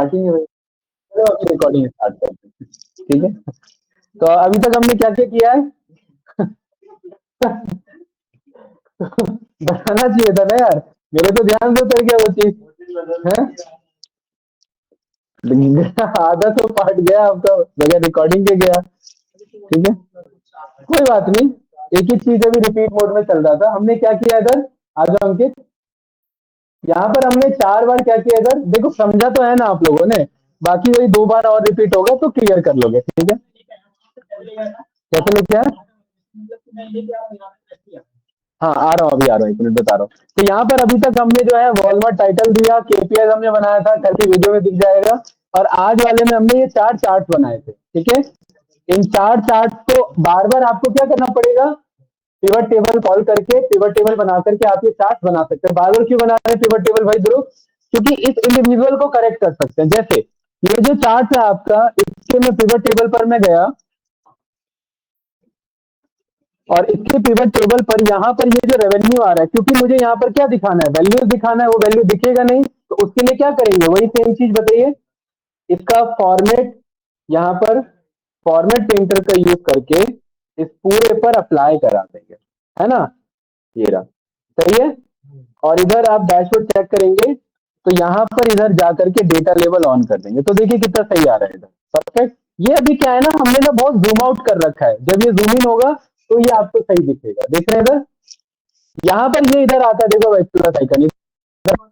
Starting है भाई। चलो अभी रिकॉर्डिंग स्टार्ट करते हैं, ठीक है। तो अभी तक हमने क्या क्या किया है? बताना चाहिए था ना यार, मेरे तो ध्यान से उतर गया वो चीज है। आधा तो पार्ट गया आपका बगैर रिकॉर्डिंग के गया, ठीक है। कोई बात नहीं, एक ही चीज अभी रिपीट मोड में चल रहा था। हमने क्या किया इधर, आ जाओ अंकित। यहाँ पर हमने 4 बार क्या किया इधर, देखो समझा तो है ना आप लोगों ने, बाकी वही 2 बार और रिपीट होगा तो क्लियर कर लोगे, ठीक है। कैसे लेके आए? हाँ आ रहा हूँ, अभी आ रहा हूँ, 1 मिनट बता रहा हूँ। तो यहाँ पर अभी तक हमने जो है वॉलमार्ट टाइटल दिया, केपीआई हमने बनाया था, कल की वीडियो में दिख जाएगा। और आज वाले में हमने ये 4 चार्ट बनाए थे, ठीक है। इन 4 चार्ट को बार बार आपको क्या करना पड़ेगा, पिवट टेबल कॉल करके पिवट टेबल बना करके आप ये चार्ट बना सकते हैं। बार बार क्यों बना रहे हैं पिवट टेबल भाई ध्रुव? क्योंकि इस इंडिविजुअल को करेक्ट कर सकते हैं। जैसे ये जो चार्ट है आपका, इसके मैं पिवट टेबल पर मैं गया और इसके पिवट टेबल पर यहाँ पर ये जो रेवेन्यू आ रहा है, क्योंकि मुझे यहाँ पर क्या दिखाना है, वैल्यू दिखाना है, वो वैल्यू दिखेगा नहीं, तो उसके लिए क्या करेंगे, वही सेम चीज बताइए। इसका फॉर्मेट, यहाँ पर फॉर्मेट पेंटर का यूज करके इस पूरे पर अप्लाई करा देंगे, है ना। ये रहा, सही है। और इधर आप डैशबोर्ड चेक करेंगे तो यहाँ पर इधर जाकर के डेटा लेवल ऑन कर देंगे, तो देखिए कितना सही आ रहा है इधर, परफेक्ट। ये अभी क्या है ना, हमने ना बहुत जूम आउट कर रखा है, जब ये जूम इन होगा तो ये आपको सही दिखेगा। देख रहे हैं इधर, यहाँ पर ये इधर आता है, देखो भाई प्लस आइकन,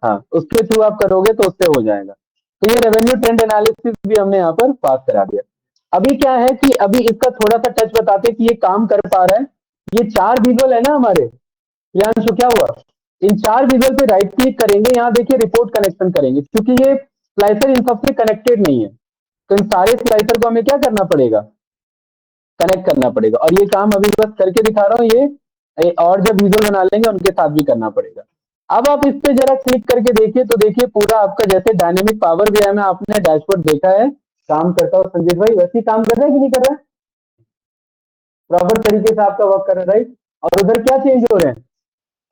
हाँ उसके थ्रू आप करोगे तो उससे हो जाएगा। तो ये रेवेन्यू ट्रेंड एनालिसिस भी हमने यहाँ पर पास करा दिया। अभी क्या है कि अभी इसका थोड़ा सा टच बताते हैं कि ये काम कर पा रहा है। ये 4 विजुअल है ना हमारे, प्रियांशु क्या हुआ, इन 4 विजुअल पे राइट क्लिक करेंगे, यहाँ देखिए रिपोर्ट कनेक्शन करेंगे, क्योंकि ये स्लाइसर इन सबसे कनेक्टेड नहीं है, तो इन सारे स्लाइसर को हमें क्या करना पड़ेगा, कनेक्ट करना पड़ेगा। और ये काम अभी बस करके दिखा रहा हूँ, ये और जब विजुअल बना लेंगे उनके साथ भी करना पड़ेगा। अब आप इस पे जरा क्लिक करके देखिए, तो देखिए पूरा आपका जैसे डायनेमिक पावर बीआई में आपने डैशबोर्ड देखा है काम करता हो संजीत भाई, वैसे ही काम कर रहा है कि नहीं कर रहा है, प्रॉपर तरीके से आपका वर्क कर रहा है, राइट। और उधर क्या चेंज हो रहे हैं,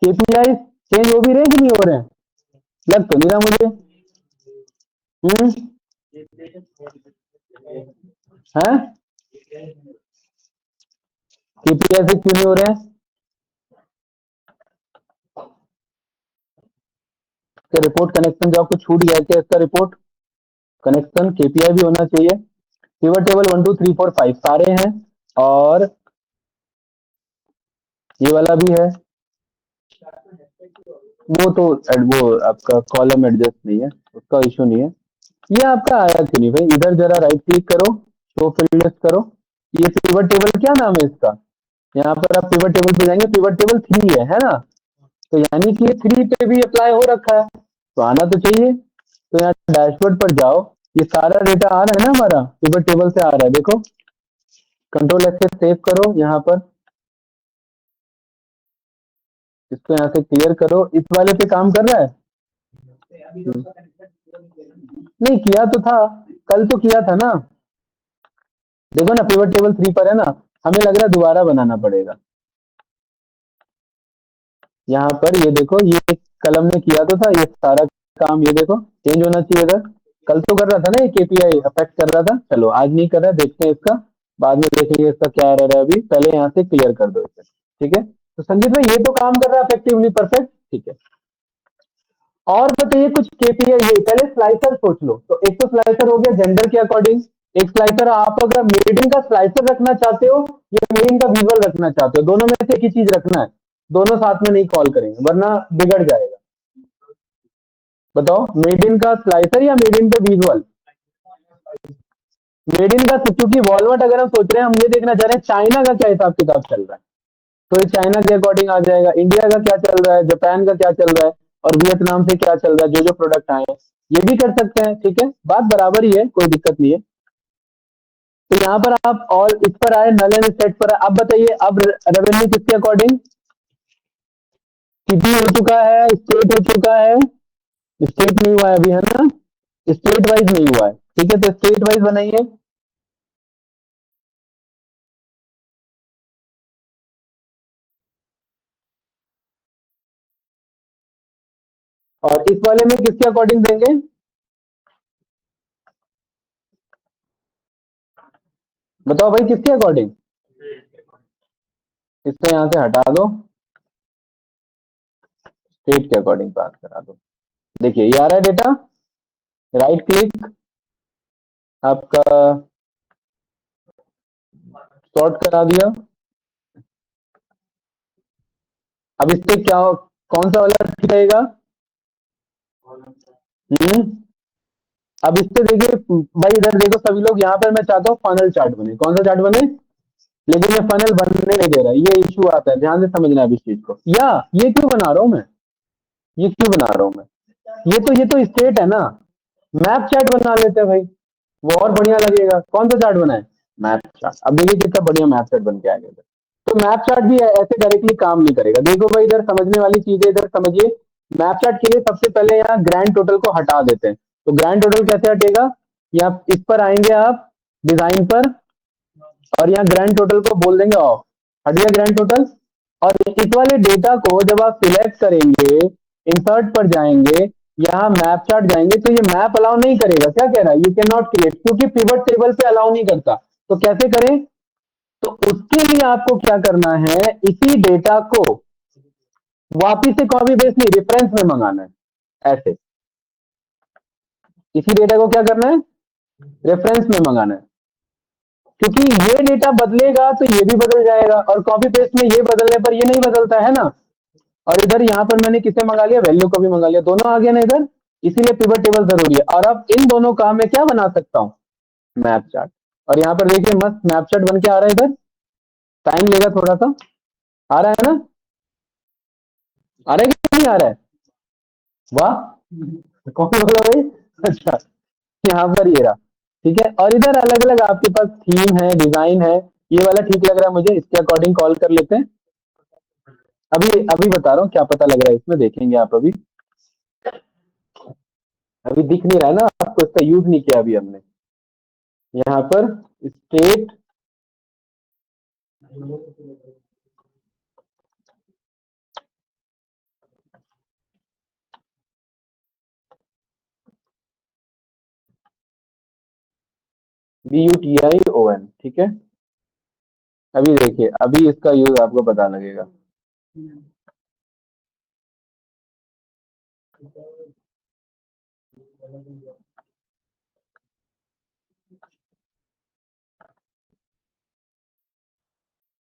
केपीआई चेंज हो भी रहे हैं कि नहीं हो रहे हैं, लग तो नहीं रहा मुझे। हम्म, है केपीआई से क्यों नहीं हो रहे हैं? क्या रिपोर्ट कनेक्शन जो आपको छूट गया है, क्या इसका रिपोर्ट कनेक्शन केपीआई भी होना चाहिए। पिवट टेबल 1 2 3 4 5 सारे हैं, और ये वाला भी है। वो तो वो आपका कॉलम एडजस्ट नहीं है, उसका इशू नहीं है। ये आपका आया क्यों नहीं भाई, इधर जरा राइट क्लिक करो, शो फील्ड लिस्ट करो। ये पिवट टेबल क्या नाम है इसका, यहाँ पर आप पिवट टेबल पे जाएंगे, पिवट टेबल 3 है ना। तो यानी कि ये 3 पे भी अप्लाई हो रखा है, तो आना तो चाहिए। तो यहाँ डैशबोर्ड पर जाओ, ये सारा डेटा आ रहा है ना हमारा, पिवट टेबल से आ रहा है, देखो। कंट्रोल एस से सेव करो, यहाँ पर इसको यहाँ से क्लियर करो, इस वाले पे काम कर रहा है। नहीं किया तो था, कल तो किया था ना, देखो ना पिवट टेबल 3 पर है ना, हमें लग रहा है दोबारा बनाना पड़ेगा। यहाँ पर ये देखो, ये कलम ने किया तो था ये सारा काम, ये देखो चेंज होना चाहिए था। कल तो कर रहा था ना ये केपीआई अफेक्ट कर रहा था, चलो आज नहीं कर रहा है, देखते हैं इसका, बाद में देखेंगे इसका क्या रह रहा है। अभी पहले यहाँ से क्लियर कर दो इसे, ठीक है। तो संजीत भाई ये तो काम कर रहा है इफेक्टिवली, परफेक्ट, ठीक है। और बताइए कुछ केपीआई, ये पहले स्लाइसर सोच लो, तो एक तो स्लाइसर हो गया जेंडर के अकॉर्डिंग, एक स्लाइसर आप अगर मीडियम का स्लाइसर रखना चाहते हो या मीडियम का विजुअल रखना चाहते हो, दोनों में से एक ही चीज रखना है, दोनों साथ में नहीं कॉल करेंगे वरना बिगड़ जाएगा। बताओ मीडियम का स्लाइसर या मीडियम का विजुअल, मीडियम का, क्योंकि वॉलमार्ट अगर हम सोच रहे हैं, हम ये देखना चाह रहे हैं चाइना का क्या हिसाब किताब चल रहा है, तो ये चाइना के अकॉर्डिंग आ जाएगा, इंडिया का क्या चल रहा है, जापान का क्या चल रहा है, और वियतनाम से क्या चल रहा है, जो जो प्रोडक्ट आए हैं, ये भी कर सकते हैं, ठीक है, बात बराबर ही है, कोई दिक्कत नहीं है। तो यहाँ पर आप और इस पर आए, नल एंड सेट पर आए, अब बताइए अब रेवेन्यू किसके अकॉर्डिंग, सिटी हो चुका है, स्टेट हो चुका है, स्टेट नहीं हुआ है अभी, है ना, स्टेट वाइज नहीं हुआ है, ठीक है, तो स्टेट वाइज बनाइए। और इस वाले में किसके अकॉर्डिंग देंगे, बताओ भाई किसके अकॉर्डिंग? इसको यहाँ से हटा दो, स्टेट के अकॉर्डिंग पास करा दो। देखिए ये आ रहा है डेटा, राइट क्लिक, आपका सॉर्ट करा दिया। अब इस पे क्या, कौन सा वाला ठीक रहेगा? हम्म। अब इस पे देखिए भाई, इधर देखो सभी लोग, यहाँ पर मैं चाहता हूँ फनल चार्ट बने। कौन सा चार्ट बने? लेकिन ये फनल बनने नहीं दे रहा, ये इशू आता है, ध्यान से समझना है अब इस चीज को। या ये क्यों बना रहा हूँ मैं, ये क्यों बना रहा हूँ मैं? ये तो स्टेट है ना, मैप चार्ट बना लेते हैं भाई, वो और बढ़िया लगेगा। कौन सा चार्ट बनाए? Map chart. अब देखिए कितना बढ़िया मैप चार्ट बन के आ गया। तो मैप चार्ट भी ऐसे डायरेक्टली काम नहीं करेगा। देखो भाई इधर समझने वाली चीज है, इधर समझिए। मैप चार्ट के लिए सबसे पहले यहाँ ग्रैंड टोटल को हटा देते हैं। तो ग्रैंड टोटल कैसे हटेगा? यहाँ इस पर आएंगे आप, डिजाइन पर, और यहाँ ग्रैंड टोटल को बोल देंगे ऑफ। हट गया ग्रैंड टोटल। और इस वाले डेटा को जब आप सिलेक्ट करेंगे, इंसर्ट पर जाएंगे, यहाँ मैप चार्ट जाएंगे, तो ये मैप अलाउ नहीं करेगा। क्या कह रहा है? यू कैन नॉट क्रिएट, क्योंकि पिवट टेबल पे अलाउ नहीं करता। तो कैसे करें? तो उसके लिए आपको क्या करना है, इसी डेटा को वापिस से कॉपी पेस्ट नहीं, रेफरेंस में मंगाना है। ऐसे इसी डेटा को क्या करना है, रेफरेंस में मंगाना है। क्योंकि ये डेटा बदलेगा तो ये भी बदल जाएगा, और कॉपी पेस्ट में ये बदलने पर ये नहीं बदलता है ना। और इधर यहाँ पर मैंने किसे मंगा लिया, वैल्यू को भी मंगा लिया, दोनों आ गया ना इधर। इसीलिए पिवट टेबल जरूरी है। और अब इन दोनों का मैं क्या बना सकता हूँ, मैप चार्ट। और यहाँ पर देखिए मस्त मैप चार्ट बन के आ रहा है इधर। टाइम लेगा थोड़ा सा, आ रहा है ना? आ रहा है कि नहीं आ रहा है? वाह, कौन बोला भाई? अच्छा, यहाँ पर ये रहा। ठीक है, और इधर अलग अलग आपके पास थीम है, डिजाइन है। ये वाला ठीक लग रहा है मुझे, इसके अकॉर्डिंग कॉल कर लेते हैं। अभी अभी बता रहा हूँ क्या पता लग रहा है इसमें, देखेंगे आप। अभी अभी दिख नहीं रहा है ना आपको, इसका यूज नहीं किया अभी हमने। यहाँ पर स्टेट, BUTION, ठीक है। अभी देखिए, अभी इसका यूज आपको पता लगेगा।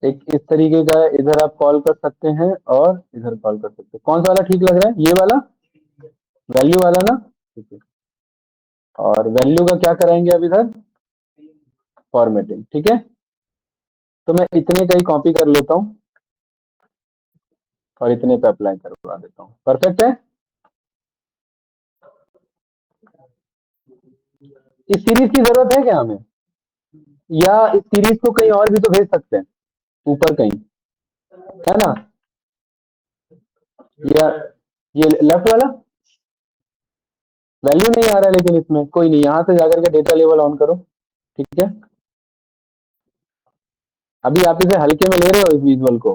एक इस तरीके का इधर आप कॉल कर सकते हैं, और इधर कॉल कर सकते हैं। कौन सा वाला ठीक लग रहा है? ये वाला वैल्यू वाला ना, ठीक है। और वैल्यू का क्या कराएंगे अब इधर, फॉर्मेटिंग, ठीक है। तो मैं इतने का ही कॉपी कर लेता हूँ, और इतने पे अप्लाई करवा देता हूँ। परफेक्ट है। इस सीरीज की जरूरत है क्या हमें, या इस सीरीज को कहीं और भी तो भेज सकते हैं, ऊपर कहीं, है ना? या ये लेफ्ट वाला वैल्यू नहीं आ रहा है, लेकिन इसमें कोई नहीं, यहां से जाकर के डेटा लेवल ऑन करो, ठीक है। अभी आप इसे हल्के में ले रहे हो इस विजुअल को,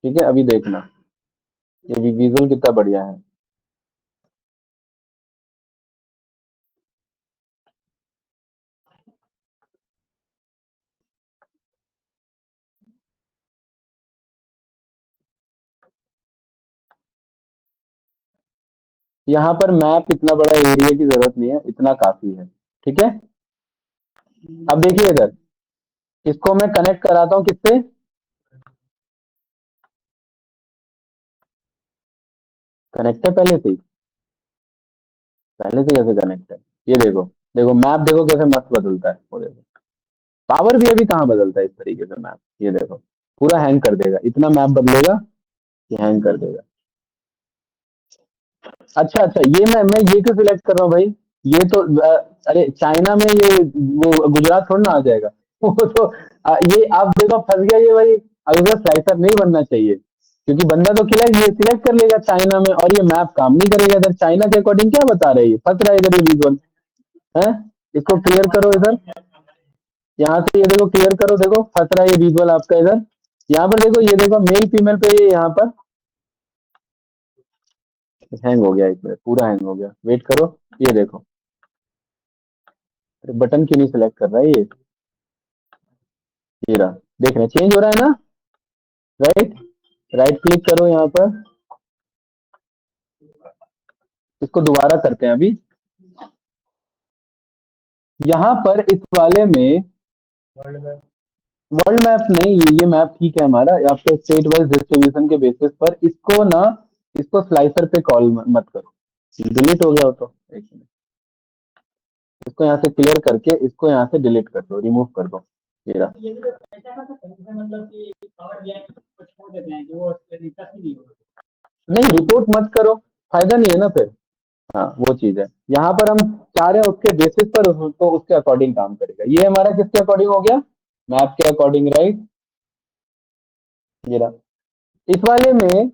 ठीक है। अभी देखना ये भी विजुअल कितना बढ़िया है। यहाँ पर मैप इतना बड़ा एरिया की जरूरत नहीं है, इतना काफी है, ठीक है। अब देखिए इधर, इसको मैं कनेक्ट कराता हूँ किससे, कनेक्ट है पहले से ही, पहले से कैसे कनेक्ट है? ये देखो, देखो मैप देखो कैसे मस्त बदलता है, वो देखो। पावर भी अभी कहाँ बदलता है इस तरीके से मैप, ये देखो। पूरा हैंग कर देगा, इतना मैप बदलेगा कि हैंग कर देगा। अच्छा अच्छा, ये मैं ये क्यों सिलेक्ट कर रहा हूँ भाई? ये तो अरे चाइना में ये, वो गुजरात थोड़ा ना आ जाएगा। वो तो ये आप देखो फंस गया ये भाई। अब इसका स्लाइसर नहीं बनना चाहिए, क्योंकि बंदा तो ये सिलेक्ट कर लेगा चाइना में, और ये मैप काम नहीं करेगा इधर। चाइना के अकॉर्डिंग क्या बता रहा है, ये फंस रहा है इधर, ये विजुअल है। इसको क्लियर करो इधर, यहाँ से ये देखो क्लियर करो, देखो फंस रहा है ये विजुअल आपका इधर। यहाँ पर देखो, ये देखो मेल फीमेल पे ये यहाँ पर हैंग हो गया, एक मिनट, पूरा हैंग हो गया, वेट करो। ये देखो, अरे बटन क्यों नहीं सिलेक्ट कर रहा है ये? ये रहा, देख रहे हैं चेंज हो रहा है ना, राइट। राइट क्लिक करो यहाँ पर, इसको दोबारा करते हैं अभी। यहाँ पर इस वाले में वर्ल्ड मैप नहीं, ये मैप ठीक है हमारा, आपके स्टेट वाइज डिस्ट्रीब्यूशन के बेसिस पर। इसको ना, इसको स्लाइसर पे कॉल मत करो, डिलीट हो गया हो तो। एक मिनट, इसको यहाँ से क्लियर करके इसको यहाँ से डिलीट कर दो, रिमूव कर दो। ये रहा। नहीं, रिपोर्ट मत करो, फायदा नहीं है ना फिर। हाँ वो चीज है, यहाँ पर हम चाह रहे हैं उसके बेसिस पर, तो उसके अकॉर्डिंग काम करेगा। ये हमारा किसके अकॉर्डिंग हो गया, मैप के अकॉर्डिंग, राइट। ये रहा। इस वाले में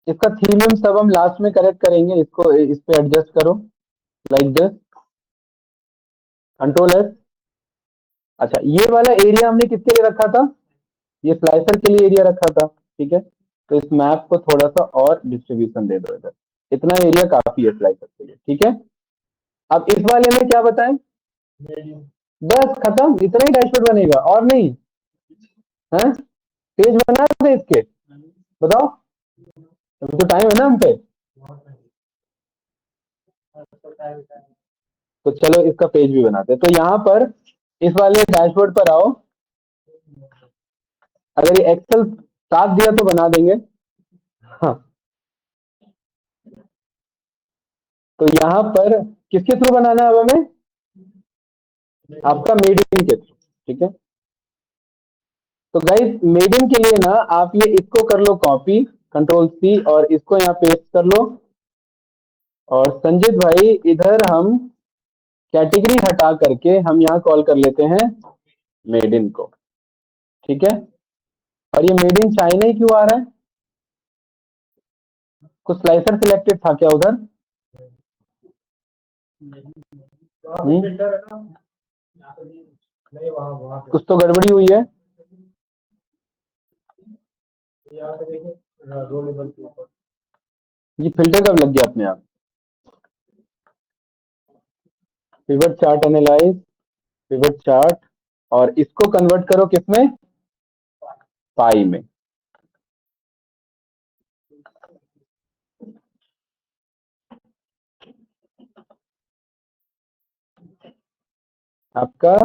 इसका थीम सब हम लास्ट में करेक्ट करेंगे, इसको इस पे एडजस्ट करो लाइक दिस, कंट्रोल एस। अच्छा, ये वाला एरिया हमने किसके लिए रखा था, ये स्लाइसर के लिए एरिया रखा था, ठीक है। तो इस मैप को थोड़ा सा और डिस्ट्रीब्यूशन दे दो इधर, इतना एरिया काफी है स्लाइसर के लिए, ठीक है। अब इस वाले में क्या बताएं, बस खत्म, इतना ही डैशबोर्ड बनेगा और नहीं है। पेज बना दे इसके, बताओ, अभी तो टाइम है ना हम पे। तो चलो इसका पेज भी बनाते हैं। तो यहाँ पर इस वाले डैशबोर्ड पर आओ, अगर ये एक्सेल साथ दिया तो बना देंगे। हाँ, तो यहाँ पर किसके थ्रू बनाना है अब हमें, आपका मेडिन के थ्रू, ठीक है। तो गाइस मेडिन के लिए ना आप ये इसको कर लो कॉपी, कंट्रोल सी, और इसको यहाँ पेस्ट कर लो। और संजीत भाई इधर हम कैटेगरी हटा करके हम यहाँ कॉल कर लेते हैं मेडिन को, ठीक है। और ये मेड इन चाइना ही क्यों आ रहा है, कुछ स्लाइसर सिलेक्टेड था क्या उधर। कुछ तो गड़बड़ी हुई है। ये फिल्टर कब लग गया अपने आप, pivot chart analyse, pivot chart, और इसको कन्वर्ट करो किसमें, पाई में। आपका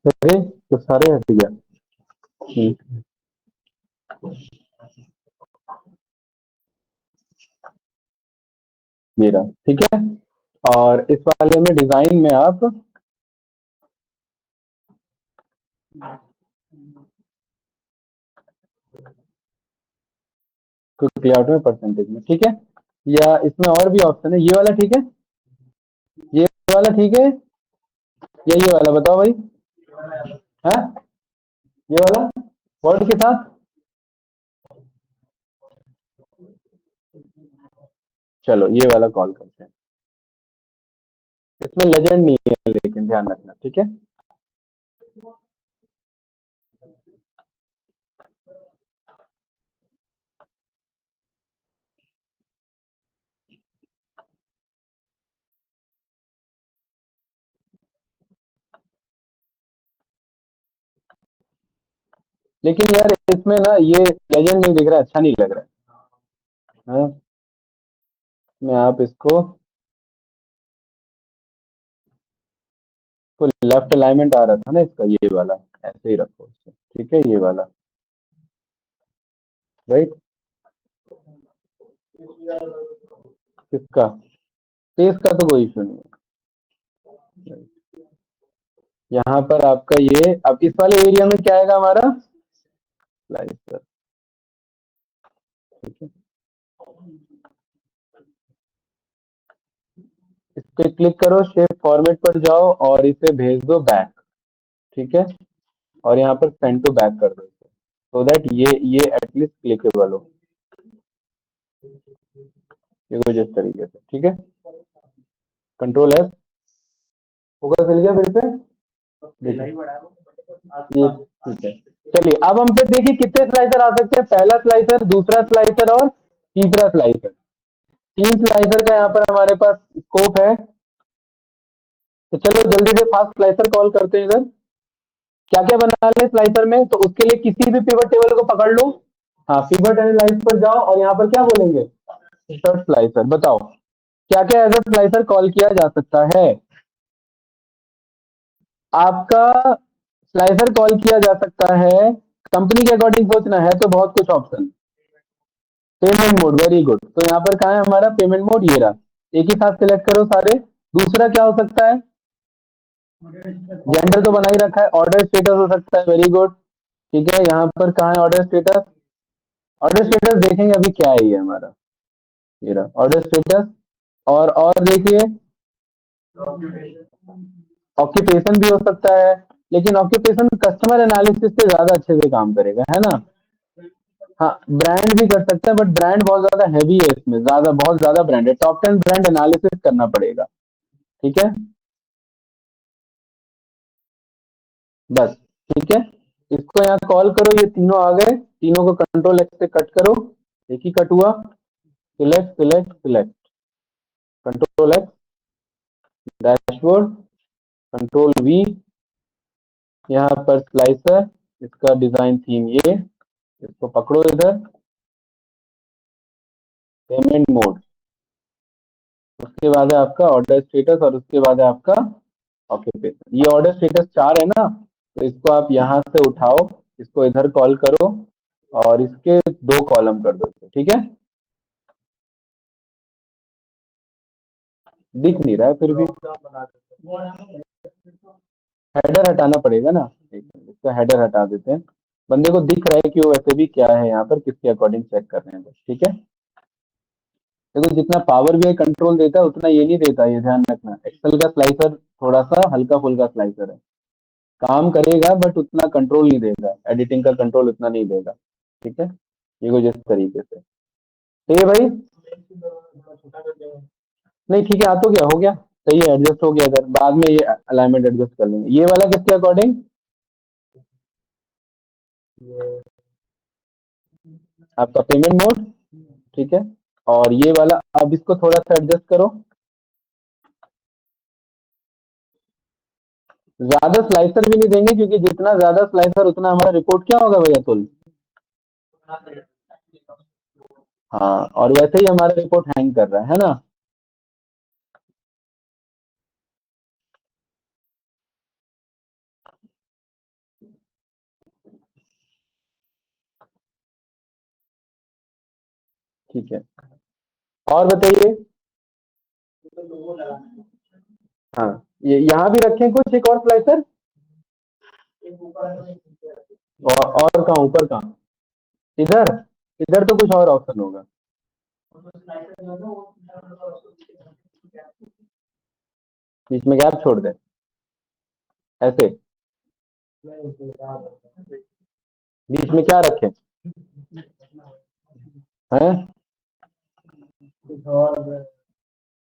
अरे तो सारे हट गया। मेरा ठीक है। और इस वाले में डिजाइन में आप क्विक लेआउट में परसेंटेज में, ठीक है। या इसमें और भी ऑप्शन है, ये वाला ठीक है, ये वाला ठीक है, या ये वाला बताओ भाई, है ये वाला वर्ड के साथ। चलो ये वाला कॉल करते हैं, इसमें लेजेंड नहीं है लेकिन ध्यान रखना, ठीक है। लेकिन यार इसमें ना ये लेजेंड नहीं दिख रहा, अच्छा नहीं लग रहा है, हाँ? मैं आप इसको तो लेफ्ट अलाइनमेंट आ रहा था ना इसका, ये वाला ऐसे ही रखो इसे, ठीक है, ये वाला, राइट। किसका, पेज का तो कोई इशू नहीं है। यहाँ पर आपका ये, अब इस वाले एरिया में क्या आएगा हमारा, स्लाइसर, ठीक है। इस पे क्लिक करो, शेप फॉर्मेट पर जाओ और इसे भेज दो बैक, ठीक है। और यहाँ पर सेंड टू बैक कर दो, सो दैट ये एटलीस्ट क्लिकेबल हो। ये कुछ इस तरीके से, ठीक है। कंट्रोल एस होगा, चल गया फिर से, देखिए ये ठीक है। चलिए अब हम फिर देखिए कितने स्लाइसर आ सकते हैं, पहला स्लाइसर, दूसरा स्लाइसर और तीसरा स्लाइसर। 3 स्लाइसर का यहाँ पर हमारे पास स्कोप है। तो चलो जल्दी से फास्ट स्लाइसर कॉल करते हैं इधर। क्या क्या बना ले स्लाइसर में, तो उसके लिए किसी भी पिवट टेबल को पकड़ लो। हाँ, पिवट एनालाइज पर जाओ और यहाँ पर क्या बोलेंगे, इंसर्ट स्लाइसर। बताओ क्या क्या एज स्लाइसर कॉल किया जा सकता है। आपका स्लाइसर कॉल किया जा सकता है, कंपनी के अकॉर्डिंग सोचना है तो बहुत कुछ option. Payment mode, very good. तो यहाँ पर कहा है हमारा पेमेंट मोड, ये रहा। एक ही साथ सिलेक्ट करो सारे। दूसरा क्या हो सकता है, जेंडर तो बना ही रखा है, ऑर्डर स्टेटस हो सकता है, वेरी गुड। ठीक है, यहाँ पर कहा है ऑर्डर स्टेटस। ऑर्डर स्टेटस देखेंगे अभी क्या है ये हमारा, ये रहा ऑर्डर स्टेटस। और देखिए ऑक्यूपेशन भी हो सकता है, लेकिन ऑक्यूपेशन कस्टमर एनालिसिस से ज्यादा अच्छे से काम करेगा, है ना। हाँ, ब्रांड भी कर सकते हैं, बट ब्रांड बहुत ज्यादा हैवी है, इसमें ज्यादा बहुत ज्यादा ब्रांड है, टॉप 10 ब्रांड एनालिसिस करना पड़ेगा। ठीक है, बस। ठीक है, इसको यहाँ कॉल करो, ये तीनों आ गए, तीनों को कंट्रोल एक्स से कट करो। एक ही कट हुआ, select select select, control x, dashboard, control we, यहाँ पर स्लाइसर, इसका डिजाइन थीम ये, इसको पकड़ो इधर, पेमेंट मोड, उसके बाद है आपका ऑर्डर स्टेटस और उसके बाद है आपका ऑक्यूपेशन। ये ऑर्डर स्टेटस 4 है ना, तो इसको आप यहाँ से उठाओ, इसको इधर कॉल करो और इसके 2 कॉलम कर दो, ठीक है। दिख नहीं रहा है फिर भी, हेडर हटाना पड़ेगा ना। एक मिनट, इसका हेडर हटा देते हैं। बंदे को दिख रहा है कि वो वैसे भी क्या है, यहाँ पर किसके अकॉर्डिंग चेक कर रहे हैं बस, ठीक है। देखो जितना पावर भी कंट्रोल देता है उतना ये नहीं देता, ये ध्यान रखना। एक्सेल का स्लाइसर थोड़ा सा हल्का फुल्का स्लाइसर है, काम करेगा बट उतना कंट्रोल नहीं देगा, एडिटिंग का कंट्रोल उतना नहीं देगा। ठीक है, ये कुछ इस तरीके से। तो ये भाई नहीं, ठीक है, आ तो गया, हो गया, सही है, एडजस्ट हो गया इधर, बाद में ये अलाइनमेंट एडजस्ट कर लेंगे। ये वाला किसके अकॉर्डिंग, आपका पेमेंट मोड, ठीक है। और ये वाला अब इसको थोड़ा सा एडजस्ट करो। ज्यादा स्लाइसर भी नहीं देंगे, क्योंकि जितना ज्यादा स्लाइसर उतना हमारा रिपोर्ट क्या होगा भैया, तुल। हाँ, और वैसे ही हमारा रिपोर्ट हैंग कर रहा है ना। ठीक है, और बताइए। हाँ, ये यहाँ भी रखें कुछ एक और स्लाइसर, और कहाँ, ऊपर कहाँ, इधर, इधर तो कुछ और ऑप्शन होगा। बीच में गैप छोड़ दे, ऐसे। बीच में क्या रखें, हैं,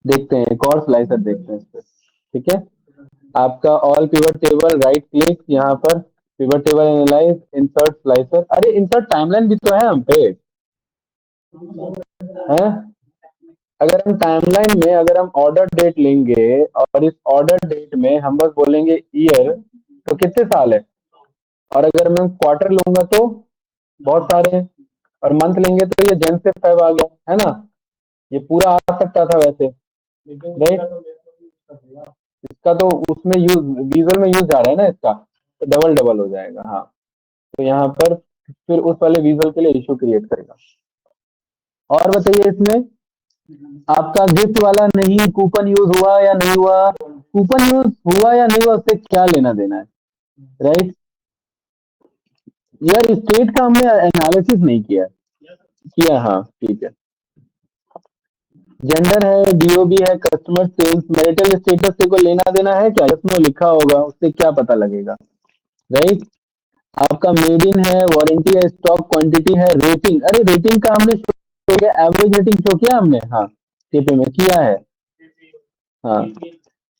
देखते हैं एक और स्लाइसर देखते हैं इस पे। ठीक है, आपका all pivot table, right click यहाँ पर, pivot table analyse, insert slicer. अरे इंसर्ट टाइमलाइन भी तो है हम पे, हैं। अगर हम टाइमलाइन में अगर हम ऑर्डर डेट लेंगे और इस ऑर्डर डेट में हम बस बोलेंगे ईयर, तो कितने साल है। और अगर मैं क्वार्टर लूंगा तो बहुत सारे हैं, और मंथ लेंगे तो ये जन से फेब आ गया, है ना। ये पूरा आ सकता था वैसे, राइट। इसका तो उसमें यूज, विजुअल में यूज जा रहा है ना इसका, तो डबल डबल हो जाएगा। हाँ, तो यहाँ पर फिर उस वाले विजुअल के लिए इशू क्रिएट करेगा। और बताइए इसमें आपका गिफ्ट वाला नहीं, कूपन यूज हुआ या नहीं हुआ, कूपन यूज हुआ या नहीं हुआ उससे क्या लेना देना है, राइट। यार स्टेट का हमने एनालिसिस नहीं किया, किया, हाँ ठीक है। जेंडर है, डीओबी है, कस्टमर सेल्स, मैरिटल स्टेटस से कोई लेना देना है क्या, इसमें लिखा होगा, उससे क्या पता लगेगा, राइट। आपका मेड इन है, वारंटी है, स्टॉक क्वांटिटी है, रेटिंग, अरे रेटिंग का हमने एवरेज रेटिंग शो किया हमने, हाँ टीपी में किया है। हाँ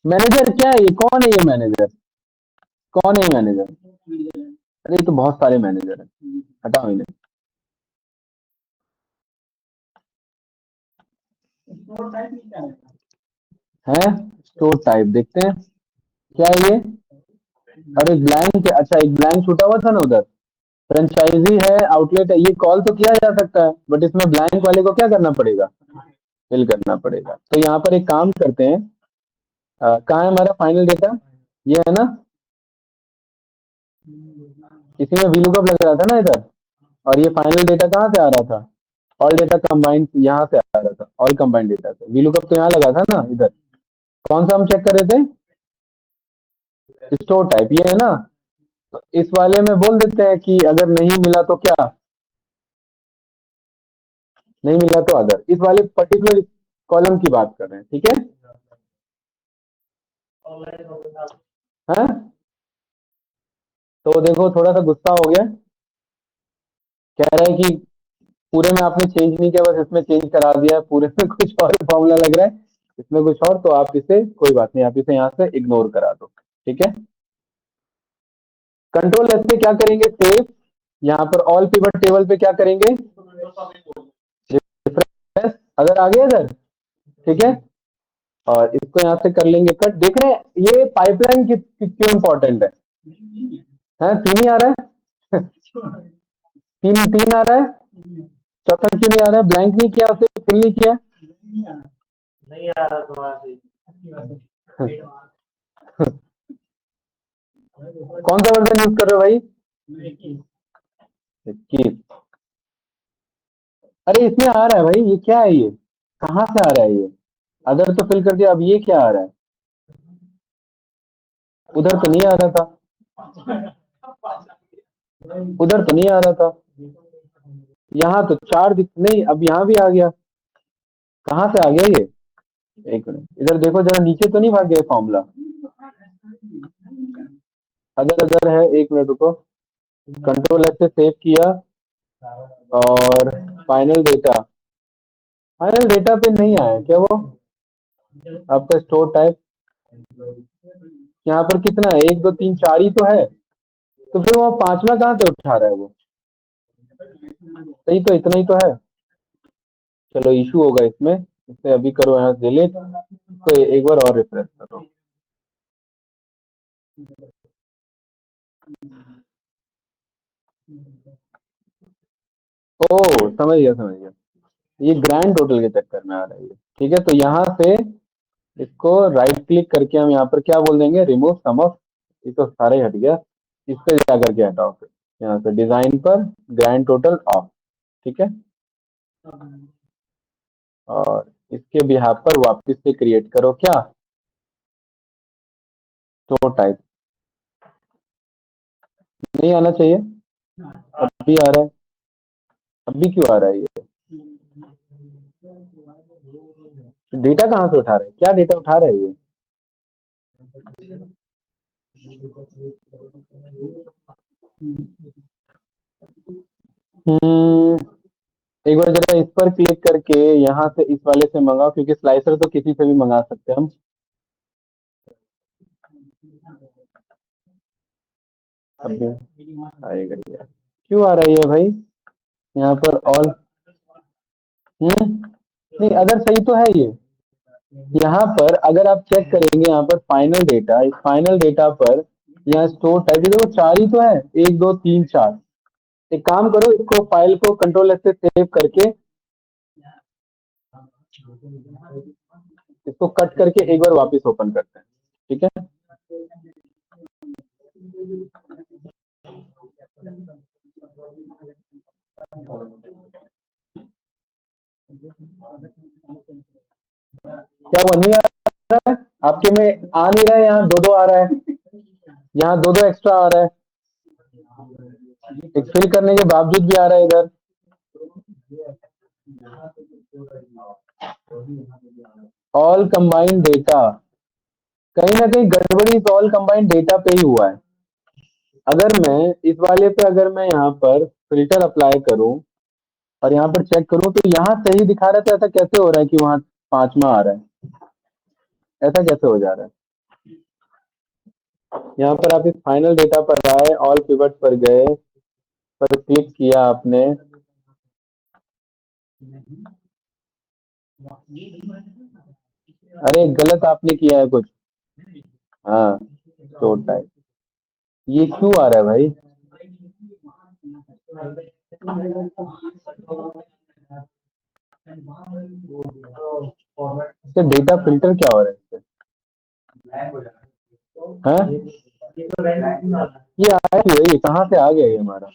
मैनेजर क्या है ये, कौन है ये मैनेजर, कौन है मैनेजर? अरे ये तो बहुत सारे मैनेजर हैं, हटाओ इन्हें। हैं स्टोर टाइप देखते हैं क्या है ये। अरे ब्लैंक, अच्छा एक ब्लैंक छूटा हुआ था ना उधर, फ्रेंचाइजी है, आउटलेट है, ये कॉल तो किया जा सकता है, बट इसमें ब्लैंक वाले को क्या करना पड़ेगा, फिल करना पड़ेगा। तो यहाँ पर एक काम करते हैं, कहाँ है हमारा फाइनल डेटा, ये है ना, इसी में वीलूकअप लग रहा था ना इधर, और ये फाइनल डेटा कहाँ से आ रहा था, ऑल डेटा कंबाइंड यहाँ से आ रहा था, ऑल कंबाइंड डेटा से, वीलूकअप तो यहाँ लगा था ना इधर। कौन सा हम चेक कर रहे थे, स्टोर टाइप ये है ना। तो इस वाले में बोल देते हैं कि अगर नहीं मिला तो क्या, नहीं मिला तो अदर, इस वाले पर्टिकुलर कॉलम की बात कर रहे हैं, ठीक है। हाँ तो देखो थोड़ा सा गुस्सा हो गया, कह रहा है कि पूरे में आपने चेंज नहीं किया, बस इसमें चेंज करा दिया है, पूरे में कुछ और फॉर्मूला लग रहा है, इसमें कुछ और, तो आप इसे कोई बात नहीं, आप इसे यहाँ से इग्नोर करा दो, ठीक है। कंट्रोल एस पे क्या करेंगे, सेव, यहाँ पर ऑल पिवट टेबल पे क्या करेंगे, रिफ्रेश, अगर आ गया इधर, ठीक है, और इसको यहाँ से कर लेंगे कट। देख रहे हैं ये पाइपलाइन क्यों इंपॉर्टेंट है, तीन ही आ रहा है तीन तीन आ रहा है, चौथा क्यों नहीं आ रहा है, ब्लैंक नहीं किया उसे, फिल नहीं किया, कौन सा वर्जन यूज कर रहे हो भाई, 21। अरे इसमें आ रहा है भाई, ये क्या है, ये कहाँ से आ रहा है ये, अदर तो फिल कर दिया, अब ये क्या आ रहा है, उधर तो नहीं आ रहा था, उधर तो नहीं आ रहा था, यहाँ तो चार दिख नहीं, अब यहाँ भी आ गया, कहाँ से आ गया ये, एक मिनट इधर देखो जरा, नीचे तो नहीं भाग गया फॉर्मूला, अदर अदर है, एक मिनट रुको, कंट्रोल एस से सेव किया, और फाइनल डेटा पे नहीं आया क्या वो, आपका स्टोर टाइप यहाँ पर कितना है, एक दो तीन चार ही तो है, तो फिर वो पांचवा कहाँ से उठा रहा है वो, सही तो इतना ही तो है। चलो इशू होगा इसमें, इसे अभी करो यहाँ डिलीट, तो एक बार और रिफ्रेश करो। ओ समझ गया, ये ग्रैंड टोटल के चक्कर में आ रहा है ये, ठीक है। तो यहाँ से इसको राइट क्लिक करके हम यहाँ पर क्या बोल देंगे, रिमूव सम ऑफ, ये तो सारा ही हट गया, इस पे जा करके हटाओ, फिर यहाँ से डिजाइन पर ग्रैंड टोटल ऑफ, ठीक है, और इसके बिहाफ पर वापस से क्रिएट करो क्या, तो टाइप नहीं आना चाहिए, अब भी आ रहा है, अब भी क्यों आ रहा है ये, डेटा कहाँ से उठा रहा है, क्या डेटा उठा रहा है ये, हम्म, एक बार जरा इस पर क्लिक करके यहाँ से इस वाले से मंगाओ, क्योंकि स्लाइसर तो किसी से भी मंगा सकते हैं हम। अब भी आएगा ये, क्यों आ रहा है ये भाई, यहाँ पर ऑल, नहीं अगर सही तो है ये, यहाँ पर अगर आप चेक करेंगे, यहाँ पर फाइनल डेटा, इस फाइनल डेटा पर यहाँ स्टोर टाइप देखो चार ही तो है, एक दो तीन चार, एक काम करो, इसको फाइल को कंट्रोल एस से सेव करके इसको कट करके एक बार वापस ओपन करते हैं, ठीक है। क्या वो नहीं आ रहा है आपके में, आ नहीं रहा है, यहाँ दो दो आ रहा है, यहाँ दो दो एक्स्ट्रा आ रहा है, एक फिल करने के बावजूद भी आ रहा है इधर, ऑल कंबाइंड डेटा, कहीं ना कहीं गड़बड़ी इस ऑल कंबाइंड डेटा पे ही हुआ है। अगर मैं इस वाले पे, अगर मैं यहाँ पर फिल्टर अप्लाई करूं, और यहाँ पर चेक करूँ तो यहाँ सही दिखा रहा है, तो ऐसा कैसे हो रहा है कि वहाँ 5वां आ रहा है? ऐसा कैसे हो जा रहा है? यहाँ पर आप इस फाइनल डेटा पर आए, ऑल पिवट पर गए, पर क्लिक किया आपने, अरे गलत आपने किया है कुछ। हाँ, स्टोर टाइप, ये क्यों आ रहा है भाई? इससे डेटा फिल्टर क्या हो रहा है इससे? हाँ? ये आया क्यों है? ये कहाँ से आ गया ये हमारा?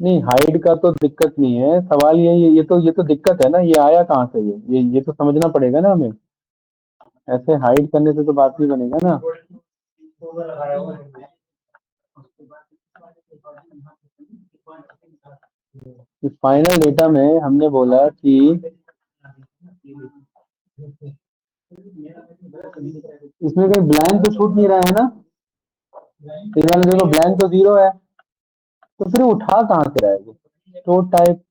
नहीं, हाइड का तो दिक्कत नहीं है, सवाल ये तो दिक्कत है ना, ये आया कहाँ से? ये तो समझना पड़ेगा ना हमें। ऐसे हाइड करने से तो बात नहीं बनेगा ना। इस फाइनल डेटा में हमने बोला कि इसमें कहीं ब्लैंक तो छूट नहीं रहा है ना? इस वाले देखो, ब्लैंक तो 0 है, तो फिर उठा कहाँ से रहा है वो? स्टोर टाइप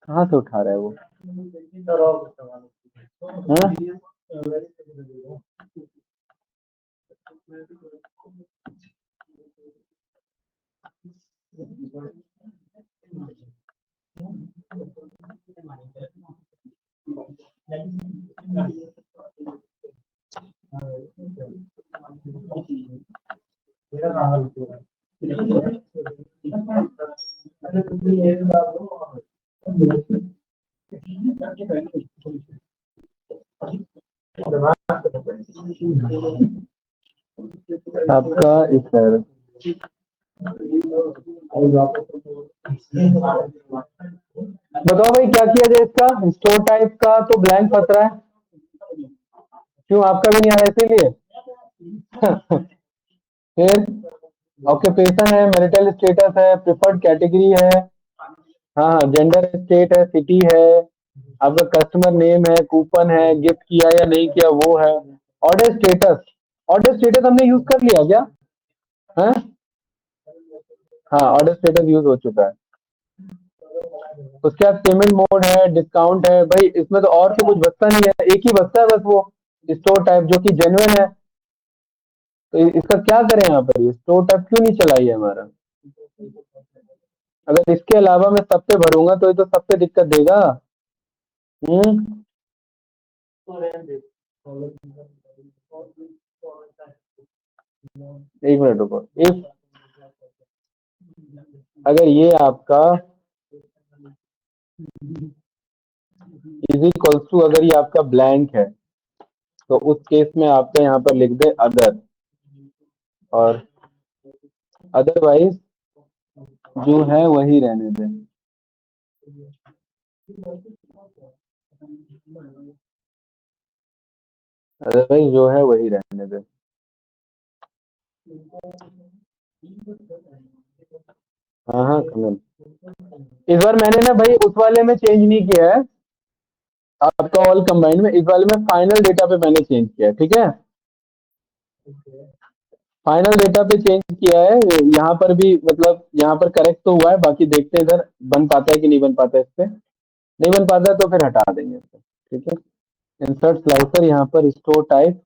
कहाँ से उठा रहा है वो? हाँ? आपका इस तरह बताओ भाई, क्या किया जाए इसका? स्टोर टाइप का तो ब्लैंक फंस रहा है, क्यों आपका भी नहीं आ रहा इसीलिए? फिर ऑक्यूपेशन है, मैरिटल स्टेटस है, प्रिफर्ड कैटेगरी है, हाँ जेंडर स्टेट है, सिटी है, आपका कस्टमर नेम है, कूपन है, गिफ्ट किया या नहीं किया वो है। ऑर्डर स्टेटस, ऑर्डर स्टेटस हमने यूज कर लिया क्या? हाँ, हाँ ऑर्डर स्टेटस यूज हो चुका है। उसके बाद पेमेंट मोड है, डिस्काउंट है, भाई इसमें तो और तो कुछ बचता नहीं है, एक ही बचता है बस, वो स्टोर टाइप जो कि जेन्युइन है। तो इसका क्या करें यहाँ पर? ये स्टोर टाइप क्यों नहीं चला है हमारा? अगर इसके अलावा मैं सब पे भरूंगा तो ये तो सब पे दिक्कत देगा। हम्म, एक मिनट रुको। इफ अगर ये आपका इज इक्वल्स टू, अगर ये आपका ब्लैंक है, तो उस केस में आपका यहाँ पर लिख दे अदर, और अदरवाइज जो है वही रहने दें। अदरवाइज जो है वही रहने दें। हाँ हाँ कमल, इस बार मैंने ना भाई उस वाले में चेंज नहीं किया है, आपका ऑल कंबाइंड में, इस वाले में फाइनल डेटा पे मैंने चेंज किया है, ठीक है? फाइनल डेटा पे चेंज किया है, यहाँ पर भी मतलब यहाँ पर करेक्ट तो हुआ है, बाकी देखते हैं इधर बन पाता है कि नहीं बन पाता है, इससे नहीं बन पाता है तो फिर हटा देंगे इसे, ठीक है? इंसर्ट स्लाइसर, यहाँ पर स्टोर टाइप,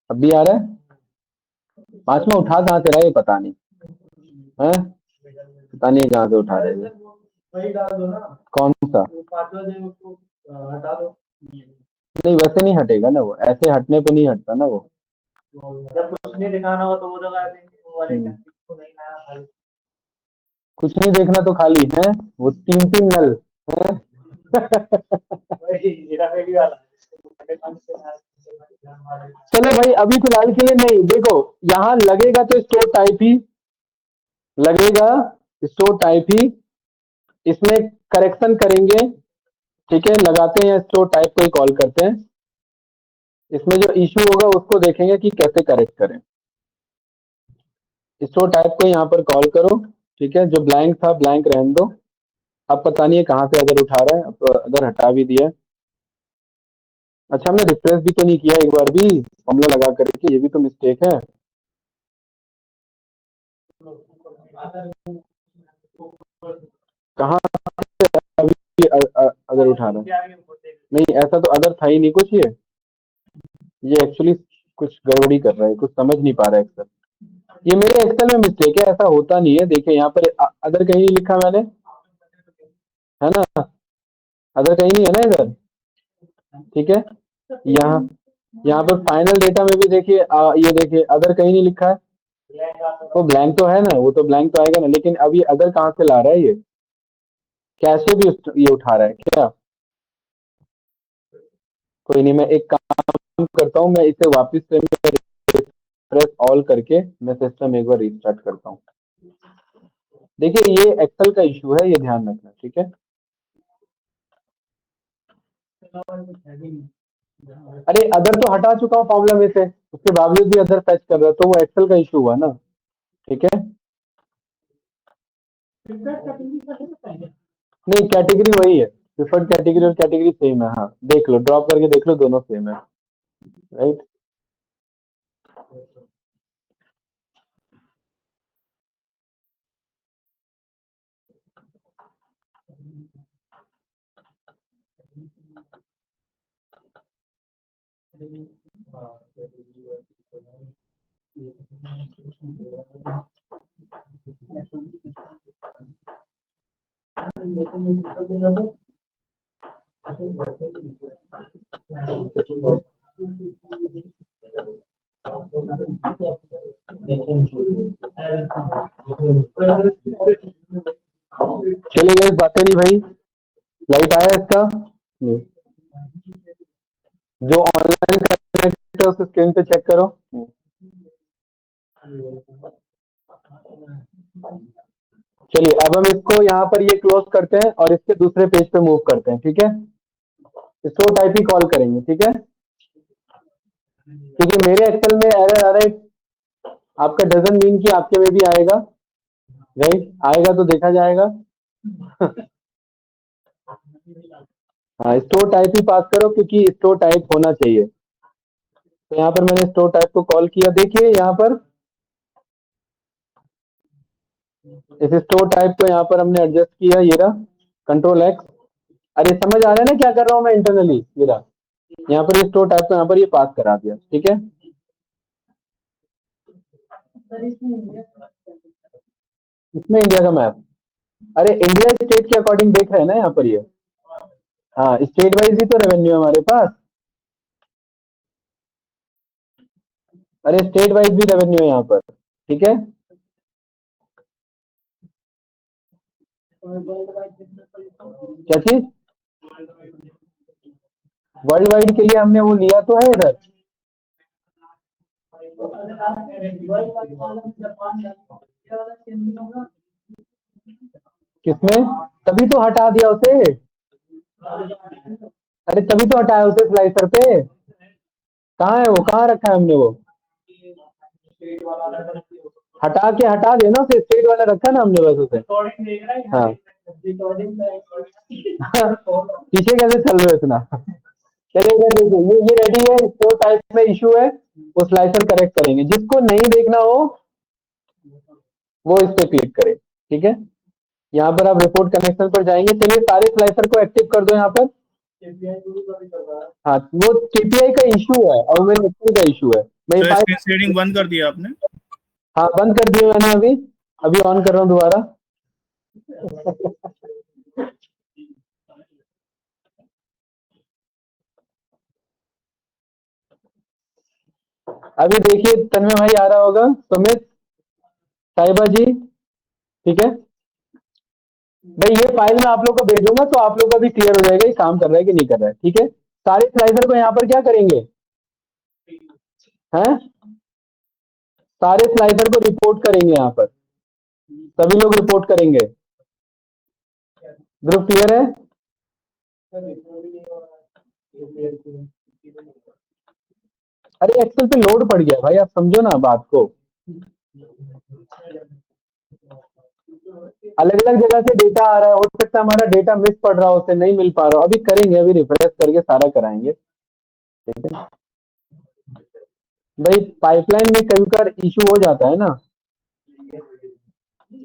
अब भी आ रहा है। 5वां उठा कहाँ से रहा है ये पता नहीं है, पता नहीं कहाँ से उठा रहे हैं। कौन सा? नहीं वैसे नहीं हटेगा ना वो, ऐसे हटने पे नहीं हटता ना वो। कुछ नहीं देखना तो खाली है, वो 3 नल है। चलो भाई, अभी फिलहाल के लिए नहीं, देखो यहाँ लगेगा तो स्टोर टाइप ही लगेगा, स्टोर टाइप ही, इसमें करेक्शन करेंगे, ठीक है? लगाते हैं स्टोर टाइप को ही कॉल करते हैं, इसमें जो इशू होगा उसको देखेंगे कि कैसे करेक्ट करें। स्टोर टाइप को यहाँ पर कॉल करो, ठीक है? जो ब्लैंक था ब्लैंक रहने दो। अब पता नहीं है कहाँ से अगर उठा रहा है, अब तो अगर हटा भी दिया अच्छा हमने रिफ्रेश भी तो नहीं किया एक बार भी फॉर्मूला लगा करके, ये भी तो मिस्टेक है। कहाँ अभी अगर उठा रहा है? नहीं ऐसा तो अदर था ही नहीं कुछ, ये एक्चुअली कुछ गड़बड़ी कर रहा है, कुछ समझ नहीं पा रहा है एक्सेल। ये मेरे एक्सेल में मिस्टेक है, ऐसा होता नहीं है। देखिए यहाँ पर अदर कहीं नहीं लिखा मैंने, है ना? अदर कहीं नहीं है ना इधर, ठीक है। यहाँ यहाँ पर फाइनल डेटा में भी देखिए ये देखिए अदर कहीं नहीं लिखा है। वो ब्लैंक तो है ना, वो तो ब्लैंक तो आएगा ना, लेकिन अब ये अदर कहाँ से ला रहा है? ये कैसे भी ये उठा रहा है क्या? कोई नहीं, मैं एक काम करता हूँ, मैं इसे वापस से प्रेस ऑल करके मैं सिस्टम एक बार रिस्टार्ट करता हूँ। देखिए ये एक्सेल का इशू है, ये ध्यान रखना, ठीक है। अरे अदर तो हटा चुका हूँ फॉर्मूला में से, उसके बावजूद भी अदर फैच कर रहा है, तो वो एक्सेल का इशू हुआ ना, ठीक है। नहीं कैटेगरी वही है, प्रिफर्ड कैटेगरी और कैटेगरी सेम है। हाँ देख लो, ड्रॉप करके देख लो, दोनों सेम है, राइट। चलेगा, इस बातें नहीं भाई, लाइट आया इसका? नहीं। जो ऑनलाइन कनेक्ट है उस स्क्रीन पे चेक करो। चलिए अब हम इसको यहाँ पर ये क्लोज करते हैं और इसके दूसरे पेज पे मूव करते हैं, ठीक है। इसको टाइप ही कॉल करेंगे, ठीक है, क्योंकि मेरे एक्सेल में एरर आ रहा है। आपका डजन मीन कि आपके में भी आएगा, राइट, आएगा तो देखा जाएगा। हाँ स्टोर टाइप ही पास करो, क्योंकि स्टोर टाइप होना चाहिए। तो यहाँ पर मैंने स्टोर टाइप को कॉल किया, देखिए यहाँ पर इस स्टोर टाइप को यहाँ पर हमने एडजस्ट किया, ये रहा कंट्रोल एक्स। अरे समझ आ रहा है ना क्या कर रहा हूँ मैं इंटरनली? ये रहा, यहाँ पर ये स्टोर टाइप को यहाँ पर ये पास करा दिया, ठीक है। इसमें इंडिया का मैप, अरे इंडिया स्टेट के अकॉर्डिंग देख रहे हैं ना यहाँ पर ये। हाँ स्टेट वाइज ही तो रेवेन्यू है हमारे पास। अरे स्टेट वाइज भी रेवेन्यू है यहाँ पर, ठीक है। क्या चीज? वर्ल्ड वाइड के लिए हमने वो लिया तो है इधर। किसमें? तभी तो हटा दिया उसे। अरे तभी तो हटाया उसे स्लाइसर पे। कहाँ है वो, कहाँ रखा है हमने वो? हटा के हटा देना उसे, स्टेट वाला रखा ना हमने बस उसे। हाँ पीछे कैसे चल रहे हो इतना? चलेगा, देखिए ये रेडी है, स्टोर टाइप में इशू है, वो स्लाइसर करेक्ट करेंगे। जिसको नहीं देखना हो वो इस पे क्लिक करे, ठीक है। यहाँ पर आप रिपोर्ट कनेक्शन पर जाएंगे। चलिए सारे स्लाइसर को एक्टिव कर दो यहाँ पर। हाँ वो केपीआई का इशू है और मेरे एक्सेल का इशू है। मैं तो फाइल, स्क्रीन शेयरिंग बंद कर दिया आपने? हाँ बंद कर दिया मैंने, अभी अभी ऑन कर रहा हूँ दोबारा। अभी देखिए तन्मय भाई आ रहा होगा, सुमित, साहिबा जी, ठीक है भाई। ये फाइल मैं आप लोग को भेजूंगा तो आप लोग का भी क्लियर हो जाएगा ये काम कर रहा है कि नहीं कर रहा है, ठीक है। सारे स्लाइडर को यहाँ पर क्या करेंगे, हैं? सारे स्लाइडर को रिपोर्ट करेंगे यहाँ पर, सभी लोग रिपोर्ट करेंगे। ग्रुप क्लियर है? अरे एक्सेल पे लोड पड़ गया भाई, आप समझो ना बात को। अलग अलग जगह से डेटा आ रहा है, हो सकता है हमारा डेटा मिस पड़ रहा हो, उसे नहीं मिल पा रहा हो। अभी करेंगे, अभी रिफ्रेश करके सारा कराएंगे। ठीक है भाई, पाइपलाइन में कई बार इशू हो जाता है ना,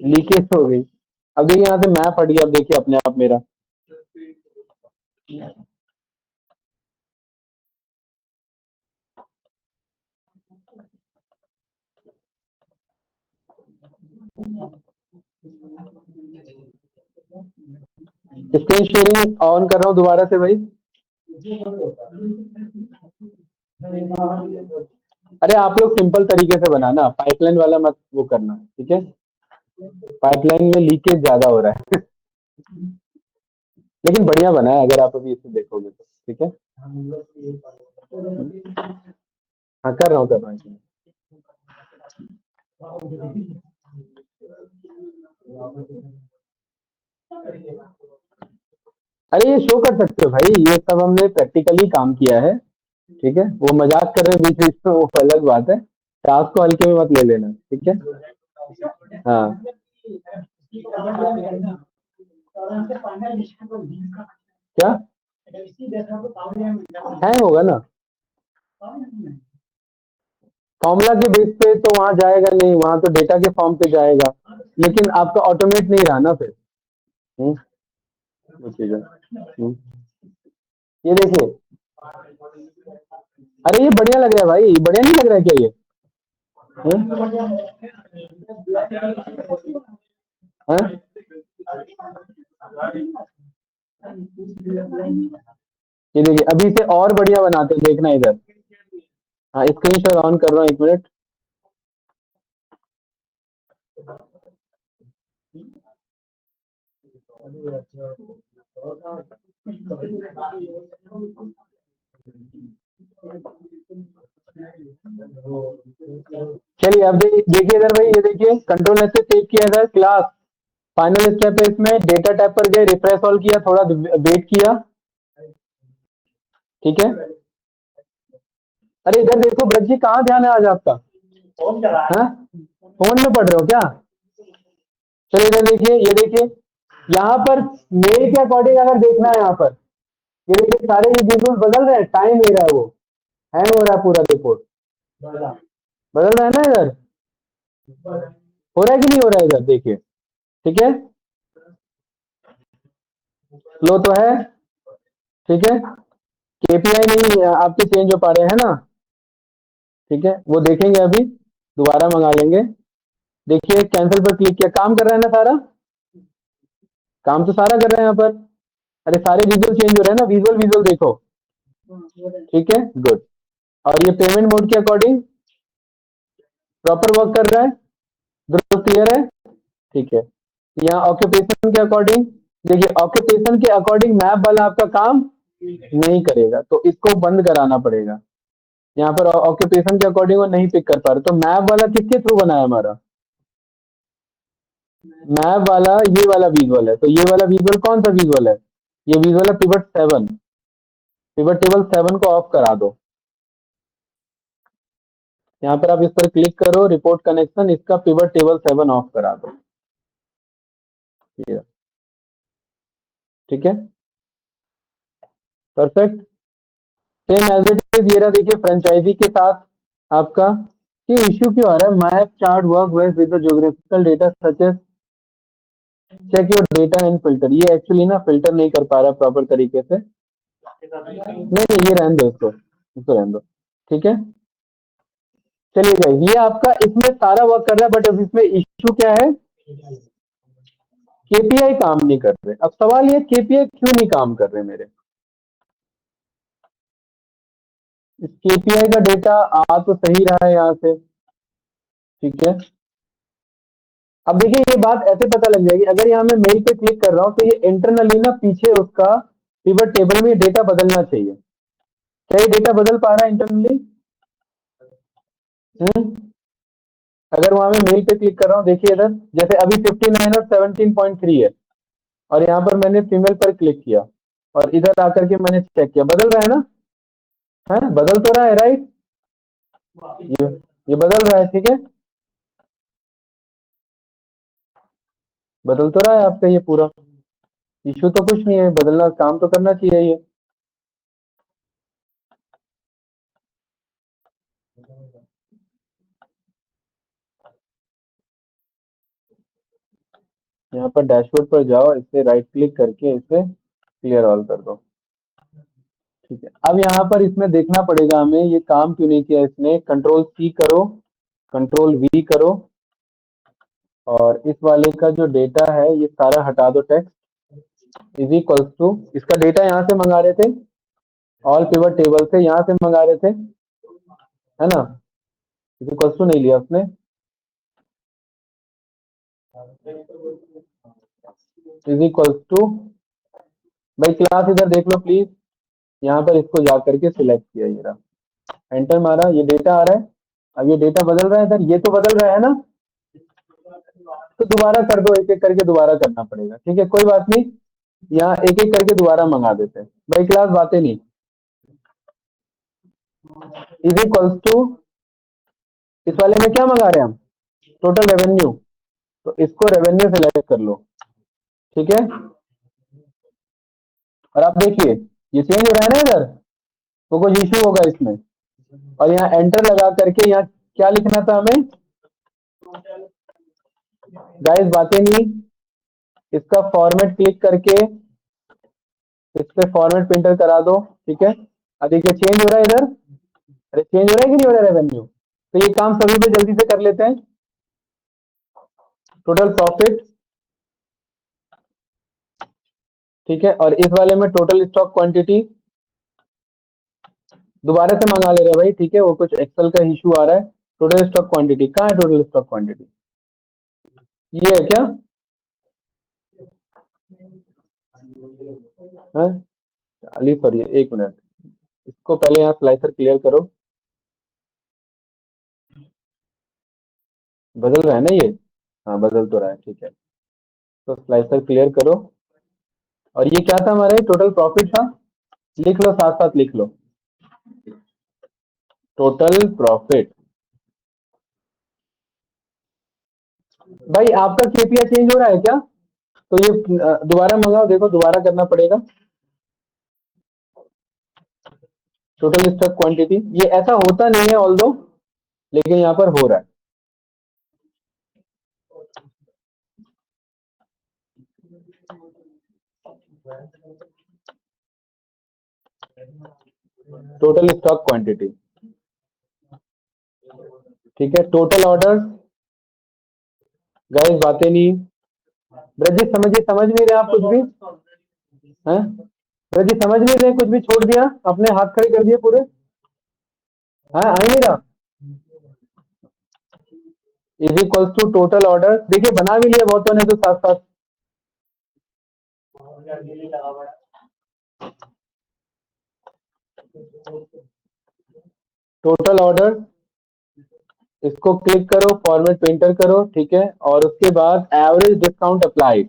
लीकेज हो गई। अब देखिए यहाँ से मैप हट गया, अब देखिए अपने आप मेरा। स्क्रीन शेयरिंग ऑन कर रहा हूँ दोबारा से भाई। अरे आप लोग सिंपल तरीके से बनाना, पाइपलाइन वाला मत वो करना, ठीक है। पाइपलाइन में लीकेज ज्यादा हो रहा है लेकिन बढ़िया बना है अगर आप अभी इसे देखोगे तो, ठीक है। हाँ कर रहा हूँ। अरे ये शो कर सकते हो भाई, ये सब हमने प्रैक्टिकली काम किया है, ठीक है। वो मजाक कर रहे हैं बीच बीच में, वो अलग बात है। टास्क को हल्के में मत ले लेना, ठीक है। हाँ क्या हैंग होगा ना, फॉर्मूला के बेस पे तो वहां जाएगा नहीं, वहां तो डेटा के फॉर्म पे जाएगा, लेकिन आपका ऑटोमेट नहीं रहा ना फिर। हम्म, वो चीज़ है। ये देखिए, अरे ये बढ़िया लग रहा है भाई, बढ़िया नहीं लग रहा है क्या ये? हाँ? ये देखिए अभी से और बढ़िया बनाते हैं, देखना इधर। हाँ स्क्रीन शॉट ऑन कर रहा हूँ, 1 मिनट। चलिए अब देखिए इधर भाई, ये देखिए कंट्रोल एस से सेव किया इधर क्लास। फाइनल स्टेप है इसमें, डेटा टैब पर गए, रिफ्रेश ऑल किया, थोड़ा वेट किया, ठीक है। अरे इधर देखो ब्रज जी, कहाँ ध्यान है आज आपका? हाँ फोन में पढ़ रहे हो क्या? चलिए इधर देखिए, ये देखिए यहाँ पर मेल के अकॉर्डिंग अगर देखना है, यहाँ पर ये देखिए सारे ये बिल्कुल बदल रहे हैं, टाइम ले रहा है वो, हैंग हो रहा है पूरा रिपोर्ट, बदल रहा है ना इधर, हो रहा है कि नहीं हो रहा है इधर, देखिए, ठीक है। लो तो है, ठीक है। केपीआई नहीं आपके चेंज हो पा रहे हैं ना, ठीक है, वो देखेंगे अभी, दोबारा मंगा लेंगे। देखिए कैंसिल पर क्लिक किया, काम कर रहा है ना सारा, काम तो सारा कर रहे हैं यहाँ पर। अरे सारे विजुअल चेंज हो रहे हैं ना, विजुअल विजुअल देखो, ठीक है, गुड। और ये पेमेंट मोड के अकॉर्डिंग प्रॉपर वर्क कर रहा है, ग्रुप क्लियर है, ठीक है। यहाँ ऑक्यूपेशन के अकॉर्डिंग, देखिए ऑक्यूपेशन के अकॉर्डिंग मैप वाला आपका काम नहीं करेगा, तो इसको बंद कराना पड़ेगा। यहाँ पर ऑक्यूपेशन के अकॉर्डिंग वो नहीं पिक कर पा रहे, तो मैप वाला किसके थ्रू बना है हमारा? मैप वाला ये वाला विजुअल है, तो ये वाला विजुअल कौन सा विजुअल है? ये विजुअल है पिवट 7। पिवट टेबल 7 को ऑफ करा दो। यहाँ पर आप इस पर क्लिक करो, रिपोर्ट कनेक्शन, इसका पिवट टेबल 7 ऑफ करा दो, ठीक है, perfect. Same as it is, ये रहा देखिए फ्रेंचाइजी के साथ आपका। ये इश्यू क्यों आ रहा है? Map chart work well with the geographical data such as check your data and filter. ये एक्चुअली ना फिल्टर नहीं कर पा रहा प्रॉपर तरीके से। नहीं नहीं, ये रहने दो, इसको रहने दो, ठीक है। चलिए गाइस, ये आपका इसमें सारा वर्क कर रहा है, बट अब इसमें इश्यू क्या है? केपीआई काम नहीं कर रहे। अब सवाल ये, केपीआई क्यों नहीं काम कर रहे मेरे? इस केपीआई का डेटा आ तो सही रहा है यहाँ से, ठीक है। अब देखिए ये बात ऐसे पता लग जाएगी, अगर यहाँ मैं मेल पे क्लिक कर रहा हूँ तो ये इंटरनली ना पीछे उसका पिवट टेबल में डेटा बदलना चाहिए। क्या ये डेटा बदल पा रहा है इंटरनली? अगर वहां मैं मेल पे क्लिक कर रहा हूँ, देखिए इधर जैसे अभी 59 और 17.3 है, और यहाँ पर मैंने फीमेल पर क्लिक किया, और इधर आकर के मैंने चेक किया, बदल रहा है ना? है, बदल तो रहा है, राइट? ये ये बदल रहा है, ठीक है, बदल तो रहा है आपका ये पूरा। इश्यू तो कुछ नहीं है, बदलना काम तो करना चाहिए ये। यहाँ पर डैशबोर्ड पर जाओ, इसे राइट क्लिक करके इसे क्लियर ऑल कर दो। ठीक है, अब यहाँ पर इसमें देखना पड़ेगा हमें ये काम क्यों नहीं किया इसने। कंट्रोल सी करो, कंट्रोल वी करो, और इस वाले का जो डेटा है ये सारा हटा दो। टेक्स्ट इज इक्वल्स टू, इसका डेटा यहाँ से मंगा रहे थे, ऑल पिवट टेबल से यहाँ से मंगा रहे थे, है ना। इज इक्वल्स टू नहीं लिया उसने, इज इक्वल्स टू, भाई क्लास इधर देख लो प्लीज। यहाँ पर इसको जा करके सिलेक्ट किया, ये रहा, एंटर मारा, ये डेटा आ रहा है। अब ये डेटा बदल रहा है इधर, ये तो बदल रहा है ना, तो दोबारा कर दो, एक एक करके दोबारा करना पड़ेगा। ठीक है, कोई बात नहीं, यहाँ एक एक करके दोबारा मंगा देते हैं। भाई क्लास बातें नहीं, इज इक्वल्स टू, इस वाले में क्या मंगा रहे हैं हम, टोटल रेवेन्यू, तो इसको रेवेन्यू सेलेक्ट कर लो। ठीक है, और आप देखिए ये चेंज हो रहा है ना इधर, तो कुछ इश्यू होगा इसमें। और यहाँ एंटर लगा करके यहाँ क्या लिखना था हमें, गाइस बातें नहीं, इसका फॉर्मेट क्लिक करके इस पे फॉर्मेट प्रिंटर करा दो। ठीक है, अब देखिए चेंज हो रहा है इधर, अरे चेंज हो रहा है कि नहीं हो रहा है रेवेन्यू। तो ये काम सभी पे जल्दी से कर लेते हैं। टोटल प्रॉफिट, ठीक है, और इस वाले में टोटल स्टॉक क्वांटिटी दोबारा से मंगा ले रहे हैं भाई। ठीक है, वो कुछ एक्सेल का इशू आ रहा है। टोटल स्टॉक क्वांटिटी कहाँ है, टोटल स्टॉक क्वांटिटी ये है क्या है, अली सॉरी एक मिनट, इसको पहले यहाँ स्लाइसर क्लियर करो, बदल रहा है ना ये, हाँ बदल तो रहा है। ठीक है, तो स्लाइसर क्लियर करो, और ये क्या था हमारे, टोटल प्रॉफिट था, लिख लो साथ साथ लिख लो, टोटल प्रॉफिट। भाई आपका केपीआई चेंज हो रहा है क्या, तो ये दोबारा मंगाओ, देखो दोबारा करना पड़ेगा। टोटल स्टॉक क्वांटिटी, ये ऐसा होता नहीं है ऑल्दो, लेकिन यहाँ पर हो रहा है। टोटल स्टॉक क्वांटिटी, ठीक है, टोटल ऑर्डर, गाइस बातें नहीं, ब्रजी समझिए, समझ नहीं रहे आप कुछ भी हैं, ब्रजी समझ नहीं रहे, कुछ भी छोड़ दिया, अपने हाथ खड़े कर दिए पूरे, हाँ आ ही नहीं रहा। Is equals to total order, देखिए बना भी लिया बहुतों ने तो साथ साथ, टोटल ऑर्डर, इसको क्लिक करो, फॉर्मेट पेंटर करो। ठीक है, और उसके बाद average discount applied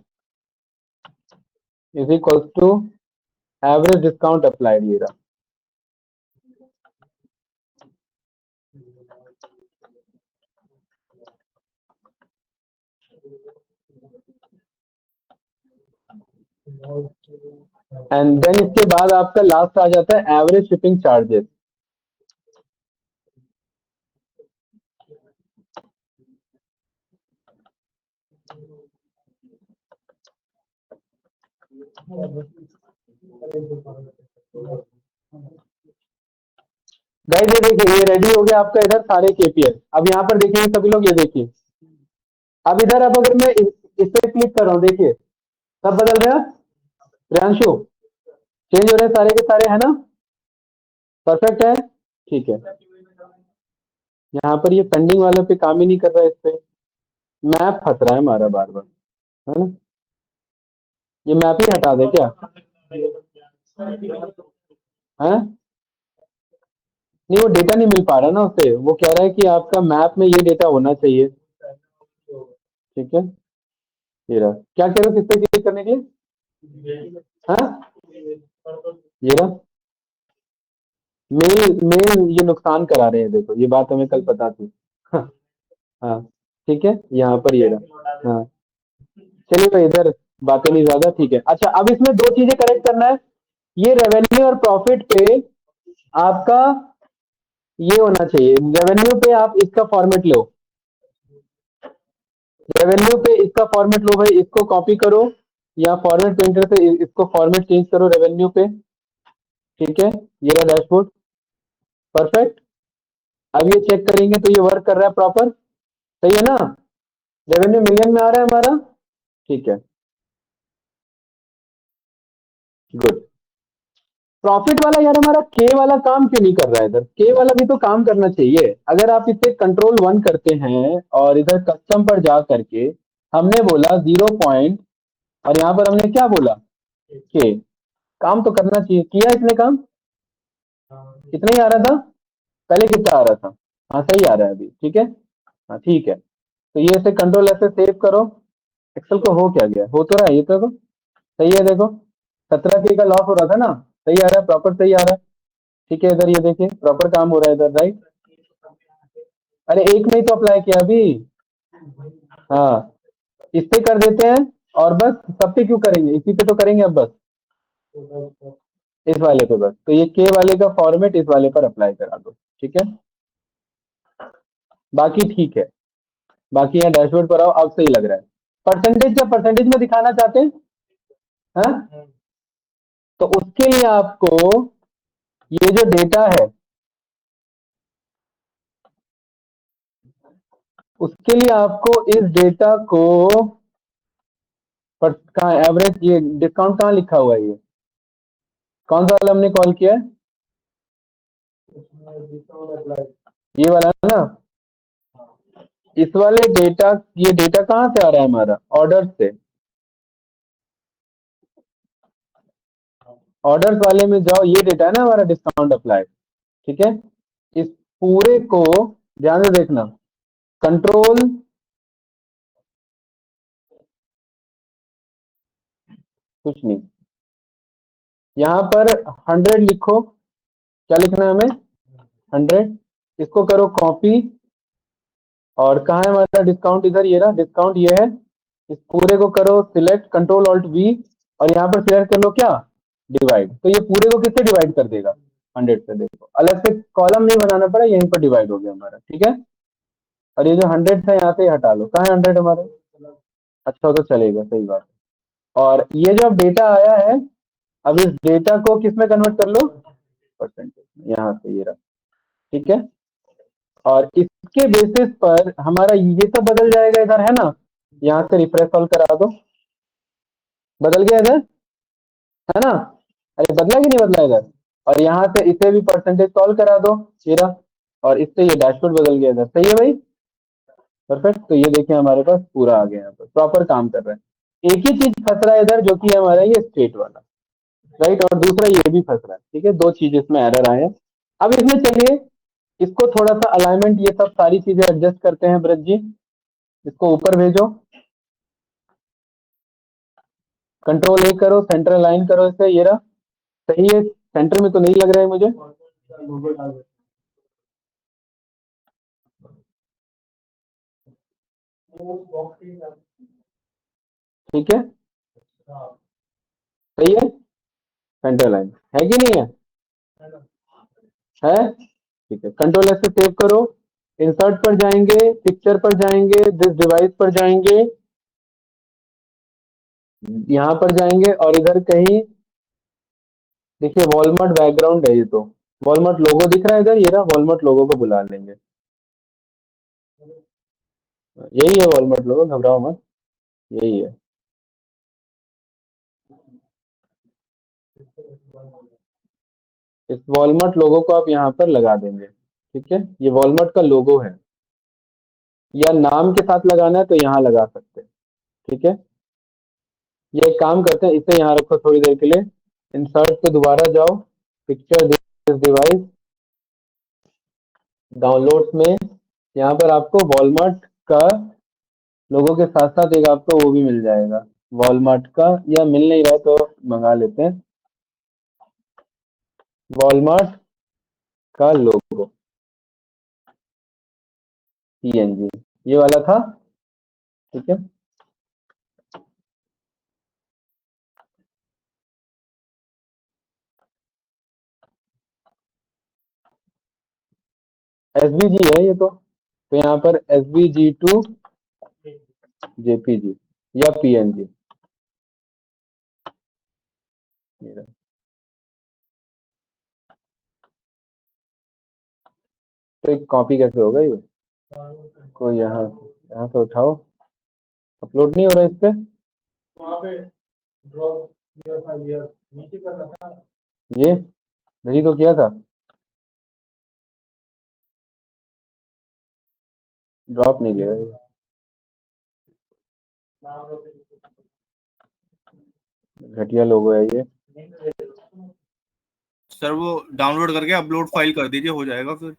is equals to average discount applied, ये रहा। एंड देन इसके बाद आपका लास्ट आ जाता है एवरेज शिपिंग चार्जेस। गाइस ये देखिए, ये रेडी हो गया आपका इधर सारे केपीएस। अब यहाँ पर देखिए सभी लोग, ये देखिए, अब इधर, अब अगर मैं इस पे क्लिक कर रहा हूँ, देखिए सब बदल रहा है। प्रियांशु, चेंज हो रहे हैं सारे के सारे, है ना, परफेक्ट है। ठीक है, यहाँ पर ये पेंडिंग वाले पे काम ही नहीं कर रहा है, इस पे मैप फंस रहा है हमारा बार बार, है ना, ये मैप ही हटा दे क्या, है नहीं, वो डेटा नहीं मिल पा रहा ना उससे, वो कह रहा है कि आपका मैप में ये डेटा होना चाहिए। ठीक है, ये रहा, क्या कह रहे हो, किस पे क्लिक करने के लिए, हाँ ये रहा, मेल मेल ये नुकसान करा रहे हैं, देखो ये बात हमें कल पता थी। हाँ हाँ, ठीक है, यहाँ पर ये रहा, हाँ चलिए भाई इधर बातें नहीं ज्यादा। ठीक है, अच्छा अब इसमें दो चीजें करेक्ट करना है, ये रेवेन्यू और प्रॉफिट पे आपका ये होना चाहिए, रेवेन्यू पे आप इसका फॉर्मेट लो, रेवेन्यू पे इसका फॉर्मेट लो भाई, इसको कॉपी करो या फॉर्मेट पेंटर से इसको फॉर्मेट चेंज करो रेवेन्यू पे। ठीक है, ये रहा डैशबोर्ड। परफेक्ट। अब ये चेक करेंगे तो ये वर्क कर रहा है प्रॉपर, सही है ना? रेवेन्यू मिलियन में आ रहा है हमारा। ठीक है, गुड। प्रॉफिट वाला यार हमारा के वाला काम क्यों नहीं कर रहा है इधर? के वाला भी तो काम करना चाहिए। अगर आप इसे कंट्रोल 1 करते हैं और इधर कस्टम पर जा करके हमने बोला 0 और यहाँ पर हमने क्या बोला? के। काम तो करना चाहिए, किया इसने काम? कितना ही आ रहा था? पहले कितना आ रहा था? हाँ सही आ रहा है अभी, ठीक है। हाँ ठीक है, तो ये ऐसे कंट्रोल ऐसे सेव करो। एक्सेल को हो क्या गया? हो तो रहा है ये तो सही है। देखो 17K का लॉस हो रहा था ना, सही आ रहा है, प्रॉपर सही आ रहा है। ठीक है, इधर ये देखिए प्रॉपर काम हो रहा है इधर, राइट। अरे एक में ही तो अप्लाई किया अभी। हाँ, इस पे कर देते हैं और बस सब पे क्यों करेंगे, इसी पे तो करेंगे अब बस, इस वाले पे बस। तो ये के वाले का फॉर्मेट इस वाले पर अप्लाई करा दो, ठीक है। बाकी ठीक है, बाकी यहाँ डैशबोर्ड पर आओ, अब सही लग रहा है। परसेंटेज क्या परसेंटेज में दिखाना चाहते हैं? हाँ, तो उसके लिए आपको ये जो डेटा है, उसके लिए आपको इस डेटा को कहाँ एवरेज, ये डिस्काउंट कहाँ लिखा हुआ है? ये कौन सा वाला हमने कॉल किया है? ये वाला है ना? इस वाले डेटा, ये डेटा कहाँ से आ रहा है हमारा? ऑर्डर से। ऑर्डर्स वाले में जाओ, ये डेटा है ना हमारा डिस्काउंट अप्लाई, ठीक है। इस पूरे को ध्यान से देखना, कंट्रोल, कुछ नहीं, यहाँ पर 100 लिखो। क्या लिखना है हमें? 100। इसको करो कॉपी, और कहाँ है हमारा डिस्काउंट? इधर ये रहा डिस्काउंट, ये है। इस पूरे को करो सिलेक्ट, कंट्रोल ऑल्ट वी, और यहाँ पर सिलेक्ट कर लो क्या? डिवाइड। तो ये पूरे को किससे डिवाइड कर देगा? 100 से। देखो अलग से कॉलम नहीं बनाना पड़ा, यहीं पर डिवाइड हो गया हमारा, ठीक है। और ये जो 100 था यहाँ से हटा लो, कहाँ है 100 हमारे? अच्छा, हो तो चलेगा, सही बात है। और ये जो अब डेटा आया है, अब इस डेटा को किस में कन्वर्ट कर लो? परसेंटेज, यहाँ से ये रहा, ठीक है। और इसके बेसिस पर हमारा ये तो बदल जाएगा इधर, है ना? यहाँ से रिफ्रेश ऑल करा दो, बदल गया इधर, है ना? अरे बदला कि नहीं बदला इधर? और यहाँ से इसे भी परसेंटेज कॉल करा दो, ये रहा। और इससे ये डैशबोर्ड बदल गया इधर, सही है भाई। परफेक्ट। तो ये देखिए हमारे पास पूरा आ गया, यहाँ पर प्रॉपर काम कर रहा है। एक ही चीज फंस रहा है इधर, जो कि है हमारा ये स्टेट वाला, राइट। और दूसरा ये भी फंस रहा है, ठीक है। दो चीज इसमें एरर आए हैं। अब इसमें चलिए इसको थोड़ा सा अलाइनमेंट, ये सब सारी चीजें एडजस्ट करते हैं। ब्रज जी, इसको ऊपर भेजो, कंट्रोल A करो, सेंटर लाइन करो इसे, ये रहा। सही है, सेंटर में तो नहीं लग रहा है मुझे। ठीक है, सही है, सेंटर लाइन है कि नहीं है? है, ठीक है। कंट्रोल S से सेव करो, इंसर्ट पर जाएंगे, पिक्चर पर जाएंगे, दिस डिवाइस पर जाएंगे, यहाँ पर जाएंगे और इधर कहीं देखिए वॉलमार्ट बैकग्राउंड है, ये तो वॉलमार्ट लोगो दिख रहा है इधर, ये रहा। वॉलमार्ट लोगो को बुला लेंगे, यही है वॉलमार्ट लोगो, घबराओ मत, यही है। इस वॉलमार्ट लोगो को आप यहाँ पर लगा देंगे, ठीक है। ये वॉलमार्ट का लोगो है, या नाम के साथ लगाना है तो यहाँ लगा सकते हैं, ठीक है। ये एक काम करते हैं, इसे यहाँ रखो थोड़ी देर के लिए। इंसर्ट पे दोबारा जाओ, पिक्चर दिस डिवाइस, डाउनलोड्स में, यहाँ पर आपको वॉलमार्ट का लोगों के साथ साथ एक आपको वो भी मिल जाएगा, वॉलमार्ट का। या मिल नहीं रहा तो मंगा लेते हैं, वॉलमार्ट का लोगो, PNG, ये वाला था, ठीक है। SVG है ये तो यहाँ पर SVG2 जेपीजी या पीएनजी। तो एक कॉपी कैसे होगा ये? कोई यहाँ यहाँ से उठाओ, अपलोड नहीं हो रहा है इस पे। ये नहीं तो किया था, ड्रॉप नहीं ले रहा है। घटिया लोगो है ये। सर वो डाउनलोड करके अपलोड फाइल कर दीजिए, हो जाएगा फिर।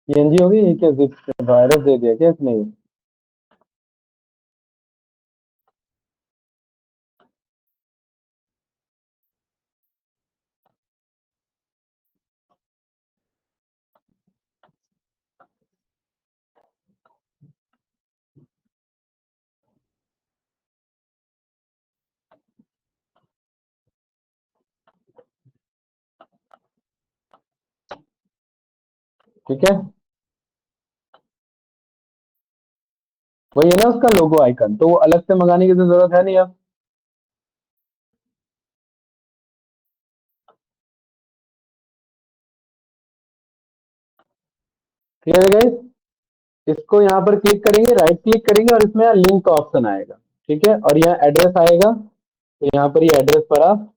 पीएनजी होगी ये क्या? वायरस दे दिया क्या इसने? ठीक है, वही है ना उसका लोगो आइकन, तो वो अलग से मंगाने की तो जरूरत है नहीं अब। क्लियर है गाइस? इसको यहाँ पर क्लिक करेंगे, राइट क्लिक करेंगे और इसमें लिंक का ऑप्शन आएगा। ठीक है, और यहाँ एड्रेस आएगा, तो यहाँ पर ये एड्रेस पर आप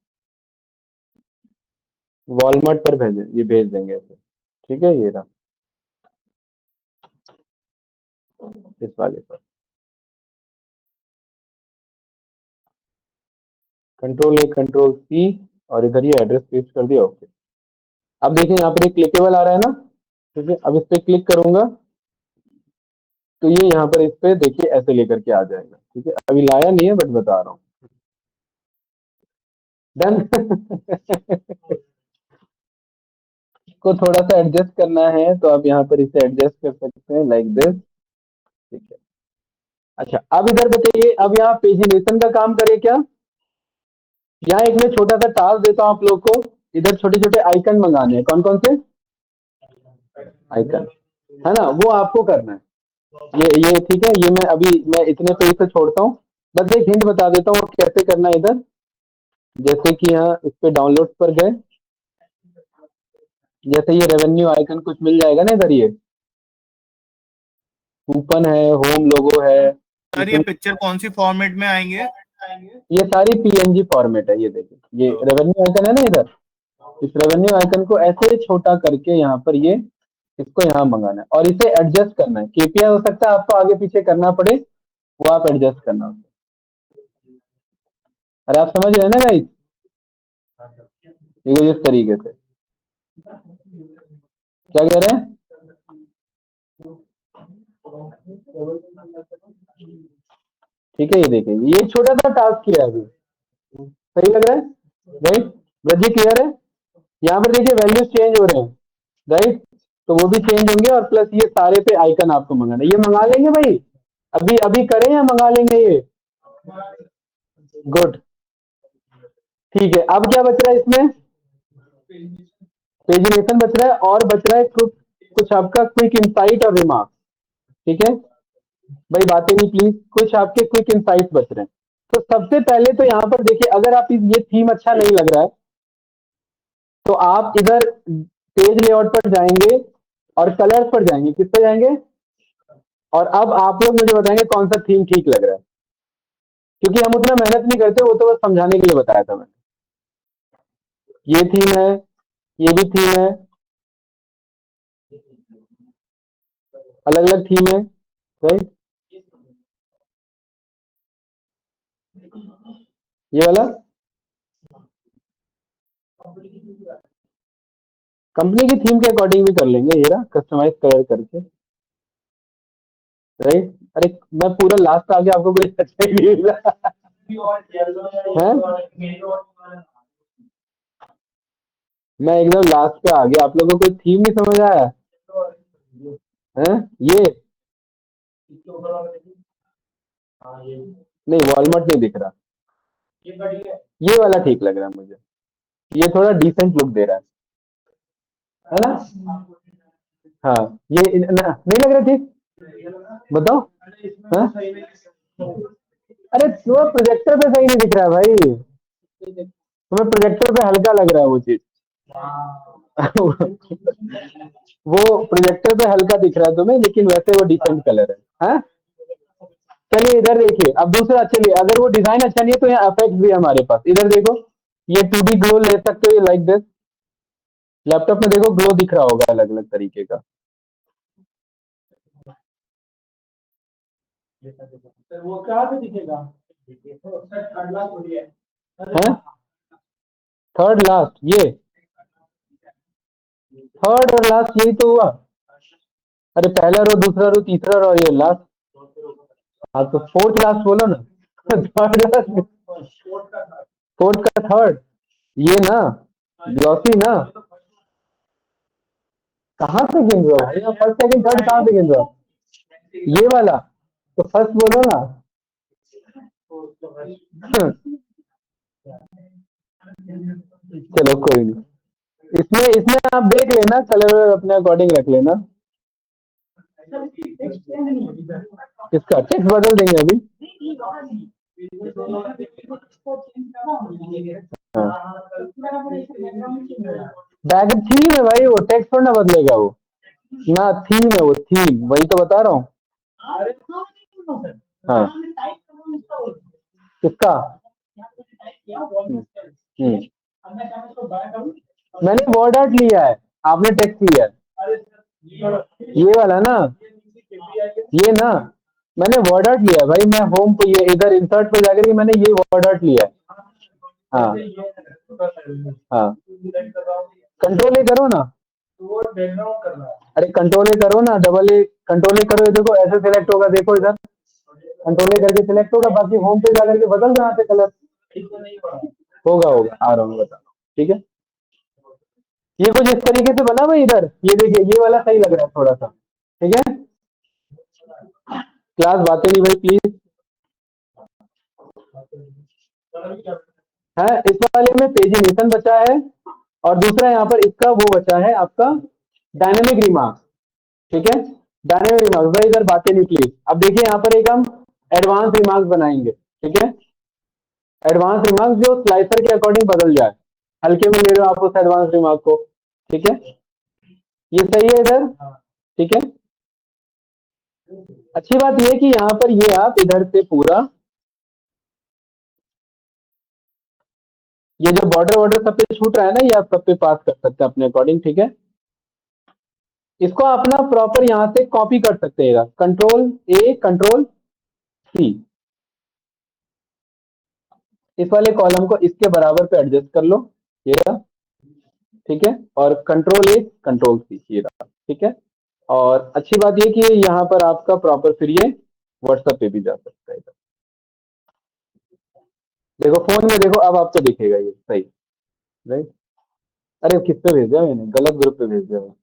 वॉलमार्ट पर भेजें, ये भेज देंगे ऐसे। ठीक है, ये रहा इस वाले पर। कंट्रोल ए कंट्रोल सी और इधर ये एड्रेस पेस्ट कर दिया। ओके, अब देखिए यहाँ पर एक क्लिकेबल आ रहा है ना। ठीक है, अब इस पे क्लिक करूंगा तो ये यहाँ पर इस पे देखिए ऐसे लेकर के आ जाएगा। ठीक है, अभी लाया नहीं है बट बता रहा हूँ। डन। को थोड़ा सा एडजस्ट करना है तो आप यहाँ पर इसे एडजस्ट कर सकते हैं लाइक दिस। ठीक है, अच्छा अब इधर बताइए, अब यहाँ पेजिनेशन का काम करें क्या? यहाँ एक मैं छोटा सा टास्क देता हूँ आप लोग को। इधर छोटे छोटे आइकन मंगाने हैं, कौन कौन से आइकन है ना, वो आपको करना है। ये ठीक है, ये मैं इतने पे इसे छोड़ता हूँ। बस एक हिंट बता देता हूँ कैसे करना है इधर। जैसे कि यहाँ इस पे डाउनलोड पर गए, जैसे ये रेवेन्यू आइकन कुछ मिल जाएगा ना इधर, ये कूपन है, होम लोगो है। सर ये पिक्चर कौन सी फॉर्मेट में आएंगे? ये सारी पीएनजी फॉर्मेट है। ये देखिए, ये रेवेन्यू आइकन है ना इधर, इस रेवेन्यू आइकन को ऐसे छोटा करके यहाँ पर ये इसको यहाँ मंगाना है और इसे एडजस्ट करना है। केपीआई हो सकता है आपको आगे पीछे करना पड़े, वो आप एडजस्ट करना। अरे आप समझ रहे हैं ना गाइस, ये इस तरीके से क्या कह रहे हैं। ठीक है, ये देखिए, ये छोटा सा टास्क किया है अभी, सही लग रहा है राइट? ब्रजी क्लियर है? यहाँ पर देखिए वैल्यूज चेंज हो रहे हैं राइट, तो वो भी चेंज होंगे और प्लस ये सारे पे आइकन आपको मंगाना है। ये मंगा लेंगे भाई, अभी अभी करें या मंगा लेंगे ये? गुड, ठीक है। अब क्या बच रहा है इसमें? पेजिनेशन बच रहा है और बच रहा है कुछ आपका क्विक इंसाइट और रिमार्क। ठीक है भाई, बातें नहीं प्लीज, कुछ आपके क्विक इंसाइट्स बच रहे हैं। तो सबसे पहले तो यहाँ पर देखिए, अगर आप ये थीम अच्छा नहीं लग रहा है तो आप इधर पेज लेआउट पर जाएंगे और कलर्स पर जाएंगे। किस पे जाएंगे? और अब आप लोग मुझे बताएंगे कौन सा थीम ठीक लग रहा है, क्योंकि हम उतना मेहनत नहीं करते, वो तो बस समझाने के लिए बताया था मैंने। ये थीम है, ये भी थीम है, अलग अलग थीम है राइट। ये वाला कंपनी की थीम के अकॉर्डिंग भी कर लेंगे, ये रहा कस्टमाइज कलर करके राइट। अरे मैं पूरा लास्ट आ गया, आपको कोई अच्छा ही नहीं मिला है? मैं एकदम लास्ट पे आ गया, आप लोगों को कोई थीम नहीं समझ आया? हैं ये नहीं, वॉलमार्ट नहीं दिख रहा, ये वाला ठीक लग रहा है मुझे, ये थोड़ा डिसेंट लुक दे रहा है ना? हाँ, ये नहीं लग रहा ठीक? बताओ। हाँ? अरे वो प्रोजेक्टर पे सही नहीं दिख रहा है भाई, तुम्हें प्रोजेक्टर पे हल्का लग रहा है वो चीज। वो प्रोजेक्टर पे हल्का दिख रहा है तुम्हें, लेकिन वैसे वो डिसेंट कलर है। हाँ, चलिए इधर देखिए, अब दूसरा, चलिए अगर वो डिजाइन अच्छा नहीं है तो यहाँ इफेक्ट भी है हमारे पास, इधर देखो, ये 2D ग्लो ले सकते हो लाइक दिस। लैपटॉप में देखो ग्लो दिख रहा होगा अलग अलग तरीके का। है थर्ड लास्ट, ये थर्ड और लास्ट यही तो हुआ। अरे पहला रो, दूसरा रो, तीसरा रो, ये लास्ट। हाँ तो फोर्थ लास्ट बोलो ना। थर्ड लास्ट, फोर्थ का थर्ड, ये ना ग्लॉसी ना। कहाँ से गिन रहे हो भाई, फर्स्ट सेकंड थर्ड कहाँ से गिन रहे हो? ये वाला तो फर्स्ट बोलो ना। चलो कोई नहीं, इसमें इसमें आप देख लेना, कलर अपने अकॉर्डिंग रख लेना। इसका टेक्स्ट बदल देंगे अभी। हाँ, बैक थीम है भाई, वो टेक्स्ट थोड़ा ना बदलेगा वो, ना थीम है वो, थीम वही तो बता रहा हूँ। हाँ, किसका? हम्म, मैंने वर्ड आर्ट लिया है, आपने टेक्स्ट लिया है, ये वाला ना, ये ना, मैंने वर्ड आर्ट लिया है भाई, मैं होम पे ये इधर इंसर्ट पे जाकर के मैंने ये वर्ड आर्ट लिया है। हाँ हाँ, कंट्रोल ए करो ना, अरे कंट्रोल ए करो ना, डबल ए कंट्रोल ए करो, ये देखो ऐसे सिलेक्ट होगा, देखो इधर कंट्रोल ए करके सिलेक्ट होगा, बाकी होम पे जाकर के बदल जहाँ से कलर होगा होगा, आ रहा हूँ बता रहा हूँ, ठीक है। ये कुछ इस तरीके से बना भाई, इधर ये देखिए, ये वाला सही लग रहा है थोड़ा सा, ठीक है। क्लास बातें नहीं भाई प्लीज। है इस वाले में पेजिनेशन बचा है, और दूसरा यहाँ पर इसका वो बचा है आपका डायनेमिक रिमार्क, ठीक है। डायनेमिक रिमार्क भाई, इधर बातें नहीं प्लीज। अब देखिए यहाँ पर एक हम एडवांस रिमार्क बनाएंगे, ठीक है। एडवांस रिमार्क जो स्लाइसर के अकॉर्डिंग बदल जाए, हल्के में ले रहे हो आप उस एडवांस रिमार्क को, ठीक है। ये सही है इधर, ठीक है। अच्छी बात यह है कि यहाँ पर ये आप इधर से पूरा ये जो बॉर्डर वॉर्डर सब पे छूट रहा है ना, ये आप सब पे पास कर सकते हैं अपने अकॉर्डिंग, ठीक है। इसको अपना प्रॉपर यहाँ से कॉपी कर सकते हैं, कंट्रोल ए कंट्रोल सी, इस वाले कॉलम को इसके बराबर पे एडजस्ट कर लो, ये रहा, ठीक है। और कंट्रोल ए कंट्रोल सी, ये रहा, ठीक है। और अच्छी बात ये कि यहाँ पर आपका प्रॉपर फिर ये व्हाट्सएप पे भी जा सकता है। देखो फोन में देखो, अब आपको दिखेगा ये सही, राइट। अरे किस पे भेज दिया मैंने, गलत ग्रुप पे भेज दिया मैं।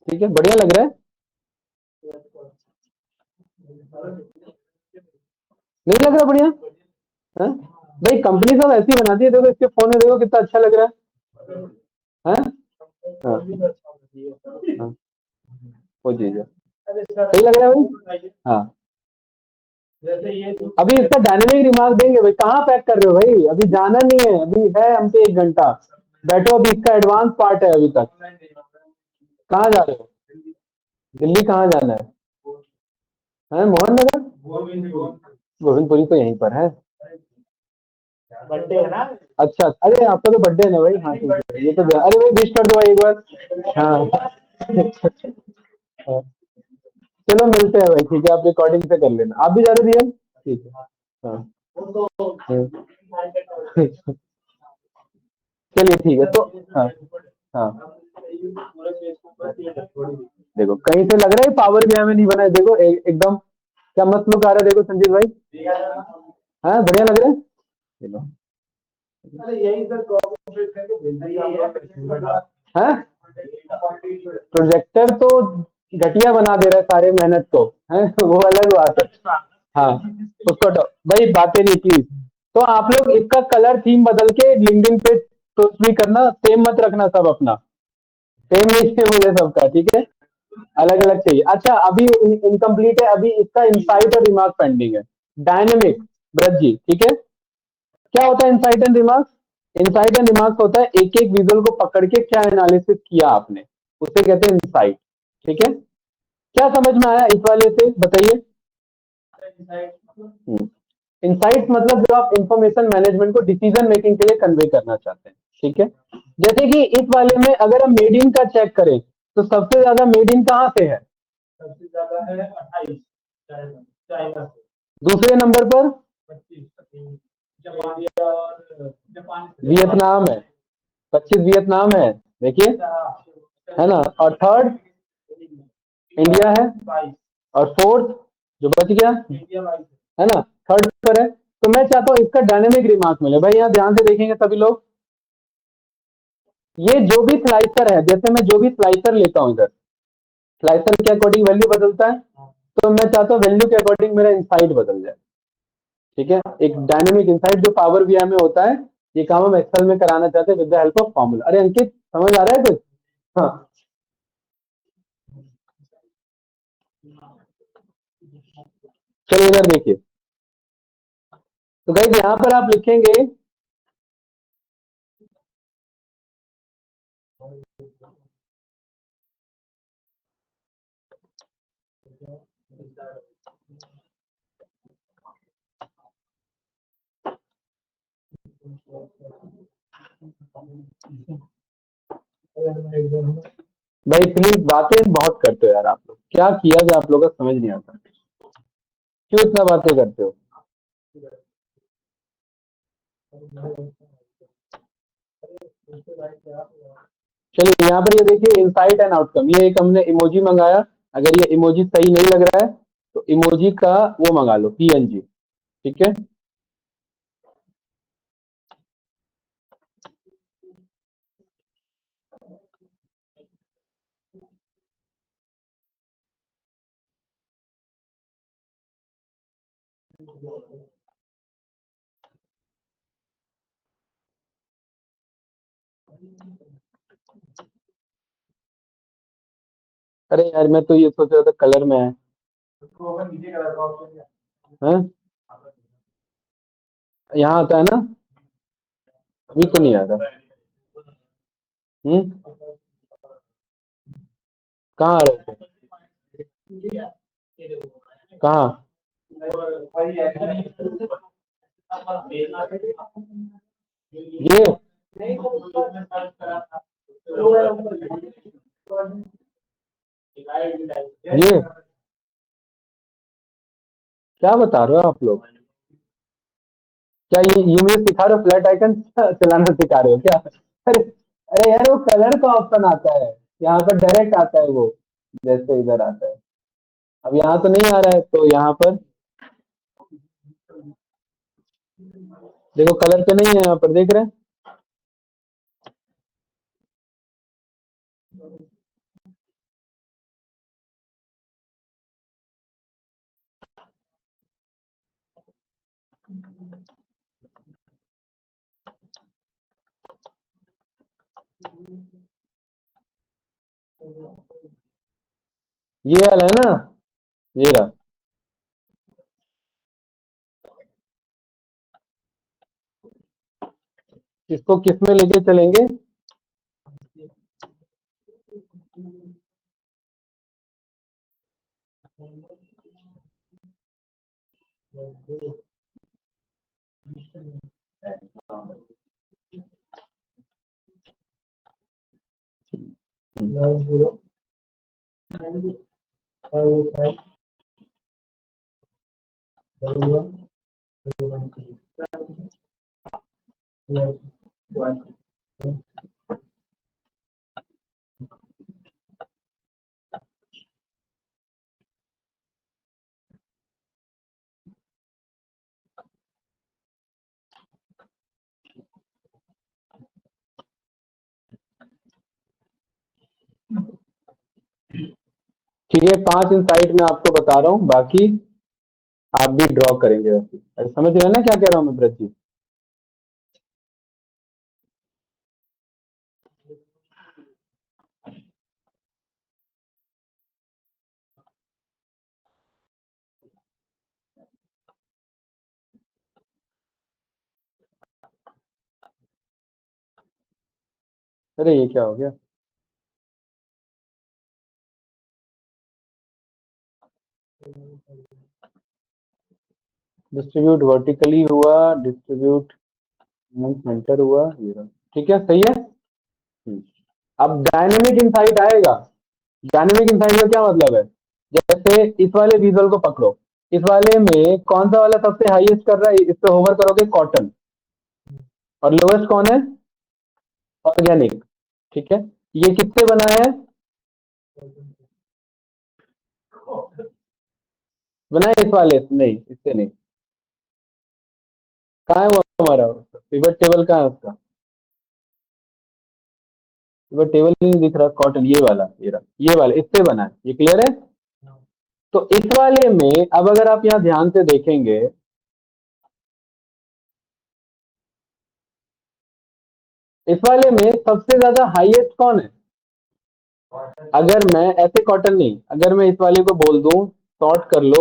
ठीक है, बढ़िया लग रहा है, नहीं लग रहा बढ़िया? हाँ? भाई कंपनी सब ऐसी बनाती है, देखो इसके फोन में देखो कितना अच्छा लग रहा है, हाँ? हाँ, हाँ, वो चीज है, सही लग रहा है भाई। हाँ, अभी इसका डायनेमिक रिमार्क देंगे भाई, कहाँ पैक कर रहे हो भाई, अभी जाना नहीं है, अभी है हम पे 1 घंटा, बैठो, अभी इसका एडवांस पार्ट है अभी तक। कहाँ जा रहे हो? दिल्ली कहाँ जाना है मोहन नगर? गोविंदपुरी तो यहीं पर है। अच्छा, अरे आपका तो बर्थडे है ना भाई, हाँ ठीक है, ये तो अरे भाई विश कर दो भाई एक बार। हाँ हाँ। चलो मिलते हैं भाई, ठीक है, आप रिकॉर्डिंग से कर लेना, आप भी जा रहे हो रियल, ठीक है। हाँ हाँ। चलिए ठीक है। तो हाँ हाँ, देखो कहीं से लग रहा है पावर भी हमें नहीं बना है। देखो एकदम क्या मस्त लुक आ रहा है। देखो संजीत भाई, हाँ बढ़िया लग रहा है। चलो हाँ, प्रोजेक्टर तो घटिया बना दे रहा है सारे मेहनत को, है वो अलग बात है। हाँ उसको भाई बातें नहीं प्लीज। तो आप लोग इसका कलर थीम बदल के लिंक्डइन पे पोस्ट भी करना, सेम मत रखना सब अपना, सेम नहीं चाहिए मुझे सबका, ठीक है, अलग अलग चाहिए। अच्छा अभी इनकम्प्लीट है, अभी इसका इंसाइट और रिमार्क पेंडिंग है। डायनेमिक ब्रज जी, ठीक है। क्या होता है insight and remarks? Insight and remarks होता है एक एक विजुअल को पकड़ के क्या एनालिसिस किया आपने, उसे कहते हैं इंसाइट, ठीक है। क्या समझ में आया इस वाले से बताइए। इंसाइट मतलब जो आप इंफॉर्मेशन मैनेजमेंट को डिसीजन मेकिंग के लिए कन्वे करना चाहते हैं, ठीक है। जैसे कि इस वाले में अगर हम मेड इन का चेक करें तो सबसे ज्यादा मेड इन कहाँ से है? दूसरे नंबर पर वियतनाम है, 25 वियतनाम है, देखिए, है ना। और थर्ड इंडिया है, और फोर्थ जो बच गया है ना, थर्ड पर है। तो मैं चाहता हूं इसका डायनेमिक रिमार्क मिले। भाई यहाँ ध्यान से देखेंगे सभी लोग, ये जो भी स्लाइसर है, जैसे मैं जो भी स्लाइसर लेता हूं इधर, स्लाइसर के अकॉर्डिंग वैल्यू बदलता है, तो मैं चाहता हूँ वैल्यू के अकॉर्डिंग मेरा इंसाइट बदल जाए, ठीक है। एक डायनेमिक इंसाइट जो पावर बीआई में होता है, ये काम हम एक्सेल में कराना चाहते हैं with the help of formula. अरे अंकित समझ आ रहा है कुछ? हाँ चलो इधर देखिए। तो गाइस यहाँ पर आप लिखेंगे, भाई प्लीज बातें बहुत करते हो यार आप लोग, क्या किया जाए आप लोग का समझ नहीं आता, क्यों इतना बातें करते हो। चलिए यहाँ पर ये देखिए इनसाइट एंड आउटकम, ये एक हमने इमोजी मंगाया। अगर ये इमोजी सही नहीं लग रहा है तो इमोजी का वो मंगा लो, पीएनजी, ठीक है। अरे यार मैं तो ये सोच रहा था कलर में है, हैं? यहाँ आता है ना, अभी तो नहीं आ रहा। कहाँ आ रहा है? कहाँ? ये ये क्या बता रहे हो आप लोग? क्या ये मुझे सिखा रहे हो, फ्लैट आइकन चलाना सिखा रहे हो क्या? अरे अरे यार वो कलर का ऑप्शन आता है, यहाँ पर डायरेक्ट आता है वो, जैसे इधर आता है। अब यहाँ तो नहीं आ रहा है, तो यहाँ पर देखो कलर पे नहीं है, यहाँ पर देख रहे हैं। ये वाला है ना, ये रहा। इसको किस में लेके चलेंगे? ये 5 इंसाइट मैं आपको बता रहा हूँ, बाकी आप भी ड्रॉ करेंगे वैसे। समझ रहे हैं ना क्या कह रहा हूँ मैं ब्रज जी? अरे ये क्या हो गया? डिस्ट्रीब्यूट वर्टिकली हुआ, डिस्ट्रीब्यूट सेंटर हुआ, ये रहा। ठीक है, सही है। अब डायनेमिक इंसाइट आएगा। डायनेमिक इंसाइट का क्या मतलब है? जैसे इस वाले विजुअल को पकड़ो, इस वाले में कौन सा वाला सबसे हाईएस्ट कर रहा है, इस पे होवर करोगे कॉटन, और लोएस्ट कौन है? ऑर्गेनिक। ठीक है, ये किससे बना है? बना है इस वाले से? नहीं, इससे नहीं। कहाँ है वो हमारा पिवट टेबल? कहाँ है उसका पिवट टेबल? नहीं दिख रहा। कॉटन ये वाला, ये रहा, ये वाला इससे बना है। ये क्लियर है? तो इस वाले में अब अगर आप यहाँ ध्यान से देखेंगे, इस वाले में सबसे ज्यादा हाईएस्ट कौन है? अगर मैं ऐसे कॉटन नहीं, अगर मैं इस वाले को बोल दूं सॉर्ट कर लो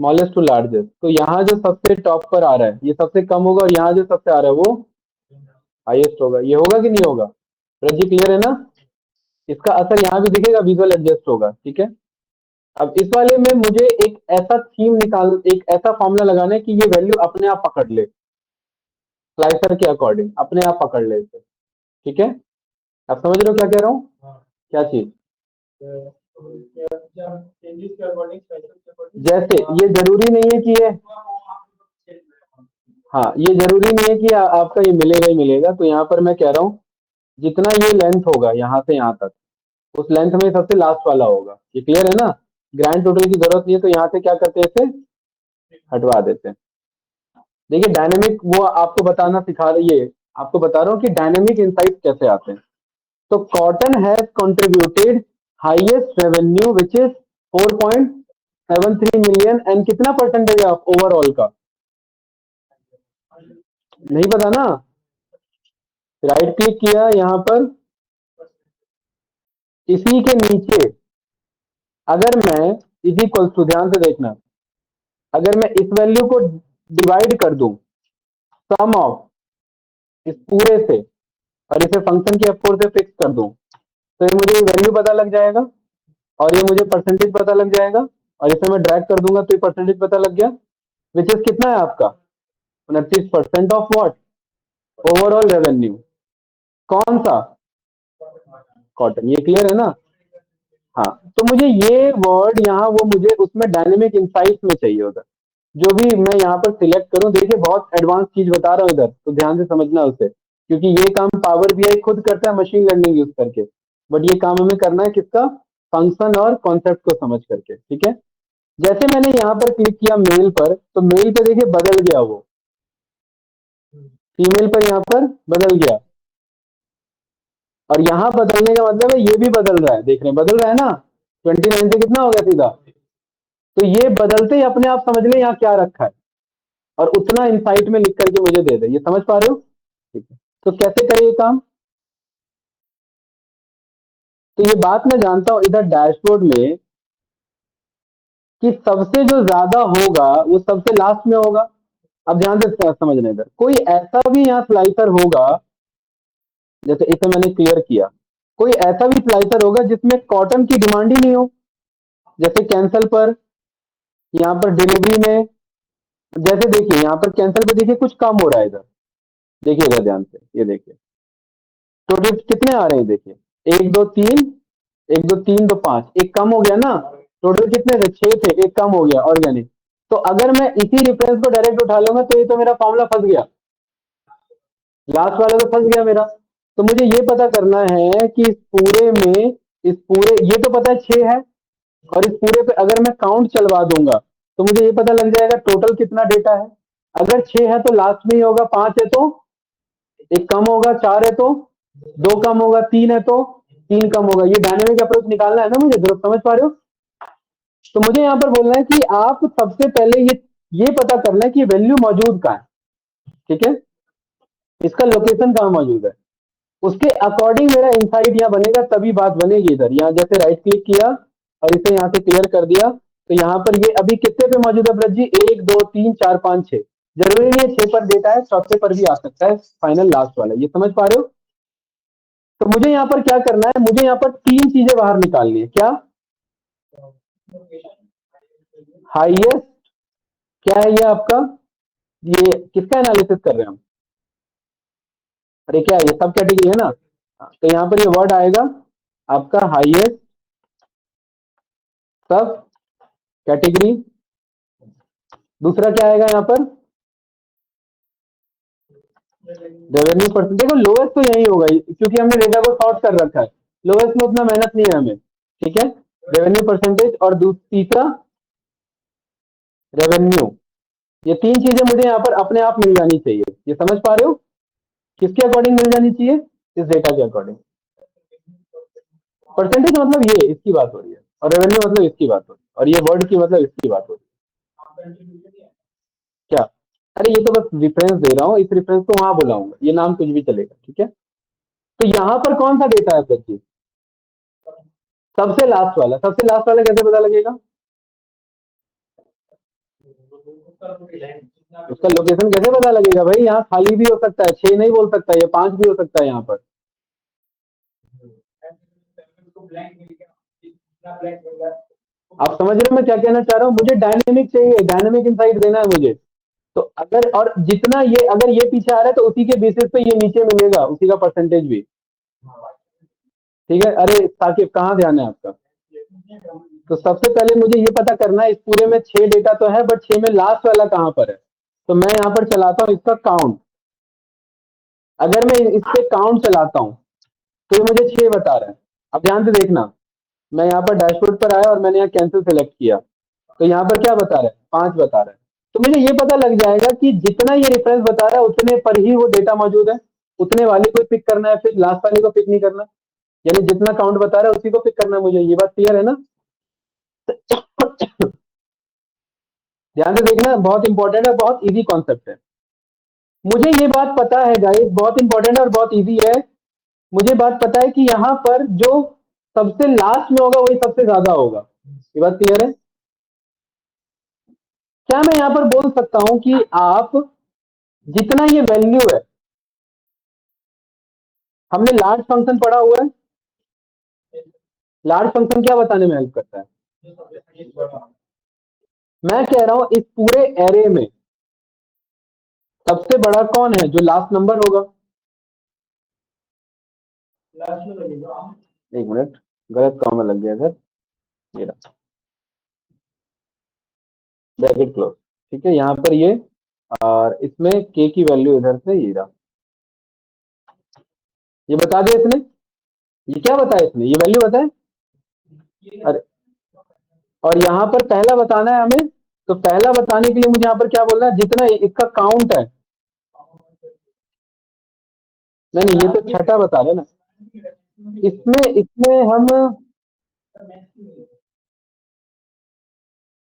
स्मॉलेस्ट टू लार्जेस्ट, तो यहाँ जो सबसे टॉप पर आ रहा है ये सबसे कम होगा, और यहाँ जो सबसे आ रहा है वो हाईएस्ट होगा। ये होगा कि नहीं होगा? ब्रज जी क्लियर है ना? इसका असर यहाँ भी दिखेगा, विजुअल एडजस्ट होगा। ठीक है, अब इस वाले में मुझे एक ऐसा थीम निकाल, एक ऐसा फॉर्मूला लगाना है कि ये वैल्यू अपने आप पकड़ ले, स्लाइसर के अकॉर्डिंग अपने आप पकड़ ले इसे। ठीक है, आप समझ रहे हो क्या कह रहा हूँ? क्या चीज? जैसे ये जरूरी नहीं है कि ये, हाँ ये जरूरी नहीं है कि आपका ये मिलेगा ही मिलेगा। तो यहाँ पर मैं कह रहा हूँ जितना ये लेंथ होगा यहाँ से यहाँ तक, उस लेंथ में सबसे लास्ट वाला होगा। ये क्लियर है ना? ग्रैंड टोटल की जरूरत नहीं है, तो यहाँ से क्या करते हैं, इसे हटवा देते हैं। देखिए डायनेमिक वो आपको बताना सिखा रही है, आपको बता रहा हूँ कि डायनेमिक इंसाइट कैसे आते हैं। तो cotton has contributed highest revenue which is 4.73 million, and कितना परसेंटेज है ओवरऑल का? नहीं पता ना? राइट क्लिक किया यहाँ पर, इसी के नीचे अगर मैं इज इक्वल टू, ध्यान से देखना, अगर मैं इस वैल्यू को डिवाइड कर दूं सम ऑफ इस पूरे से, और इसे फंक्शन की F4 से फिक्स कर दूं, तो ये मुझे वैल्यू पता लग जाएगा, और ये मुझे परसेंटेज पता लग जाएगा, और इसे मैं ड्रैग कर दूंगा तो ये परसेंटेज पता लग गया, विच इज कितना है आपका? 29% ऑफ व्हाट? Overall revenue. कौन सा? कॉटन। ये क्लियर है ना? हाँ, तो मुझे ये वर्ड यहाँ वो मुझे उसमें डायनेमिक इंसाइट्स में चाहिए होगा। जो भी मैं यहाँ पर सिलेक्ट करूँ, देखिए बहुत एडवांस चीज बता रहा हूँ इधर, तो ध्यान से समझना उसे, क्योंकि ये काम पावर बीआई खुद करता है मशीन लर्निंग यूज करके, बट ये काम हमें करना है किसका? फंक्शन और कॉन्सेप्ट को समझ करके। ठीक है, जैसे मैंने यहाँ पर क्लिक किया मेल पर, तो मेल पे देखिए बदल गया, वो फीमेल पर यहाँ पर बदल गया, और यहाँ बदलने का मतलब है ये भी बदल रहा है। देख रहे हैं बदल रहा है ना? 29 से कितना हो गया सीधा? तो ये बदलते ही अपने आप समझ ले यहाँ क्या रखा है, और उतना इंसाइट में लिख करके मुझे दे दे। ये समझ पा रहे हो? ठीक है, तो कैसे करें ये काम? तो ये बात मैं जानता हूं इधर डैशबोर्ड में कि सबसे जो ज्यादा होगा वो सबसे लास्ट में होगा। अब ध्यान से समझना, इधर कोई ऐसा भी यहाँ स्लाइसर होगा, जैसे इसे मैंने क्लियर किया, कोई ऐसा भी स्लाइसर होगा जिसमें कॉटन की डिमांड ही नहीं हो, जैसे कैंसल पर, यहाँ पर डिलीवरी में, जैसे देखिए यहाँ पर कैंसल पे देखिए कुछ कम हो रहा है इधर, देखिएगा ध्यान से, ये देखिए टोटल कितने आ रहे हैं, देखिए 1 2 3, 1 2 3 2 5, एक कम हो गया ना? टोटल कितने थे? 6 थे, एक कम हो गया ऑर्गेनिक। तो अगर मैं इसी रेफरेंस को डायरेक्ट उठा लूंगा तो ये तो मेरा फॉर्मूला फंस गया, लास्ट वाला तो फंस गया मेरा। तो मुझे ये पता करना है कि इस पूरे में, इस पूरे, ये तो पता है 6 है, और इस पूरे पे अगर मैं काउंट चलवा दूंगा तो मुझे ये पता लग जाएगा टोटल कितना डेटा है। अगर 6 है तो लास्ट में ही होगा, 5 है तो एक कम होगा, 4 है तो 2 कम होगा, 3 है तो 3 कम होगा। ये डायनेमिक अप्रोच निकालना है ना मुझे, जरूर समझ पा रहे हो? तो मुझे यहाँ पर बोलना है कि आप सबसे पहले ये पता करना है कि वैल्यू मौजूद कहाँ है, ठीक है, इसका लोकेशन कहाँ मौजूद है, उसके अकॉर्डिंग मेरा इनसाइट यहाँ बनेगा, तभी बात बनेगी। इधर यहाँ जैसे राइट क्लिक किया और इसे यहाँ से क्लियर कर दिया, तो यहाँ पर ये अभी कितने पे मौजूद है ब्रज जी, 1 2 3 4 5 6, जरूरी नहीं है 6 पर डेटा है, चौथे पर भी आ सकता है, फाइनल लास्ट वाला, ये समझ पा रहे हो। तो मुझे यहाँ पर क्या करना है, मुझे यहाँ पर 3 चीजें बाहर निकालनी है। क्या? हाईएस्ट, क्या है ये आपका, ये किसका एनालिसिस कर रहे हैं हम, अरे क्या ये सब कैटेगरी है ना। हाँ, तो यहाँ पर ये वर्ड आएगा आपका हाईएस्ट सब कैटेगरी। दूसरा क्या आएगा यहाँ पर, रेवेन्यू परसेंट। देखो लोएस्ट तो यही होगा क्योंकि हमने डेटा को सॉर्ट कर रखा है, लोएस्ट में उतना मेहनत नहीं है हमें, ठीक है। रेवेन्यू परसेंटेज और तीसरा रेवेन्यू, ये 3 चीजें मुझे यहाँ पर अपने आप मिल जानी चाहिए, ये समझ पा रहे हो, किसके अकॉर्डिंग मिल जानी चाहिए, इस डेटा के अकॉर्डिंग। परसेंटेज मतलब ये इसकी बात हो रही है, और रेवेन्यू मतलब इसकी बात हो रही है, और ये वर्ड की मतलब इसकी बात हो रही है। क्या? अरे ये तो बस रिफरेंस दे रहा हूँ, इस रिफरेंस को वहां बुलाऊंगा, ये नाम कुछ भी चलेगा, ठीक है। तो यहाँ पर कौन सा डेटा है बच्चे, सबसे लास्ट वाला। सबसे लास्ट वाला कैसे पता लगेगा, उसका लोकेशन कैसे पता लगेगा भाई, यहाँ खाली भी हो सकता है, 6 नहीं बोल सकता, ये 5 भी हो सकता है यहाँ पर। आप समझ रहे हो मैं क्या कहना चाह रहा हूँ, मुझे डायनेमिक चाहिए, डायनेमिक इनसाइट देना है मुझे। तो अगर और जितना ये अगर ये पीछे आ रहा है तो उसी के बेसिस पे ये नीचे मिलेगा, उसी का परसेंटेज भी, ठीक है। अरे साकिब कहाँ ध्यान है आपका। तो सबसे पहले मुझे ये पता करना है, इस पूरे में 6 डेटा तो है, बट 6 में लास्ट वाला कहाँ पर है। तो मैं यहाँ पर चलाता हूँ इसका काउंट, अगर मैं इस पे काउंट चलाता हूँ तो ये मुझे 6 बता रहा है। अब ध्यान से देखना, मैं यहाँ पर डैशबोर्ड पर आया और मैंने यहाँ कैंसिल सेलेक्ट किया, तो यहाँ पर क्या बता रहा है, 5 बता रहा है। तो मुझे ये पता लग जाएगा कि जितना ये रेफरेंस बता रहा है उतने पर ही वो डेटा मौजूद है, उतने वाले को पिक करना है, फिर लास्ट वाले को पिक नहीं करना, यानी जितना काउंट बता रहा है उसी को पिक करना है मुझे। ये बात क्लियर है ना। ध्यान से देखना, बहुत इंपॉर्टेंट है, बहुत इजी कॉन्सेप्ट है। मुझे ये बात पता है गाइस, बहुत इंपॉर्टेंट है और बहुत इजी है। मुझे बात पता है कि यहाँ पर जो सबसे लास्ट में होगा वही सबसे ज्यादा होगा, ये बात क्लियर है। क्या मैं यहाँ पर बोल सकता हूं कि आप जितना ये वैल्यू है, हमने लार्ज फंक्शन पढ़ा हुआ है, लार्ज फंक्शन क्या बताने में हेल्प करता है, मैं कह रहा हूं इस पूरे एरे में सबसे बड़ा कौन है, जो लास्ट नंबर होगा। एक मिनट, गलत कॉमा लग गया इधर, ये रहा, ब्रैकेट क्लोज, ठीक है। यहाँ पर ये और इसमें के की वैल्यू इधर से ये रहा, ये बता दिया इसने, ये क्या बताया इसने, ये वैल्यू बताए। अरे और यहाँ पर पहला बताना है हमें, तो पहला बताने के लिए मुझे यहाँ पर क्या बोलना है, जितना इसका काउंट है। नहीं ये तो छठा बता रहे ना, इसमें इसमें हम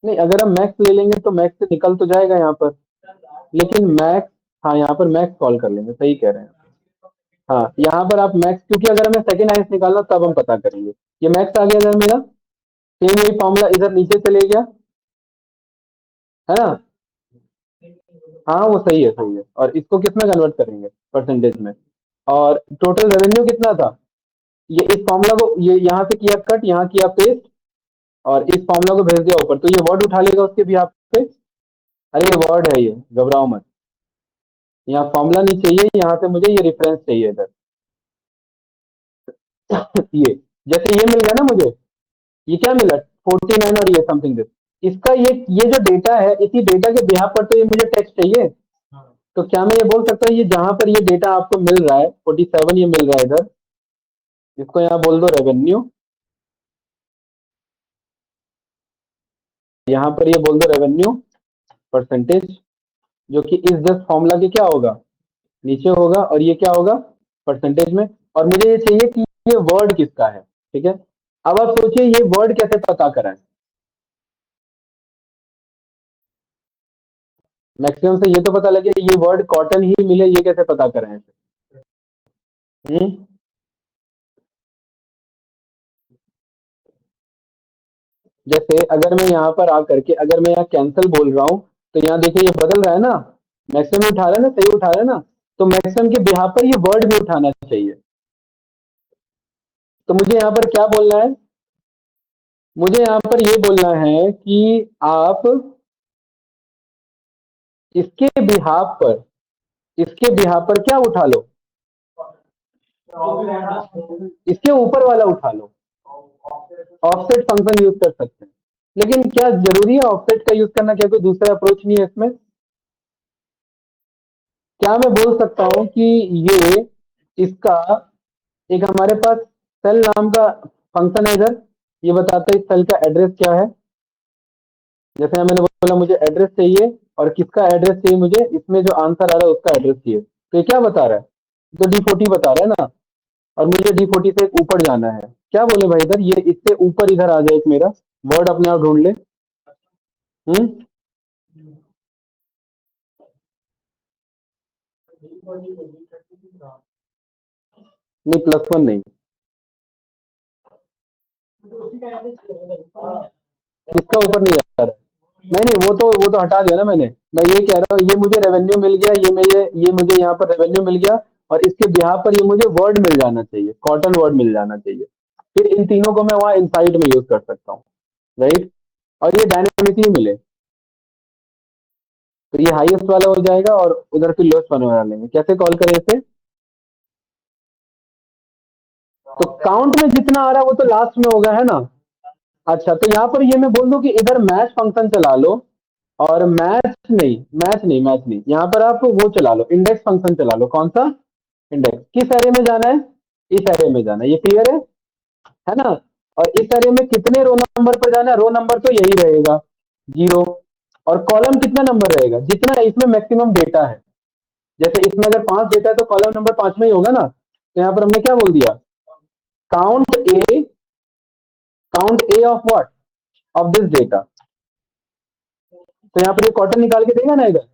नहीं, अगर हम मैक्स ले लेंगे तो मैक्स से निकल तो जाएगा यहाँ पर, लेकिन मैक्स, हाँ यहाँ पर मैक्स कॉल कर लेंगे, सही कह रहे हैं। हाँ यहाँ पर आप मैक्स, क्योंकि अगर हमें सेकंड हाईएस्ट निकालना तब हम पता करेंगे। ये मैक्स आ गया इधर मेरा, सेम यही फॉर्मूला इधर नीचे चले गया, है ना। हाँ वो सही है, सही है। और इसको कितना कन्वर्ट करेंगे, परसेंटेज में। और टोटल रेवेन्यू कितना था, ये इस फॉर्मूला को ये यहाँ से किया कट, यहाँ किया पेस्ट, और इस फॉर्मूला को भेज दिया ऊपर, तो ये वर्ड उठा लेगा उसके भी आप पे। अरे ये वर्ड है, ये घबराओ मत, यहाँ फॉर्मूला नहीं चाहिए, यहाँ से मुझे ये रेफरेंस चाहिए इधर। ये जैसे ये मिल गया ना मुझे, ये क्या मिला 49 और ये समथिंग दिस, इसका ये जो डेटा है, इसी डेटा के बिहाफ पर तो ये मुझे टेक्स्ट चाहिए। तो क्या मैं ये बोल सकता हूँ, ये जहां पर ये डेटा आपको मिल रहा है 47 ये मिल रहा है इधर, इसको यहाँ बोल दो रेवेन्यू, यहाँ पर ये बोल दो रेवेन्यू परसेंटेज, जो कि इस जस्ट फॉर्मूला के क्या होगा, नीचे होगा, और ये क्या होगा परसेंटेज में। और मुझे ये चाहिए कि ये वर्ड किसका है, ठीक है। अब आप सोचिए ये वर्ड कैसे पता करें, मैक्सिमम से ये तो पता लगे ये वर्ड कॉटन ही मिले, ये कैसे पता करें ऐसे? जैसे अगर मैं यहाँ पर आकर के अगर मैं यहाँ कैंसिल बोल रहा हूँ, तो यहाँ देखिए ये बदल रहा है ना, मैक्सिमम उठा रहा है ना, सही उठा रहा है ना, तो मैक्सिमम के बिहाफ पर ये वर्ड भी उठाना चाहिए। तो मुझे यहाँ पर क्या बोलना है? मुझे यहाँ पर ये बोलना है कि आप इसके बिहाफ पर, इसके बिहाफ पर क्या उठा लो, इसके ऊपर वाला उठा लो। ऑफसेट फंक्शन यूज कर सकते हैं, लेकिन क्या जरूरी है ऑफसेट का यूज करना? क्या कोई दूसरा अप्रोच नहीं है इसमें? क्या मैं बोल सकता हूँ कि ये इसका एक हमारे पास सेल नाम का फंक्शन है इधर, ये बताता है इस सेल का एड्रेस क्या है। जैसे यहाँ मैंने बोला मुझे एड्रेस चाहिए, और किसका एड्रेस चाहिए मुझे, इसमें जो आंसर आ रहा है उसका एड्रेस चाहिए। तो ये क्या बता रहा है? तो D40 बता रहा है ना, और मुझे D40 से एक ऊपर जाना है। क्या बोले भाई इधर, ये इससे ऊपर इधर आ जाए एक मेरा वर्ड अपने आप ढूंढ ले। हम्म नहीं, +1 नहीं, इसका ऊपर नहीं जा रहा है। नहीं नहीं, वो तो हटा दिया ना मैंने। मैं ये कह रहा हूँ ये मुझे रेवेन्यू मिल गया, ये मुझे यहाँ पर रेवेन्यू मिल गया, और इसके बिहाफ पर ये मुझे वर्ड मिल जाना चाहिए, कॉटन वर्ड मिल जाना चाहिए। फिर इन तीनों को मैं वहां इनसाइड में यूज कर सकता हूँ, राइट। और ये डायनेमिकली मिले, तो ये हाईएस्ट वाला हो जाएगा और उधर फिर लोएस्ट वाला बना लेंगे। कैसे कॉल करें इसे? तो काउंट में जितना आ रहा है वो तो लास्ट में होगा, है ना। अच्छा, तो यहाँ पर ये मैं बोल दूं कि इधर मैच फंक्शन चला लो, और मैच नहीं, यहाँ पर आप वो चला लो, इंडेक्स फंक्शन चला लो। कौन सा? इंडेक्स। किस एरे में जाना है? इस एरे में जाना है, ये क्लियर है ना। और इस एरे में कितने रो नंबर पर जाना है? रो नंबर तो यही रहेगा 0, और कॉलम कितना नंबर रहेगा? जितना इसमें मैक्सिमम डेटा है। जैसे इसमें अगर 5 डेटा है तो कॉलम नंबर 5 में ही होगा ना। तो यहाँ पर हमने क्या बोल दिया? Count A, count A of what, of this data. तो यहाँ पर ये कॉटन निकाल के देगा ना इधर।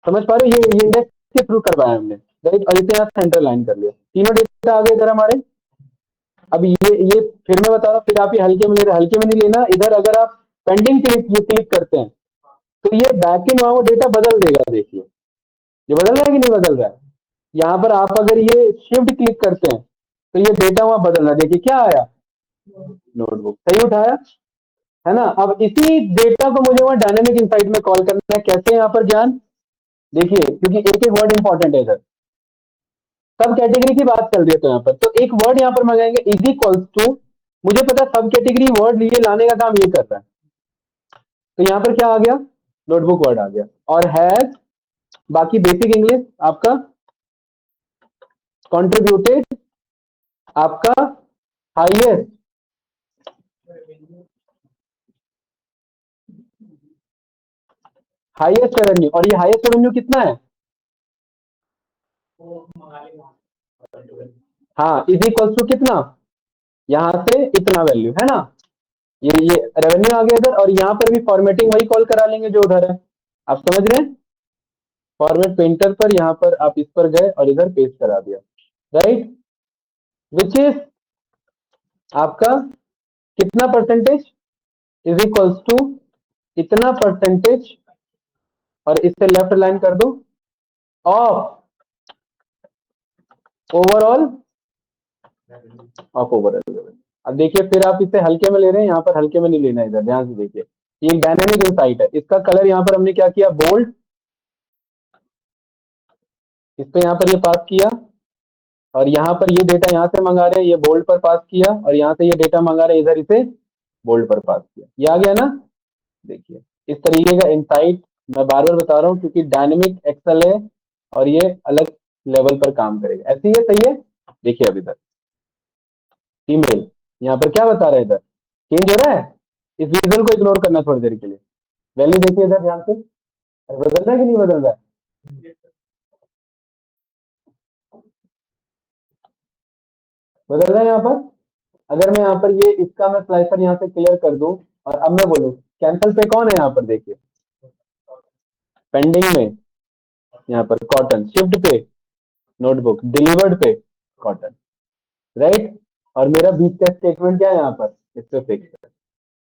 समझ पा रहे हो? ये इंडेक्स के थ्रू करवाया हमने, राइट। और इसे यहाँ सेंटर लाइन कर लिया, तीनों डेटा आ गए इधर हमारे। अब ये फिर मैं बता रहा हूँ, फिर आप ये हल्के में ले रहे, हल्के में नहीं लेना इधर। अगर आप पेंडिंग क्लिक करते हैं तो ये बैक एंड वहां वो डेटा बदल देगा। देखिए ये बदल रहा है कि नहीं बदल रहा है? यहाँ पर आप अगर ये शिफ्ट क्लिक करते हैं तो ये डेटा वहां बदल रहा है। देखिए क्या आया, नोटबुक, सही उठाया है ना। अब इसी डेटा को मुझे वहां डायनेमिक इनसाइट में कॉल करना है। कैसे यहाँ पर ज्ञान देखिए, क्योंकि एक एक वर्ड इंपॉर्टेंट है इधर, सब कैटेगरी की बात चल रही है। तो यहाँ पर तो एक वर्ड यहाँ पर मंगाएंगे इज इक्वल्स टू, मुझे पता है सब कैटेगरी वर्ड ये लाने का काम ये कर रहा है। तो यहाँ पर क्या आ गया? नोटबुक वर्ड आ गया। और हैज, बाकी बेसिक इंग्लिश आपका कंट्रीब्यूटेड, आपका हाईएस्ट, हाईएस्ट रेवेन्यू। और ये हाईएस्ट रेवेन्यू कितना है? हाँ, इज इक्वल्स टू कितना, यहाँ से इतना वैल्यू, है ना। ये रेवेन्यू आ गया इधर, और यहाँ पर भी फॉर्मेटिंग वही कॉल करा लेंगे जो उधर है। आप समझ रहे हैं? फॉर्मेट पेंटर पर यहाँ पर आप इस पर गए और इधर पेस्ट करा दिया, राइट। विच इज आपका कितना परसेंटेज, इज इक्वल्स टू इतना परसेंटेज, और इससे लेफ्ट लाइन कर दो, ऑफ ओवरऑल, ऑफ ओवरऑल। अब देखिए फिर आप इसे हल्के में ले रहे हैं, यहाँ पर हल्के में नहीं लेना है। इधर ध्यान से देखिए, ये एक डायनेमिक इनसाइट है। इसका कलर यहाँ पर हमने क्या किया, बोल्ड। इस पे यहाँ पर ये पास किया, और यहाँ पर ये डेटा यहाँ से मंगा रहे हैं, ये बोल्ड पर पास किया, और यहाँ से ये डेटा मंगा रहे हैं इधर, इसे बोल्ड पर पास किया। ये आ गया ना। देखिए इस तरीके का इंसाइट मैं बार बार बता रहा हूँ, क्योंकि डायनेमिक एक्सेल है और ये अलग लेवल पर काम करेगा। ऐसे ही है, सही है। देखिए अब इधर ईमेल, यहाँ पर क्या बता रहा है, इधर चेंज हो रहा है। इस विजुअल को इग्नोर करना थोड़ी देर के लिए। वैल्यू देखिए इधर ध्यान से, बदल रहा है कि नहीं बदल रहा है? बदल रहा है यहाँ पर। अगर मैं यहाँ पर ये इसका मैं स्लाइसर यहाँ से क्लियर कर दूं, और अब मैं बोलूं कैंसल पे कौन है यहाँ पर, देखिए पेंडिंग में यहाँ पर कॉटन, शिफ्ट पे नोटबुक, डिलीवर्ड पे कॉटन, राइट। और मेरा बीच का स्टेटमेंट क्या है यहाँ पर, इस पे फिक्स है।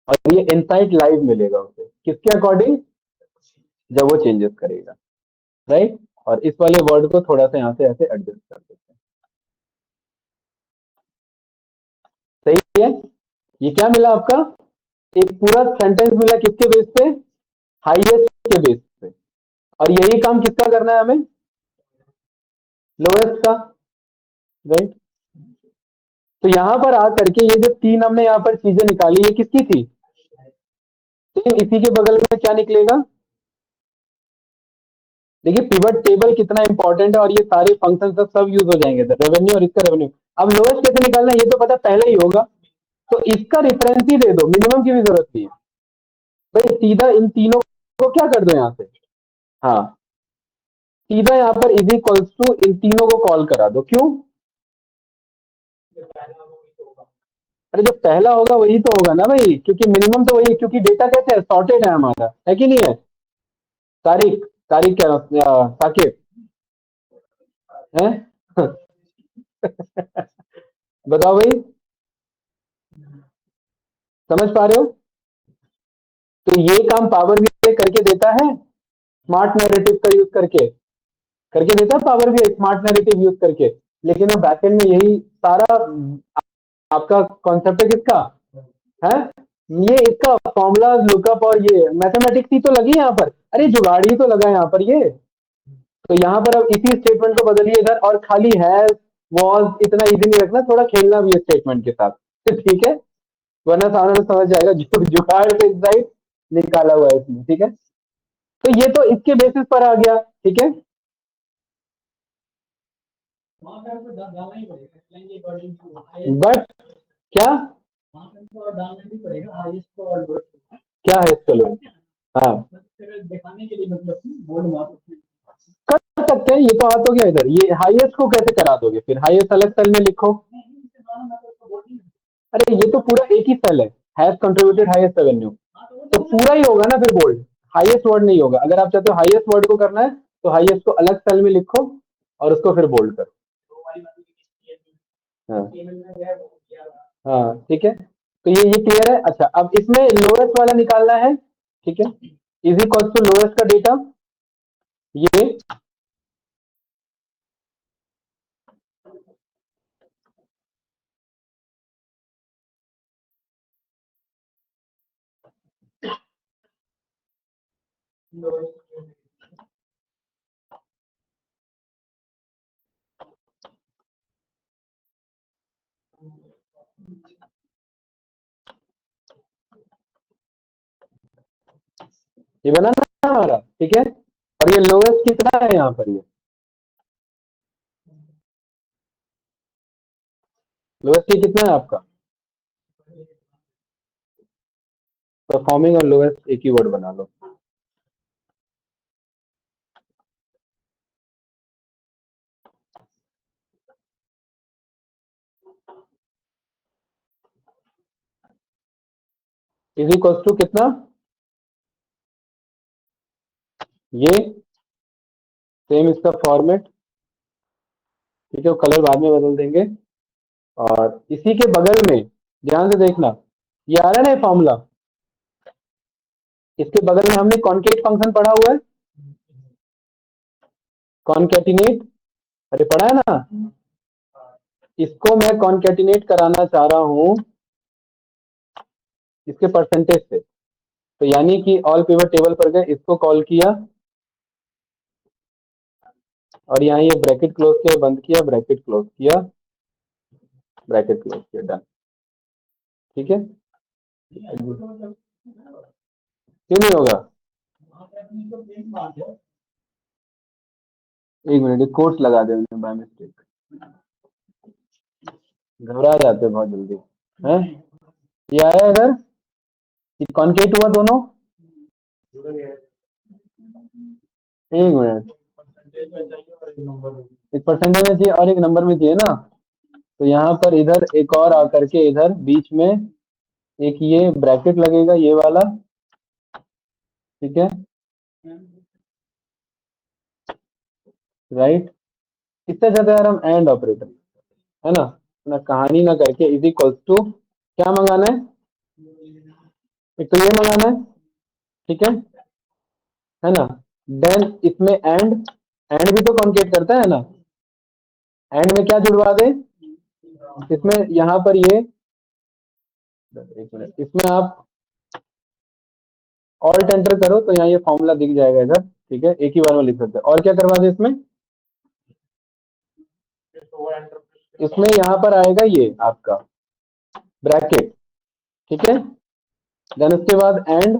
और ये इनसाइट लाइव मिलेगा उसे, किसके अकॉर्डिंग, जब वो चेंजेस करेगा, राइट। और इस वाले वर्ड को थोड़ा सा यहाँ से ऐसे एडजस्ट कर देते हैं, सही है। ये क्या मिला आपका, एक पूरा सेंटेंस मिला, किसके बेस पे, हाईएस्ट के बेस पे। और यही काम किसका करना है हमें, लोएस्ट का, राइट। तो यहां पर आकर के ये जो तीन हमने यहाँ पर चीजें निकाली, ये किसकी थी, सेम इसी के बगल में क्या निकलेगा। देखिए पिवट टेबल कितना इंपॉर्टेंट है, और ये सारे फंक्शन सब यूज हो जाएंगे, रेवेन्यू और इसका रेवेन्यू। अब लोएस्ट कैसे निकालना है ये तो पता पहले ही होगा, तो इसका रेफरेंस ही दे दो, मिनिमम की भी जरूरत नहीं है भाई, सीधा इन तीनों को क्या कर दो यहाँ से, हाँ सीधा यहाँ पर इज इक्वल्स टू इन तीनों को कॉल करा दो, क्यों, अरे जो पहला होगा वही तो होगा ना भाई, क्योंकि मिनिमम तो वही, क्योंकि डेटा कैसे है, सॉर्टेड है हमारा, है कि नहीं है। तारीख, तारीख क्या, साकिब है बताओ भाई, समझ पा रहे हो। तो ये काम पावर बीआई करके देता है, स्मार्ट नैरेटिव का यूज करके, करके देता है power BI smart narrative use करके। लेकिन वो बैकएंड में यही सारा आपका कॉन्सेप्ट है, किसका है, ये इसका फॉर्मूला लुकअप, और ये मैथमेटिक्स ही तो लगी यहाँ पर, अरे जुगाड़ ही तो लगा यहाँ पर ये। तो यहाँ पर अब इसी स्टेटमेंट को बदलिए इधर, और खाली हैज वॉज इतना इजी नहीं रखना, थोड़ा खेलना भी है स्टेटमेंट के साथ, ठीक है, वरना सामने से समझ जाएगा जुगाड़ से इंसाइट निकाला हुआ है इसमें, ठीक है। तो ये तो इसके बेसिस पर आ गया, ठीक है। बट क्या, क्या है इसका लोग, हाँ कर सकते हैं, ये तो आ तो गया इधर, ये हाईएस्ट को कैसे करा दोगे फिर, हाईएस्ट अलग सेल में लिखो, अरे ये तो पूरा एक ही sale has contributed highest revenue, तो पूरा ही होगा ना फिर बोल्ड, हाईएस्ट वर्ड नहीं होगा। अगर आप चाहते हो हाईएस्ट वर्ड को करना है तो हाईएस्ट को अलग सेल में लिखो और उसको फिर बोल्ड करो, हाँ हाँ ठीक है। तो ये क्लियर है। अच्छा अब इसमें लोएस्ट वाला निकालना है, ठीक है, इज इक्वल टू लोएस्ट का डेटा, ये ये बना ना हमारा, ठीक है। और ये लोएस्ट कितना है यहाँ पर, ये लोएस्ट ये कितना है आपका, परफॉर्मिंग और लोएस्ट एक ही वर्ड बना लो, इज इक्वल टू कितना, ये सेम इसका फॉर्मेट, ठीक है, वो कलर बाद में बदल देंगे। और इसी के बगल में ध्यान से देखना, ये आ रहा है ना ये फॉर्मूला, इसके बगल में हमने कॉन्केट फंक्शन पढ़ा हुआ है, कॉनकैटिनेट, अरे पढ़ा है ना, इसको मैं कॉनकैटिनेट कराना चाह रहा हूं इसके परसेंटेज से। तो यानी कि ऑल पिवट टेबल पर गए, इसको कॉल किया और यहाँ ये ब्रैकेट क्लोज किया, बंद किया, ब्रैकेट क्लोज किया, ब्रैकेट क्लोज किया, डन, ठीक है। क्यों नहीं होगा, एक मिनट, कोट्स लगा दे बाय मिस्टेक, घबरा जाते हैं बहुत जल्दी, है ये आया इधर, कॉन्केट हुआ दोनों, एक मिनट, एक परसेंटेज में चाहिए और एक नंबर में चाहिए ना, तो यहाँ पर इधर एक और आकर के इधर बीच में एक ये ब्रैकेट लगेगा, ये वाला, ठीक है। राइट। इससे अच्छा तो यार हम एंड ऑपरेटर, है ना कहानी ना करके इज इक्वल्स टू क्या मंगाना है, एक तो ये मंगाना है, ठीक है ना। देन इसमें एंड भी तो कॉन्केट करता है ना, एंड में क्या जुड़वा दे, इसमें यहाँ पर ये, एक मिनट, इसमें आप ऑल्ट एंटर करो तो यहाँ ये फॉर्मूला दिख जाएगा इधर, ठीक है, एक ही बार में लिख सकते हैं। और क्या करवा दे इसमें, इसमें यहाँ पर आएगा ये आपका ब्रैकेट, ठीक है। देन उसके बाद एंड,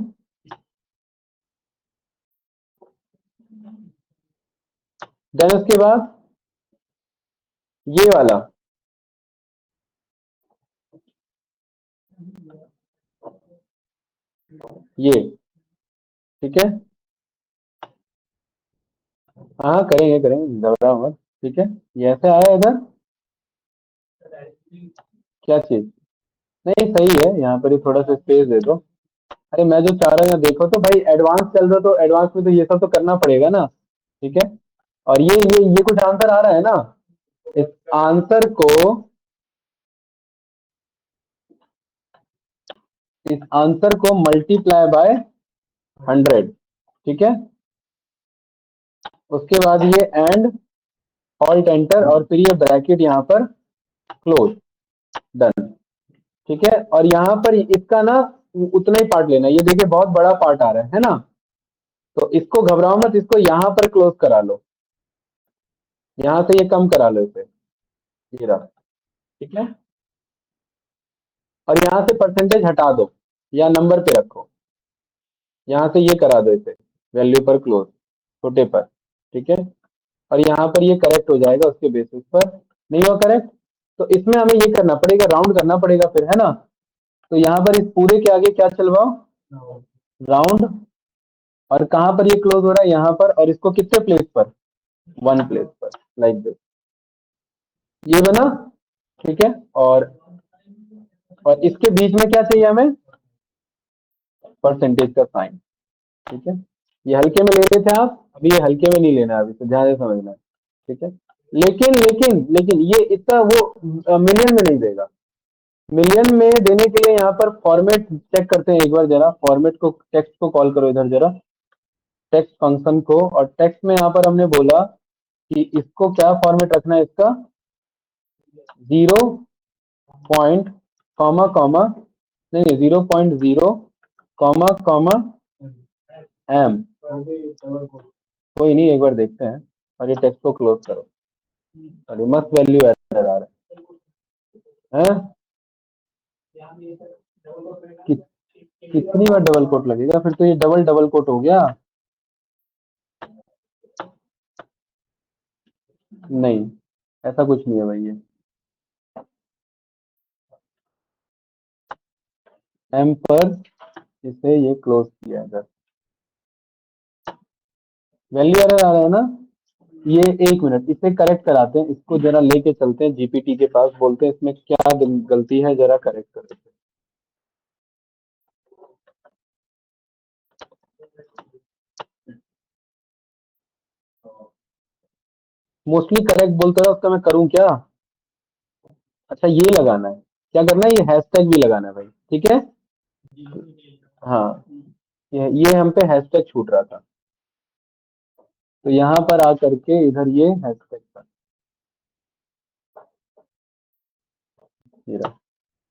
देन उसके बाद ये वाला, ये, ठीक है। हाँ करेंगे करेंगे, घबराओ मत, ठीक है। ये ऐसे आया इधर, क्या चीज, नहीं सही है, यहाँ पर ही थोड़ा सा स्पेस दे दो। अरे मैं जो चाह रहा हूँ यहाँ देखो तो भाई, एडवांस चल रहा तो एडवांस में तो ये सब तो करना पड़ेगा ना, ठीक है। और ये कुछ आंसर आ रहा है ना, इस आंसर को, इस आंसर को मल्टीप्लाई बाय 100, ठीक है। उसके बाद ये एंड, ऑल्ट एंटर, और फिर ये ब्रैकेट यहाँ पर क्लोज, डन, ठीक है। और यहाँ पर इसका ना उतना ही पार्ट लेना है, ये देखिए बहुत बड़ा पार्ट आ रहा है ना, तो इसको घबराओ मत, इसको यहाँ पर क्लोज करा लो, यहाँ से ये कम करा लो इसे, ये रहा, ठीक है। और यहाँ से परसेंटेज हटा दो या नंबर पे रखो, यहाँ से ये करा दो इसे वैल्यू पर क्लोज, छोटे पर, ठीक है। और यहाँ पर ये करेक्ट हो जाएगा उसके बेसिस पर, नहीं हुआ करेक्ट तो इसमें हमें ये करना पड़ेगा, राउंड करना पड़ेगा फिर, है ना। तो यहाँ पर इस पूरे के आगे क्या चलवाओ, राउंड, और कहाँ पर ये क्लोज हो रहा है, यहाँ पर, और इसको कितने प्लेस पर, 1 प्लेस पर, लाइक दिस, ये बना, ठीक है। और इसके बीच में क्या चाहिए हमें, परसेंटेज का साइन, ठीक है। ये हल्के में ले रहे थे आप, अभी ये हल्के में नहीं लेना, अभी तो ध्यान से समझना, ठीक है। लेकिन लेकिन लेकिन ये इतना वो मिलियन में नहीं देगा, मिलियन में देने के लिए यहाँ पर फॉर्मेट चेक करते हैं एक बार जरा, फॉर्मेट को, टेक्स्ट को कॉल करो इधर जरा, टेक्स्ट फंक्शन को, और टेक्स्ट में यहाँ पर हमने बोला कि इसको क्या फॉर्मेट रखना है, इसका 0 पॉइंट कॉमा कॉमा, नहीं 0.0 कॉमा कॉमा एम, कोई नहीं, एक बार देखते हैं। और ये टेक्स्ट को क्लोज करो, और ये मस्त वैल्यू एरर आ रहा है, कितनी बार डबल कोट लगेगा, फिर तो ये डबल डबल कोट हो गया, नहीं ऐसा कुछ नहीं है भाई, ये एम पर इसे ये क्लोज किया इधर, वैल्यू एरर आ रहा है ना, ये एक मिनट इसे करेक्ट कराते हैं, इसको जरा लेके चलते हैं जीपीटी के पास, बोलते हैं इसमें क्या गलती है, जरा करेक्ट कर देते हैं। मोस्टली करेक्ट बोलते रहा, उसका मैं करूं क्या, अच्छा ये लगाना है, क्या करना है, ये हैशटैग भी लगाना है भाई, ठीक है। हाँ ये हम पे हैशटैग छूट रहा था, तो यहाँ पर आ करके इधर ये हैशटैग था, ये रहा,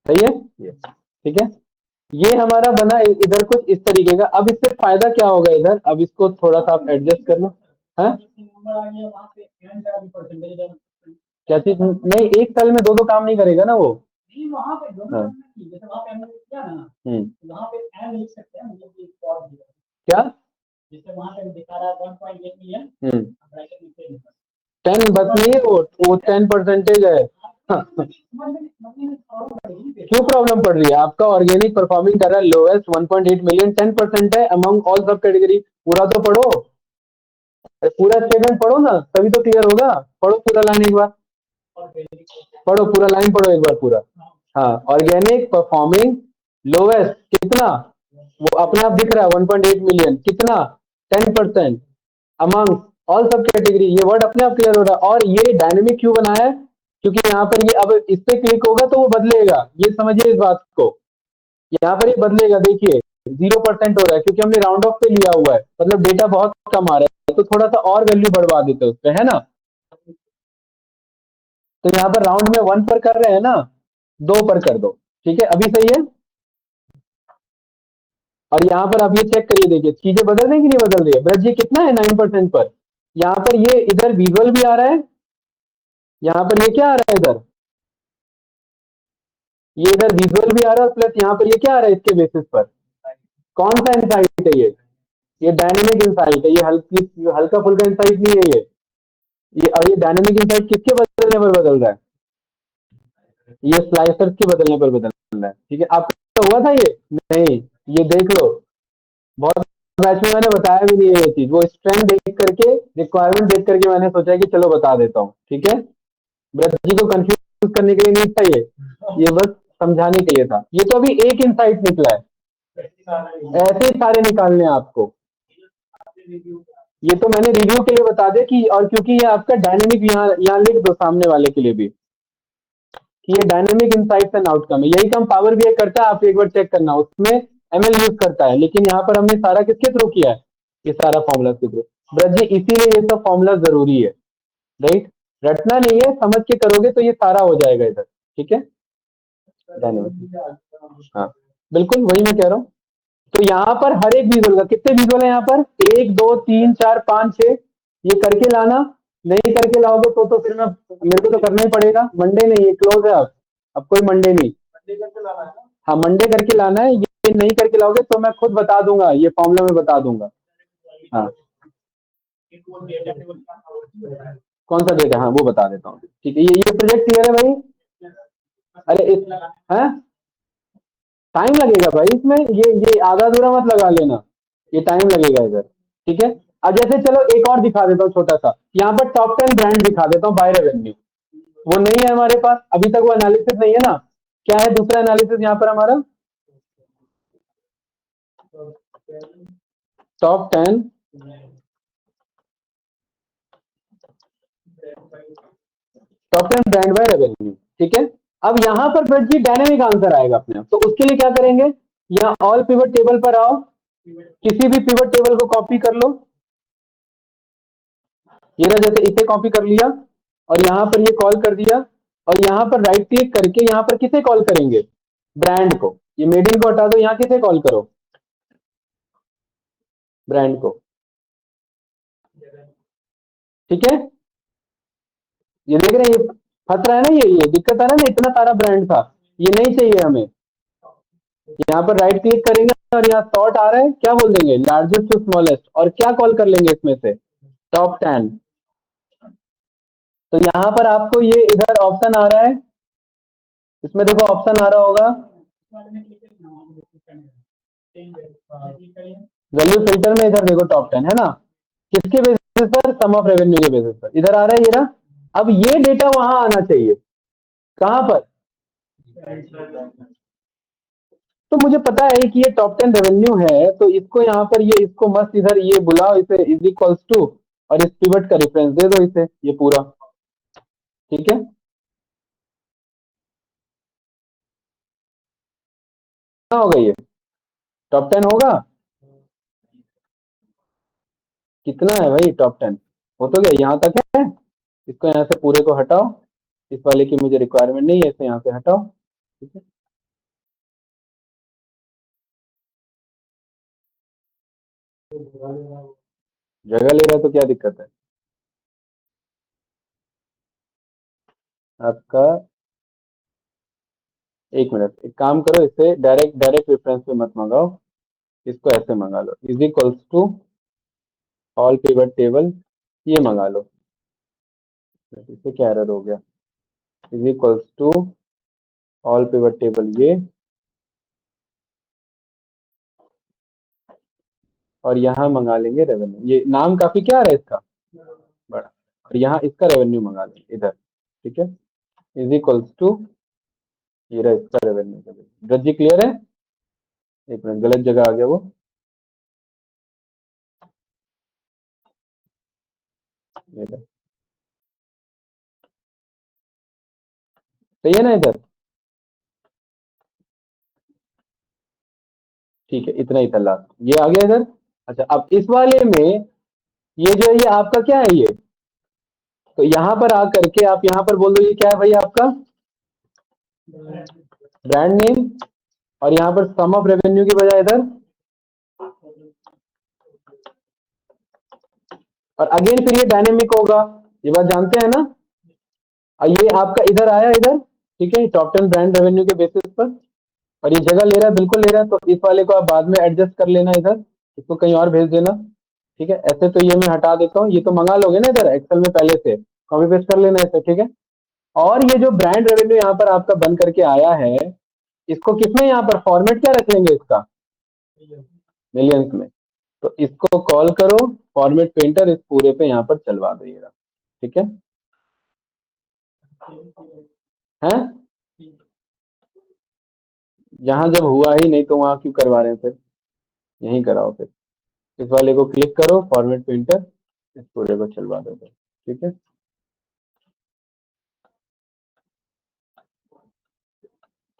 सही है ये, ठीक है। ये हमारा बना इधर कुछ इस तरीके का। अब इससे फायदा क्या होगा इधर, अब इसको थोड़ा सा आप एडजस्ट कर लो, है क्या चीज, नहीं एक साल में दो दो काम नहीं करेगा ना वो, हाँ। क्या 10 बस नहीं है, वो 10 परसेंटेज है। क्यों प्रॉब्लम पड़ रही है, आपका ऑर्गेनिक परफॉर्मिंग कर रहा है लोएस्ट 1.8 मिलियन, 10% है अमंग ऑल सब कैटेगरी, पूरा तो पढ़ो, पूरा स्टेटमेंट पढ़ो ना, तभी तो क्लियर होगा, पढ़ो पूरा लाइन एक बार, पढ़ो पूरा लाइन, पढ़ो एक बार पूरा, हाँ। ऑर्गेनिक परफॉर्मिंग लोएस्ट कितना, वो अपने आप दिख रहा है 1.8 मिलियन, कितना 10% अमंग ऑल सब कैटेगरी, ये वर्ड अपने आप क्लियर हो रहा है। और ये डायनेमिक क्यों बनाया है, क्योंकि यहाँ पर ये अब इस पे क्लिक होगा तो वो बदलेगा, ये समझिए इस बात को। यहाँ पर ये बदलेगा, देखिए 0% हो रहा है क्योंकि हमने राउंड ऑफ पे लिया हुआ है, मतलब डेटा बहुत कम आ रहा है, तो थोड़ा सा और वैल्यू बढ़वा देते हैं उस पे, है ना। तो यहाँ पर राउंड में 1 पर कर रहे हैं ना, 2 पर कर दो, ठीक है, अभी सही है। और यहाँ पर आप ये चेक करिए, देखिए चीजें बदल रही कि नहीं बदल रही है। ब्रज, ये कितना है 9% पर। यहाँ पर ये इधर विजुअल भी आ रहा है, यहाँ पर ये क्या आ रहा है इधर, ये इधर विजुअल भी आ रहा है, प्लस यहाँ पर ये क्या आ रहा है इसके बेसिस पर। कौन सा इंसाइट है ये डायनेमिक इंसाइट है, ये हल्की हल्का फुल्का इंसाइट नहीं है ये। और ये डायनेमिक इंसाइट किसके बदलने पर बदल रहा है, ये स्लाइसर्स के बदलने पर बदल रहा है, ठीक है। आपका हुआ था ये नहीं, ये देख लो, बहुत बैच में मैंने बताया भी नहीं है ये चीज, वो स्ट्रेंथ देख करके, रिक्वायरमेंट देख करके मैंने सोचा कि चलो बता देता हूँ, ठीक है। ब्रत जी को कंफ्यूज करने के लिए नहीं था ये बस समझाने के लिए था। ये तो अभी एक इंसाइट निकला है, ऐसे ही सारे निकालने हैं आपको। ये तो मैंने रिव्यू के लिए बता दिया कि, और क्योंकि ये आपका डायनेमिक, यहाँ लिख दो सामने वाले के लिए भी कि ये डायनेमिक इनसाइट्स एंड आउटकम है। यही काम पावर बीआई करता है, आप एक बार चेक करना, उसमें एमएल यूज करता है, लेकिन यहाँ पर हमने सारा किसके थ्रू किया है, ये सारा फॉर्मूला के थ्रू। ब्रज जी इसीलिए ये सब फॉर्मूला जरूरी है, राइट, रटना नहीं है, समझ के करोगे तो ये सारा हो जाएगा इधर, ठीक है। धन्यवाद। हाँ बिल्कुल वही मैं कह रहा हूँ। तो यहाँ पर हर एक विजुअल का, कितने विजुअल है यहाँ पर, 1 2 3 4 5 6, ये करके लाना। नहीं करके लाओगे तो फिर मैं, मेरे को तो करना ही पड़ेगा, मंडे नहीं, ये क्लोज है अब कोई मंडे नहीं। हाँ मंडे करके लाना है, ये नहीं करके लाओगे तो मैं खुद बता दूंगा, ये फॉर्मूला में बता दूंगा। हाँ कौन सा डेटा, हाँ वो बता देता हूँ, ठीक है। ये प्रोजेक्ट क्लियर है भाई। अरे इस, है टाइम लगेगा भाई इसमें, ये आधा अधूरा मत लगा लेना, ये टाइम लगेगा इधर, ठीक है। अब जैसे चलो एक और दिखा देता हूँ छोटा सा, यहाँ पर टॉप 10 ब्रांड दिखा देता हूँ बाय रेवेन्यू। वो नहीं है हमारे पास अभी तक, वो एनालिसिस नहीं है ना। क्या है दूसरा एनालिसिस यहाँ पर हमारा, टॉप 10 ब्रांड बाय रेवेन्यू, ठीक है। अब यहाँ पर ब्रज जी डायनेमिक आंसर आएगा अपने आप, तो उसके लिए क्या करेंगे, यहाँ ऑल पिवट टेबल पर आओ, किसी भी पिवट टेबल को कॉपी कर लो, ये रहा, जैसे इसे कॉपी कर लिया और यहाँ पर ये कॉल कर दिया, और यहाँ पर राइट क्लिक करके यहाँ पर किसे कॉल करेंगे, ब्रांड को। ये मेड इन को हटा दो, यहाँ किसे कॉल करो, ब्रांड को, ठीक है। ये देख रहे हैं, ये फंस रहा है ना, ये दिक्कत है ना, इतना सारा ब्रांड था, ये नहीं चाहिए हमें। यहाँ पर राइट क्लिक करेंगे और यहाँ सॉर्ट आ रहा है, क्या बोल देंगे, लार्जेस्ट टू स्मॉलेस्ट, और क्या कॉल कर लेंगे इसमें से, टॉप 10। तो यहाँ पर आपको ये इधर ऑप्शन आ रहा है, इसमें देखो ऑप्शन आ रहा होगा, वैल्यू फिल्टर में इधर देखो टॉप 10 है ना, किसके बेसिस पर, सम ऑफ रेवेन्यू के बेसिस पर, इधर आ रहा है ये रहा। अब ये डेटा वहां आना चाहिए, कहां पर, तो मुझे पता है कि ये टॉप 10 रेवेन्यू है, तो इसको यहाँ पर ये, इसको मस्त इधर ये बुलाओ, इसे इज इक्वल्स टू, और इस पिवट का रेफरेंस दे दो इसे, ये पूरा, ठीक है। कितना होगा ये, टॉप 10 होगा, कितना है भाई टॉप 10, हो तो गया, यहाँ तक है। इसको यहाँ से पूरे को हटाओ, इस वाले की मुझे रिक्वायरमेंट नहीं है, इसे यहाँ से हटाओ, ठीक है। जगह ले रहा है तो क्या दिक्कत है आपका, एक मिनट, एक काम करो, इसे डायरेक्ट डायरेक्ट रेफरेंस पे मत मंगाओ, इसको ऐसे मंगा लो, is equals to all pivot table, ये मंगा लो, इससे क्या एरर हो गया, is equals to all pivot table ये, और यहाँ मंगा लेंगे रेवेन्यू, ये नाम काफी क्या है इसका बड़ा, और यहाँ इसका रेवेन्यू मंगा लेंगे इधर, ठीक है, इज इक्वल्स टू, ये रहा इसका रेवेन्यू का, ब्रज जी क्लियर है, एक मिनट गलत जगह आ गया वो, इधर सही है ना इधर, ठीक है, इतना ही था लास्ट, ये आ गया इधर। अच्छा, अब इस वाले में ये जो है ये आपका क्या है ये, तो यहां पर आकर के आप यहां पर बोल दो ये क्या है भाई आपका ब्रांड नेम, और यहां पर सम ऑफ रेवेन्यू की बजाय इधर, और अगेन फिर ये डायनेमिक होगा, ये बात जानते हैं ना। और ये आपका इधर आया इधर, ठीक है, टॉप 10 ब्रांड रेवेन्यू के बेसिस पर, और ये जगह ले रहा है, बिल्कुल ले रहा है, तो इस वाले को आप बाद में एडजस्ट कर लेना, इधर इसको कहीं और भेज देना, ठीक है। ऐसे तो ये मैं हटा देता हूँ, ये तो मंगा लोगे ना इधर एक्सेल में पहले से, कॉपी पेस्ट कर लेना ऐसे, ठीक है। और ये जो ब्रांड रेवेन्यू यहाँ पर आपका बन करके आया है, इसको किसमें यहाँ पर फॉर्मेट क्या रख लेंगे इसका, मिलियंस में, तो इसको कॉल करो फॉर्मेट पेंटर, इस पूरे पे यहाँ पर चलवा दो ये रहा, ठीक है, हैं यहाँ जब हुआ ही नहीं तो वहां क्यों करवा रहे हैं फिर, यहीं कराओ फिर, इस वाले को क्लिक करो फॉर्मेट पेंटर, इस पूरे को चलवा दो फिर, ठीक है।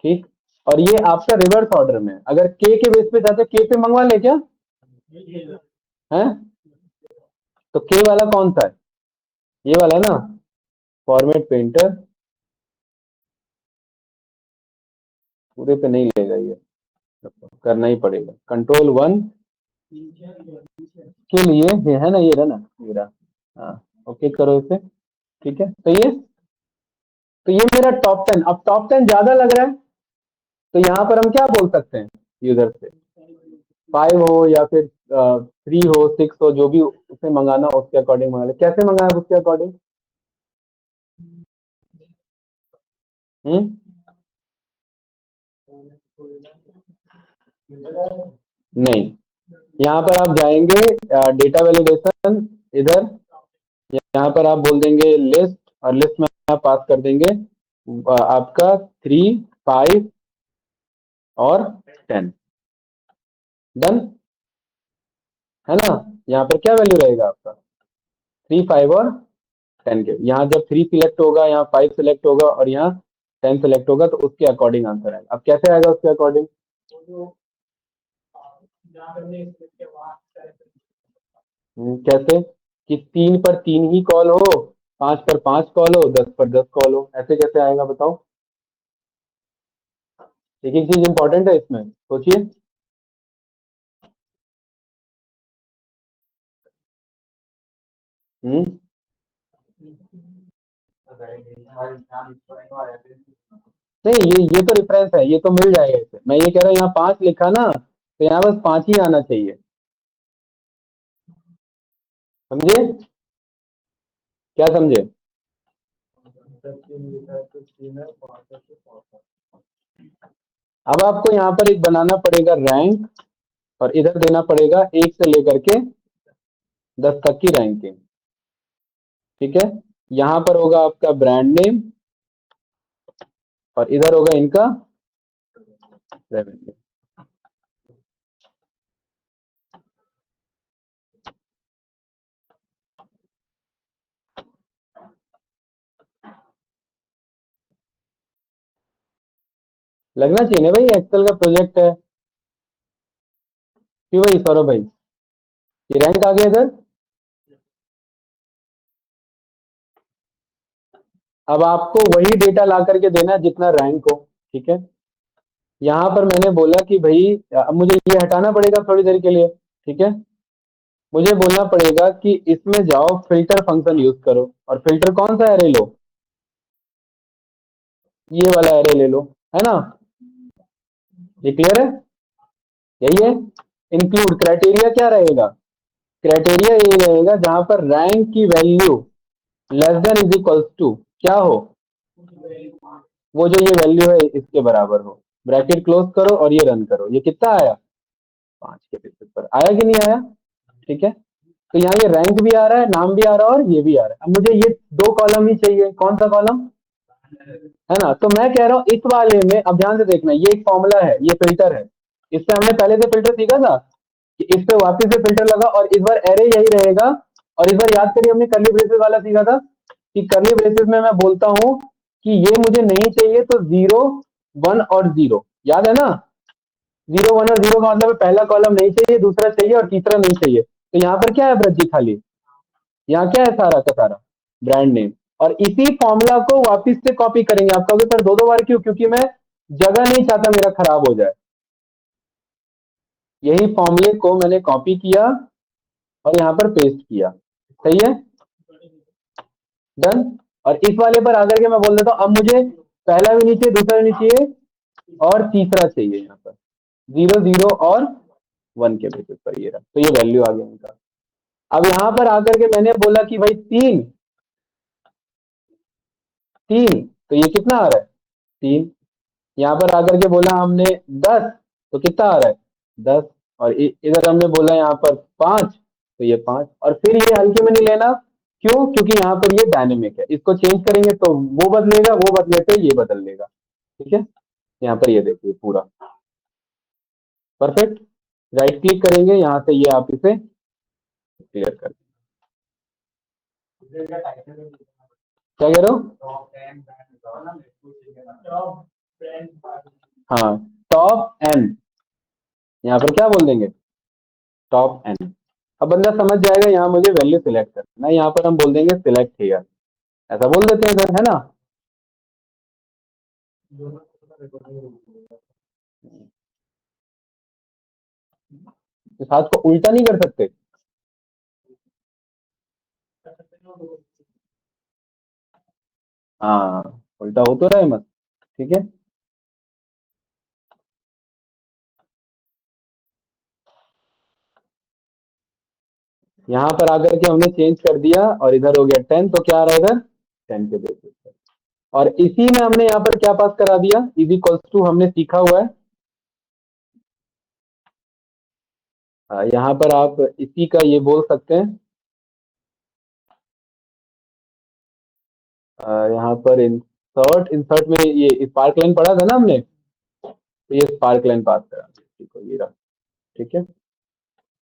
ठीक, और ये आपका रिवर्स ऑर्डर में, अगर के बेस पे जाते के पे मंगवा ले क्या, हैं, तो के वाला कौन सा है, ये वाला ना, फॉर्मेट पेंटर, पूरे पे नहीं लेगा ये, करना ही पड़ेगा कंट्रोल 1 के लिए, ये है ना, ये रहा ना, ये रहा, हाँ, ओके करो इसे, ठीक है, सही है। तो ये मेरा टॉप 10, अब टॉप 10 ज्यादा लग रहा है, तो यहाँ पर हम क्या बोल सकते हैं यूजर से, 5 हो या फिर 3 हो 6 हो, जो भी उसे मंगाना उसके अकॉर्डिंग मंगा ले, कैसे मंगाए उसके अकॉर्डिंग, नहीं, यहाँ पर आप जाएंगे डेटा वैलिडेशन, इधर यहाँ पर आप बोल देंगे लिस्ट, और लिस्ट में आप पास कर देंगे आपका 3, 5 और 10, डन है ना। यहाँ पर क्या वैल्यू रहेगा आपका 3, 5 और 10 के, यहाँ जब 3 सिलेक्ट होगा, यहाँ 5 सिलेक्ट होगा, और यहाँ 10 सिलेक्ट होगा, तो उसके अकॉर्डिंग आंसर आएगा। अब कैसे आएगा उसके अकॉर्डिंग, कैसे कि 3 पर 3 ही कॉल हो, 5 पर 5 कॉल हो, 10 पर 10 कॉल हो, ऐसे कैसे आएगा बताओ। एक एक चीज इंपॉर्टेंट है इसमें, सोचिए, नहीं, ये तो रेफरेंस है, ये तो मिल जाएगा इसे, मैं ये कह रहा हूँ यहाँ 5 लिखा ना, तो यहाँ बस 5 ही आना चाहिए, समझे, क्या समझे। अब आपको यहाँ पर एक बनाना पड़ेगा रैंक, और इधर देना पड़ेगा 1 से लेकर के 10 तक की रैंकिंग, ठीक है। यहाँ पर होगा आपका ब्रांड नेम, और इधर होगा इनका रेवेन्यू, लगना चाहिए ना भाई, एक्सेल का प्रोजेक्ट है, क्यों भाई सौरभ भाई, ये रैंक आ गया इधर। अब आपको वही डेटा ला करके देना है जितना रैंक हो, ठीक है। यहाँ पर मैंने बोला कि भाई अब मुझे ये हटाना पड़ेगा थोड़ी देर के लिए, ठीक है। मुझे बोलना पड़ेगा कि इसमें जाओ फिल्टर फंक्शन यूज करो, और फिल्टर कौन सा एरे लो, ये वाला एरे ले लो, है ना, ये क्लियर है, यही है। इंक्लूड क्राइटेरिया क्या रहेगा, क्राइटेरिया ये रहेगा जहां पर रैंक की value less than is equals to क्या हो, वो जो ये वैल्यू है इसके बराबर हो, ब्रैकेट क्लोज करो और ये रन करो, ये कितना आया 5 के बेसिस पर आया कि नहीं आया, ठीक है। तो यहाँ ये रैंक भी आ रहा है, नाम भी आ रहा है, और ये भी आ रहा है। अब मुझे ये 2 कॉलम ही चाहिए, कौन सा कॉलम, है ना, तो मैं कह रहा हूँ इस वाले में, अब ध्यान से देखना, ये एक फॉर्मूला है, ये फिल्टर है, इससे हमने पहले से फिल्टर सीखा था कि इस पे वापस से फिल्टर लगा, और इस बार एरे यही रहेगा और इस बार याद करिए हमने कर्ली ब्रेसेस वाला सीखा था कि कर्ली ब्रेसेस में मैं बोलता हूं कि ये मुझे नहीं चाहिए तो 0 1 और 0, याद है ना? 0 1 और 0 का मतलब पहला कॉलम नहीं चाहिए, दूसरा चाहिए और तीसरा नहीं चाहिए। तो यहाँ पर क्या है ब्रज जी? खाली यहाँ क्या है? सारा का सारा ब्रांड नेम। और इसी फॉर्मूला को वापस से कॉपी करेंगे। आप कहोगे सर 2 बार क्यों? क्योंकि मैं जगह नहीं चाहता मेरा खराब हो जाए। यही फॉर्मूले को मैंने कॉपी किया और यहाँ पर पेस्ट किया। सही है? डन। और इस वाले पर आकर के मैं बोल देता हूँ अब मुझे पहला भी नहीं चाहिए, दूसरा भी नहीं चाहिए और तीसरा चाहिए। यहाँ पर 0 0 और 1 के बेसिस पर ये रहा, तो ये वैल्यू आ गया इनका। अब यहाँ पर आकर के मैंने बोला कि भाई 3 3, तो ये कितना आ रहा है? 3। यहाँ पर आकर के बोला हमने 10, तो कितना आ रहा है? 10। और इधर हमने बोला यहाँ पर 5, तो ये 5। और फिर ये हल्के में नहीं लेना, क्यों? क्योंकि यहाँ पर ये डायनेमिक है, इसको चेंज करेंगे तो वो बदलेगा, वो बदले तो ये बदल लेगा। ठीक है? यहाँ पर ये देखिए पूरा परफेक्ट। राइट क्लिक करेंगे, यहाँ से ये आप इसे क्लियर कर क्या कह रहे हो? हाँ, टॉप एन, यहाँ पर क्या बोल देंगे? Top N. अब बंदा समझ जाएगा यहाँ मुझे वैल्यू सिलेक्ट करना है, यहाँ पर हम बोल देंगे सिलेक्ट हियर, ऐसा बोल देते हैं इधर, है ना? इस हाथ को उल्टा नहीं कर सकते? हाँ, उल्टा हो तो रहा है मत। ठीक है? यहाँ पर आकर के हमने चेंज कर दिया और इधर हो गया 10, तो क्या आ रहा है इधर? 10 के बेसिस पर। और इसी में हमने यहाँ पर क्या पास करा दिया? इज इक्वल्स टू हमने सीखा हुआ है। यहाँ पर आप इसी का ये बोल सकते हैं, यहाँ पर इंसर्ट, इंसर्ट में ये स्पार्क लाइन पढ़ा था ना हमने, तो ये स्पार्क लाइन पास करा दिया। ठीक है, ये रहा। ठीक है,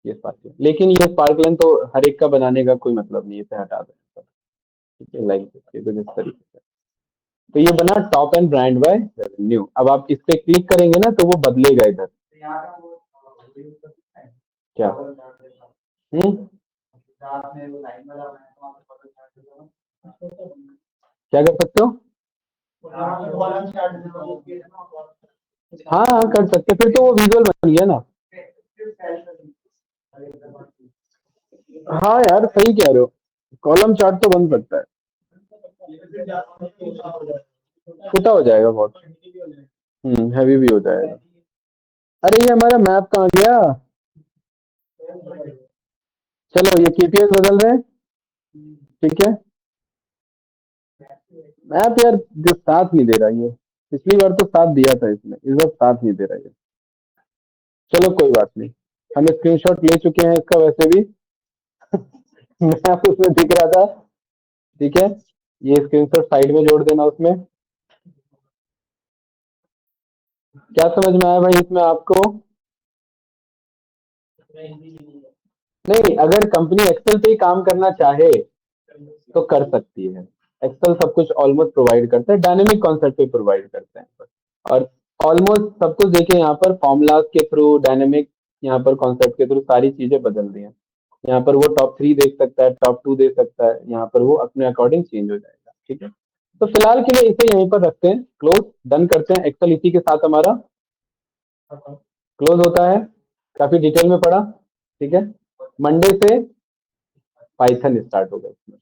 ये स्पार्क लाइन, लेकिन ये स्पार्क लाइन तो हर एक का बनाने का कोई मतलब नहीं है, इसे हटा दें। ठीक है, लाइन कुछ इस तरीके से। तो ये बना top and brand by revenue. अब आप इस पे क्लिक करेंगे ना तो वो बदलेगा इधर। क्या? क्या कर सकते हो? हाँ हाँ, कर सकते, फिर तो वो विजुअल बन गया ना। हाँ यार, सही कह रहे हो, कॉलम चार्ट तो बन सकता है, छोटा हो जाएगा बहुत। हैवी भी हो जाएगा। अरे ये हमारा मैप कहाँ गया? चलो ये केपीएस बदल रहे हैं। ठीक है, मैप यार जो साथ नहीं दे रहा ये, पिछली बार तो साथ दिया था इसमें, इस बार साथ नहीं दे रहा ये। चलो कोई बात नहीं, हम स्क्रीनशॉट ले चुके हैं इसका वैसे भी। मैप उसमें दिख रहा था। ठीक है, ये स्क्रीनशॉट साइड में जोड़ देना उसमें। क्या समझ में आया भाई इसमें आपको? नहीं, अगर कंपनी एक्सेल पे ही काम करना चाहे तो कर सकती है। एक्सेल सब कुछ ऑलमोस्ट प्रोवाइड करता है, डायनेमिक कॉन्सेप्ट पे प्रोवाइड करते हैं। और ऑलमोस्ट सब कुछ देखिए यहाँ पर फॉर्मूलाज के थ्रू, डायनेमिक यहाँ पर कॉन्सेप्ट के थ्रू सारी चीजें बदल दी हैं। यहाँ पर वो टॉप 3 देख सकता है, टॉप 2 देख सकता है, यहाँ पर वो अपने अकॉर्डिंग चेंज हो जाएगा। ठीक है, तो फिलहाल के लिए इसे यहीं पर रखते हैं, क्लोज डन करते हैं। एक्सेल इसी के साथ हमारा क्लोज होता है, काफी डिटेल में पढ़ा। ठीक है, मंडे से पाइथन स्टार्ट होगा इसमें।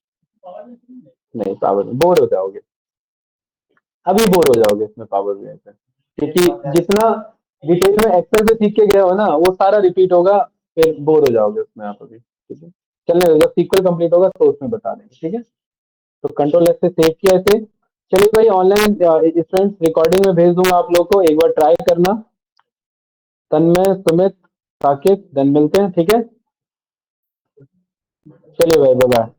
नहीं, पावर बोर हो जाओगे, अभी बोर हो जाओगे इसमें पावर बीआई से, क्योंकि जितना डिटेल में एक्सेल से सीख के गए हो ना वो सारा रिपीट होगा, फिर बोर हो जाओगे उसमें आप अभी। ठीक है, चलने दो, जब सीक्वल कंप्लीट होगा तो उसमें बता देंगे। ठीक है, तो कंट्रोल एस से सेव किया इसे। चलिए भाई, ऑनलाइन स्टूडेंट्स रिकॉर्डिंग में भेज दूंगा आप लोग को, एक बार ट्राई करना। तन्मय, सुमित, साकिब, देन मिलते हैं। ठीक है, चलिए भाई, बाय बाय।